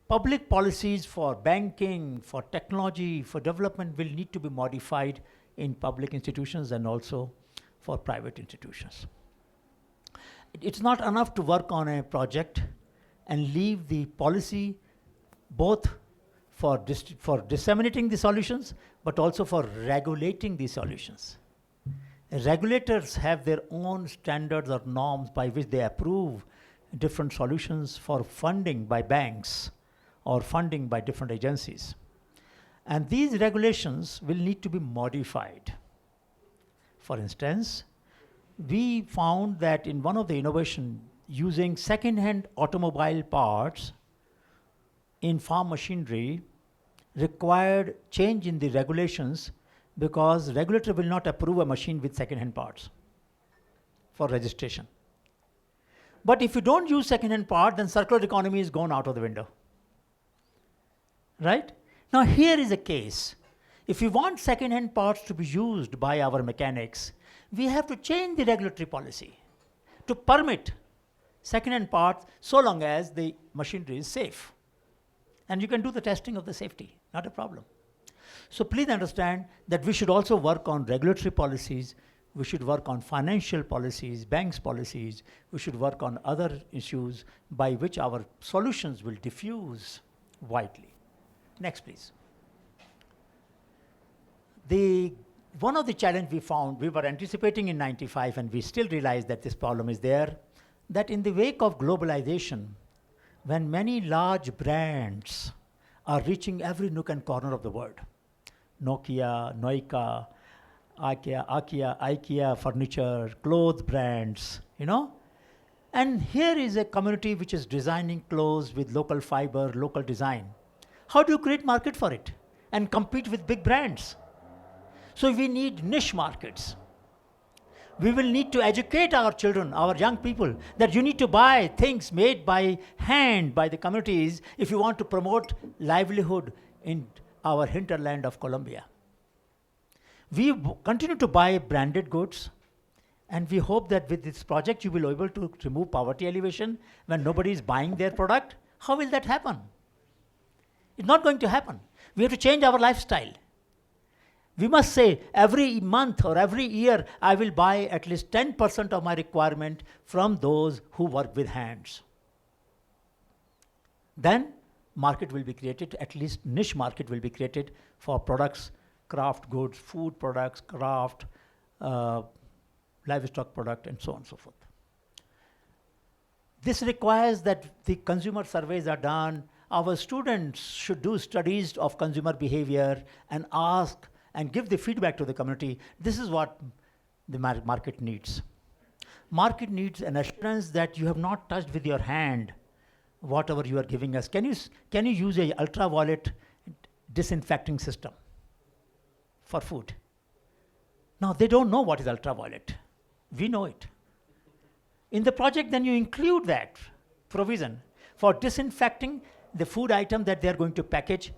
public policies for banking, for technology, for development will need to be modified in public institutions and also for private institutions. It's not enough to work on a project and leave the policy both for disseminating the solutions, but also for regulating the solutions. Regulators have their own standards or norms by which they approve different solutions for funding by banks or funding by different agencies. And these regulations will need to be modified. For instance, we found that in one of the innovations, using second-hand automobile parts in farm machinery required change in the regulations because regulator will not approve a machine with second-hand parts for registration. But if you don't use second-hand part, then circular economy is gone out of the window. Right? Now here is a case. If we want second-hand parts to be used by our mechanics, we have to change the regulatory policy to permit second-hand parts so long as the machinery is safe. And you can do the testing of the safety, not a problem. So please understand that we should also work on regulatory policies, we should work on financial policies, banks policies, we should work on other issues by which our solutions will diffuse widely. Next, please. One of the challenges we found, we were anticipating in 95 and we still realize that this problem is there, that in the wake of globalization, when many large brands are reaching every nook and corner of the world, Nokia, Noika, IKEA furniture, clothes brands, you know. And here is a community which is designing clothes with local fiber, local design. How do you create market for it and compete with big brands? So we need niche markets. We will need to educate our children, our young people, that you need to buy things made by hand by the communities if you want to promote livelihood in our hinterland of Colombia. We continue to buy branded goods, and we hope that with this project you will be able to remove poverty elevation when nobody is buying their product. How will that happen? It's not going to happen. We have to change our lifestyle. We must say every month or every year I will buy at least 10% of my requirement from those who work with hands. Then market will be created, at least niche market will be created for products, craft goods, food products, craft, livestock product, and so on and so forth. This requires that the consumer surveys are done. Our students should do studies of consumer behavior and ask and give the feedback to the community. This is what the market needs. Market needs an assurance that you have not touched with your hand whatever you are giving us. Can you use a ultraviolet disinfecting system for food? Now they don't know what is ultraviolet. We know it. In the project then you include that provision for disinfecting the food item that they are going to package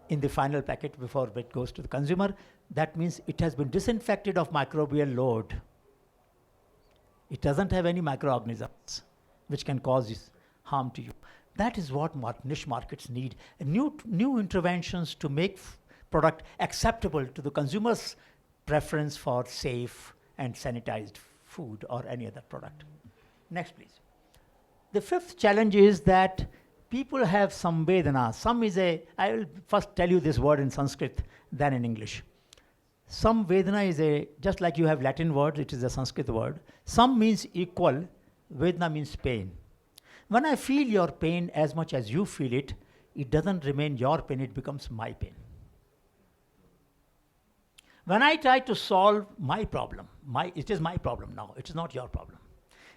in the final packet before it goes to the consumer. That means it has been disinfected of microbial load. It doesn't have any microorganisms which can cause harm to you. That is what niche markets need. New interventions to make product acceptable to the consumer's preference for safe and sanitized food or any other product. Next, please. The fifth challenge is that people have samvedana. I will first tell you this word in Sanskrit, then in English. Samvedana is just like you have Latin word, it is a Sanskrit word. Sam means equal, Vedana means pain. When I feel your pain as much as you feel it, it doesn't remain your pain, it becomes my pain. When I try to solve my problem, it is my problem now, it is not your problem.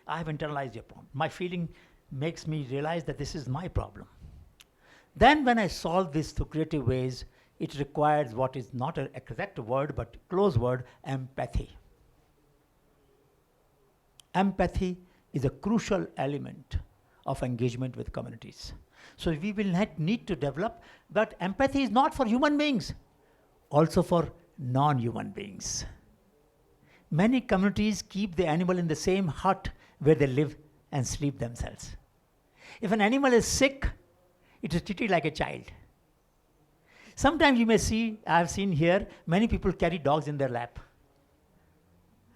I have internalized your problem. My feeling makes me realize that this is my problem. Then when I solve this through creative ways, it requires what is not an exact word, but close word, empathy. Empathy is a crucial element of engagement with communities. So we will need to develop, but empathy is not for human beings, also for non-human beings. Many communities keep the animal in the same hut where they live and sleep themselves. If an animal is sick, it is treated like a child. Sometimes you may see, I've seen here, many people carry dogs in their lap,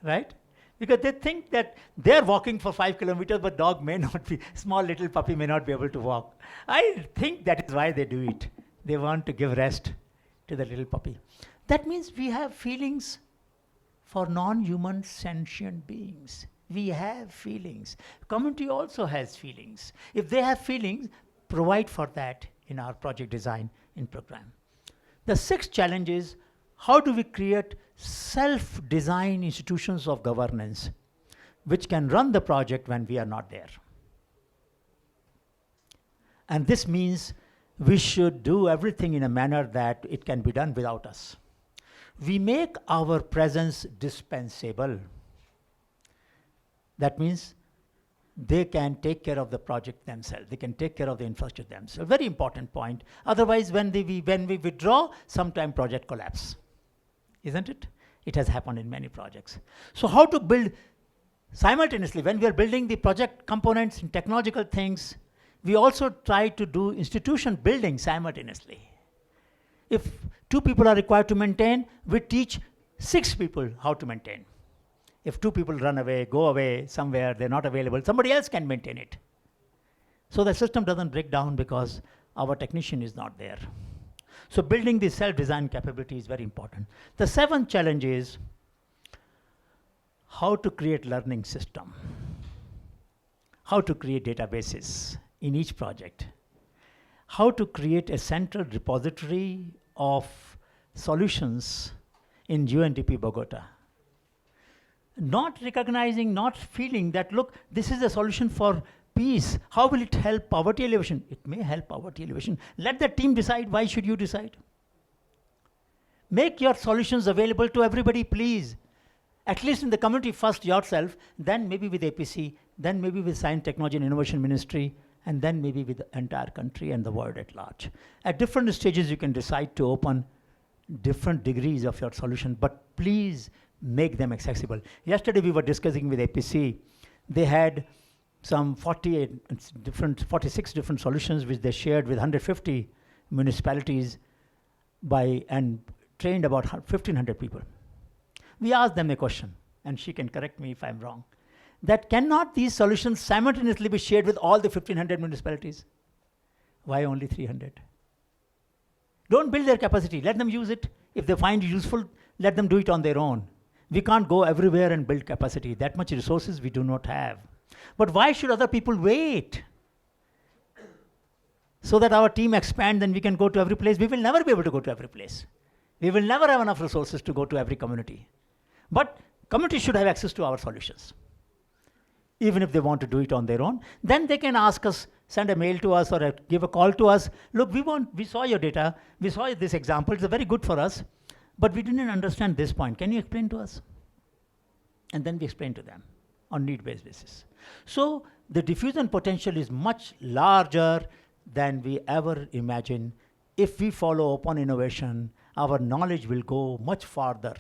right? Because they think that they're walking for 5 kilometers, but dog may not be, small little puppy may not be able to walk. I think that is why they do it. They want to give rest to the little puppy. That means we have feelings for non-human sentient beings. We have feelings. Community also has feelings. If they have feelings, provide for that in our project design in program. The sixth challenge is, how do we create self-designed institutions of governance which can run the project when we are not there? And this means we should do everything in a manner that it can be done without us. We make our presence dispensable. That means they can take care of the project themselves. They can take care of the infrastructure themselves. Very important point. Otherwise, when we withdraw, sometime project collapse. Isn't it? It has happened in many projects. So how to build simultaneously, when we are building the project components and technological things, we also try to do institution building simultaneously. If 2 people are required to maintain, we teach 6 people how to maintain. If 2 people run away, go away somewhere, they're not available, somebody else can maintain it. So the system doesn't break down because our technician is not there. So building the self-design capability is very important. The 7th challenge is how to create learning system, how to create databases in each project, how to create a central repository of solutions in UNDP Bogota. Not recognizing, not feeling that, look, this is a solution for peace. How will it help poverty elevation? It may help poverty elevation. Let the team decide. Why should you decide? Make your solutions available to everybody, please. At least in the community first yourself, then maybe with APC, then maybe with Science, Technology and Innovation Ministry, and then maybe with the entire country and the world at large. At different stages, you can decide to open different degrees of your solution, but please make them accessible. Yesterday we were discussing with APC. They had some 46 different solutions which they shared with 150 municipalities and trained about 1,500 people. We asked them a question, and she can correct me if I'm wrong, that cannot these solutions simultaneously be shared with all the 1,500 municipalities? Why only 300? Don't build their capacity, let them use it. If they find it useful, let them do it on their own. We can't go everywhere and build capacity. That much resources we do not have. But why should other people wait? So that our team expands and we can go to every place. We will never be able to go to every place. We will never have enough resources to go to every community. But communities should have access to our solutions. Even if they want to do it on their own, then they can ask us, send a mail to us or give a call to us. Look, we saw your data. We saw this example. It's very good for us. But we didn't understand this point. Can you explain to us? And then we explain to them on need-based basis. So the diffusion potential is much larger than we ever imagined. If we follow open innovation, our knowledge will go much farther.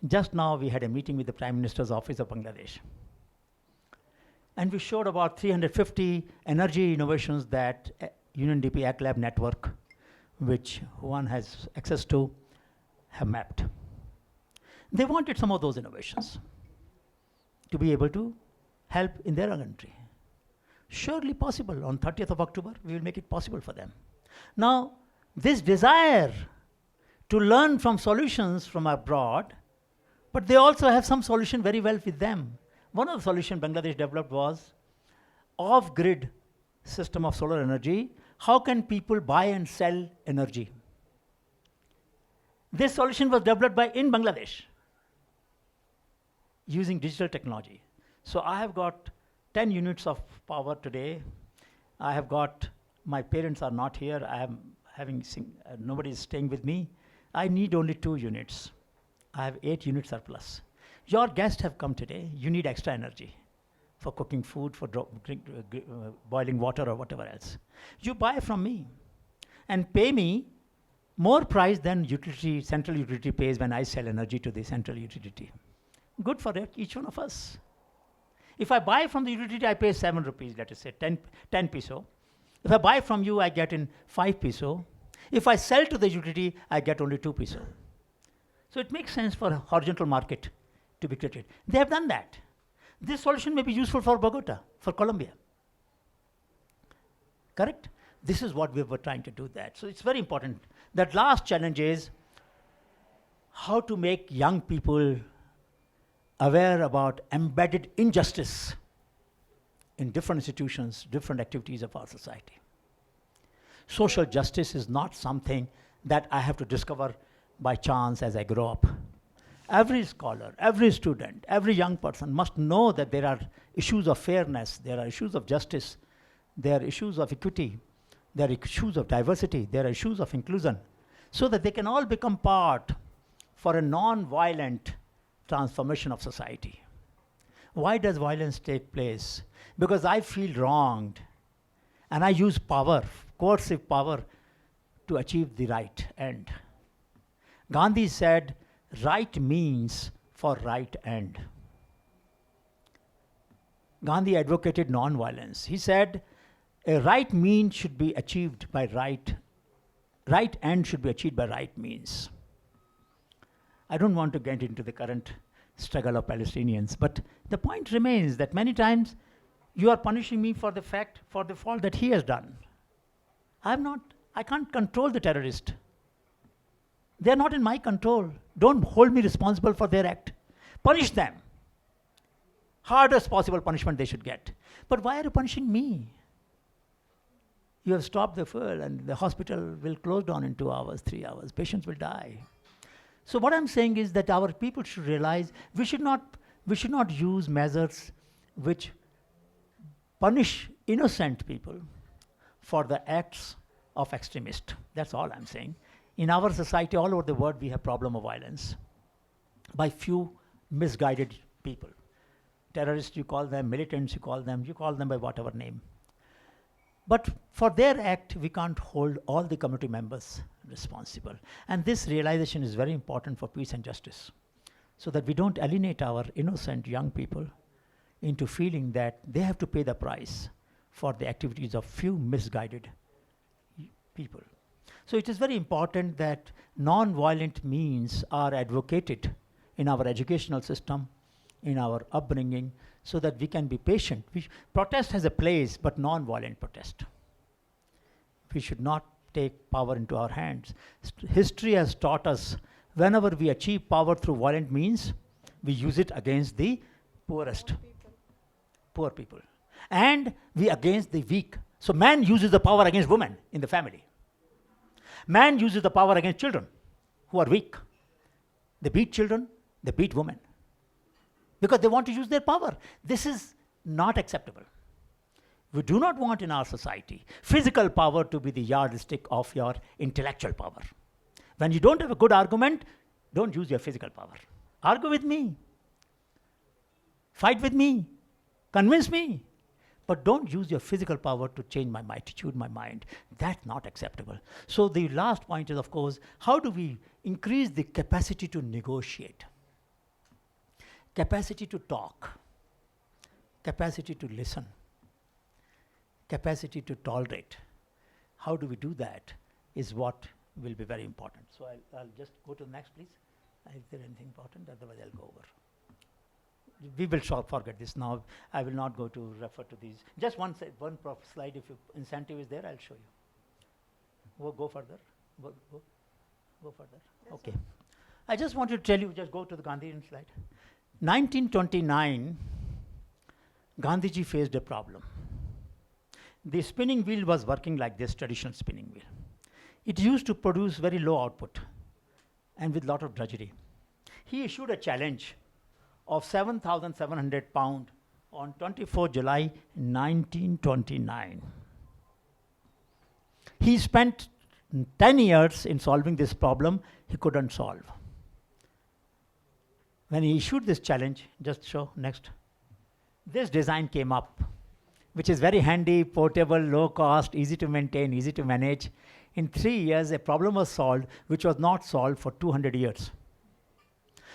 Just now we had a meeting with the Prime Minister's Office of Bangladesh. And we showed about 350 energy innovations that UNDP ACLab network, which one has access to, have mapped. They wanted some of those innovations to be able to help in their country. Surely possible. On 30th of October, we will make it possible for them. Now, this desire to learn from solutions from abroad, but they also have some solution very well with them. One of the solutions Bangladesh developed was off-grid system of solar energy. How can people buy and sell energy? This solution was developed in Bangladesh using digital technology. So I have got 10 units of power today. I have got, my parents are not here. I am having, nobody is staying with me. I need only 2 units. I have 8 units surplus. Your guests have come today. You need extra energy. for cooking food, for boiling water or whatever else. You buy from me and pay me more price than central utility pays when I sell energy to the central utility. Good for each one of us. If I buy from the utility, I pay 7 rupees, let us say 10 peso. If I buy from you, I get in 5 peso. If I sell to the utility, I get only 2 peso. So it makes sense for a horizontal market to be created. They have done that. This solution may be useful for Bogota, for Colombia. Correct? This is what we were trying to do that. So it's very important. That last challenge is how to make young people aware about embedded injustice in different institutions, different activities of our society. Social justice is not something that I have to discover by chance as I grow up. Every scholar, every student, every young person must know that there are issues of fairness, there are issues of justice, there are issues of equity, there are issues of diversity, there are issues of inclusion, so that they can all become part for a non-violent transformation of society. Why does violence take place? Because I feel wronged, and I use power, coercive power, to achieve the right end. Gandhi said, right means for right end. Gandhi advocated non-violence. He said, a right means should be achieved by right end should be achieved by right means. I don't want to get into the current struggle of Palestinians, but the point remains that many times you are punishing me for the fault that he has done. I can't control the terrorist. They're not in my control. Don't hold me responsible for their act. Punish them. Hardest possible punishment they should get. But why are you punishing me? You have stopped the fuel and the hospital will close down in 2 hours, 3 hours. Patients will die. So what I'm saying is that our people should realize we should not use measures which punish innocent people for the acts of extremists. That's all I'm saying. In our society, all over the world, we have problem of violence by few misguided people. Terrorists, you call them, militants, you call them by whatever name. But for their act, we can't hold all the community members responsible. And this realization is very important for peace and justice, so that we don't alienate our innocent young people into feeling that they have to pay the price for the activities of few misguided people. So it is very important that non-violent means are advocated in our educational system, in our upbringing, so that we can be patient. Protest has a place, but non-violent protest. We should not take power into our hands. History has taught us whenever we achieve power through violent means, we use it against the poorest, poor people. And we against the weak. So man uses the power against women in the family. Man uses the power against children who are weak. They beat children, they beat women, because they want to use their power. This is not acceptable. We do not want in our society physical power to be the yardstick of your intellectual power. When you don't have a good argument, don't use your physical power. Argue with me. Fight with me. Convince me. But don't use your physical power to change my attitude, my mind. That's not acceptable. So the last point is, of course, how do we increase the capacity to negotiate? Capacity to talk, capacity to listen, capacity to tolerate. How do we do that is what will be very important. So I'll just go to the next, please. Is there anything important? Otherwise, I'll go over. We will forget this now. I will not go to refer to these. Just one slide. If incentive is there, I'll show you. Go further. Go further. That's okay. I just want to tell you, just go to the Gandhian slide. 1929, Gandhiji faced a problem. The spinning wheel was working like this, traditional spinning wheel. It used to produce very low output and with lot of drudgery. He issued a challenge of 7,700 pounds on 24 July 1929. He spent 10 years in solving this problem he couldn't solve. When he issued this challenge, just show next. this design came up, which is very handy, portable, low cost, easy to maintain, easy to manage. In 3 years, a problem was solved which was not solved for 200 years.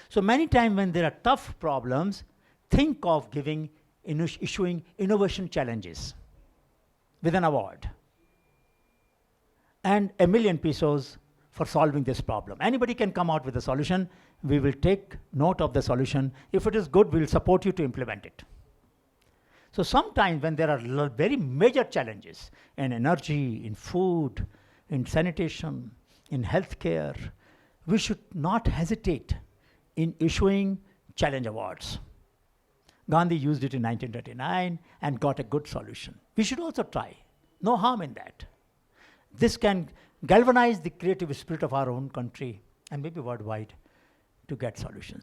So many times when there are tough problems, think of issuing innovation challenges with an award and ₱1 million for solving this problem. Anybody can come out with a solution. We will take note of the solution. If it is good, we will support you to implement it. So sometimes when there are very major challenges in energy, in food, in sanitation, in healthcare, we should not hesitate in issuing challenge awards. Gandhi used it in 1939 and got a good solution. We should also try. No harm in that. This can galvanize the creative spirit of our own country and maybe worldwide to get solutions.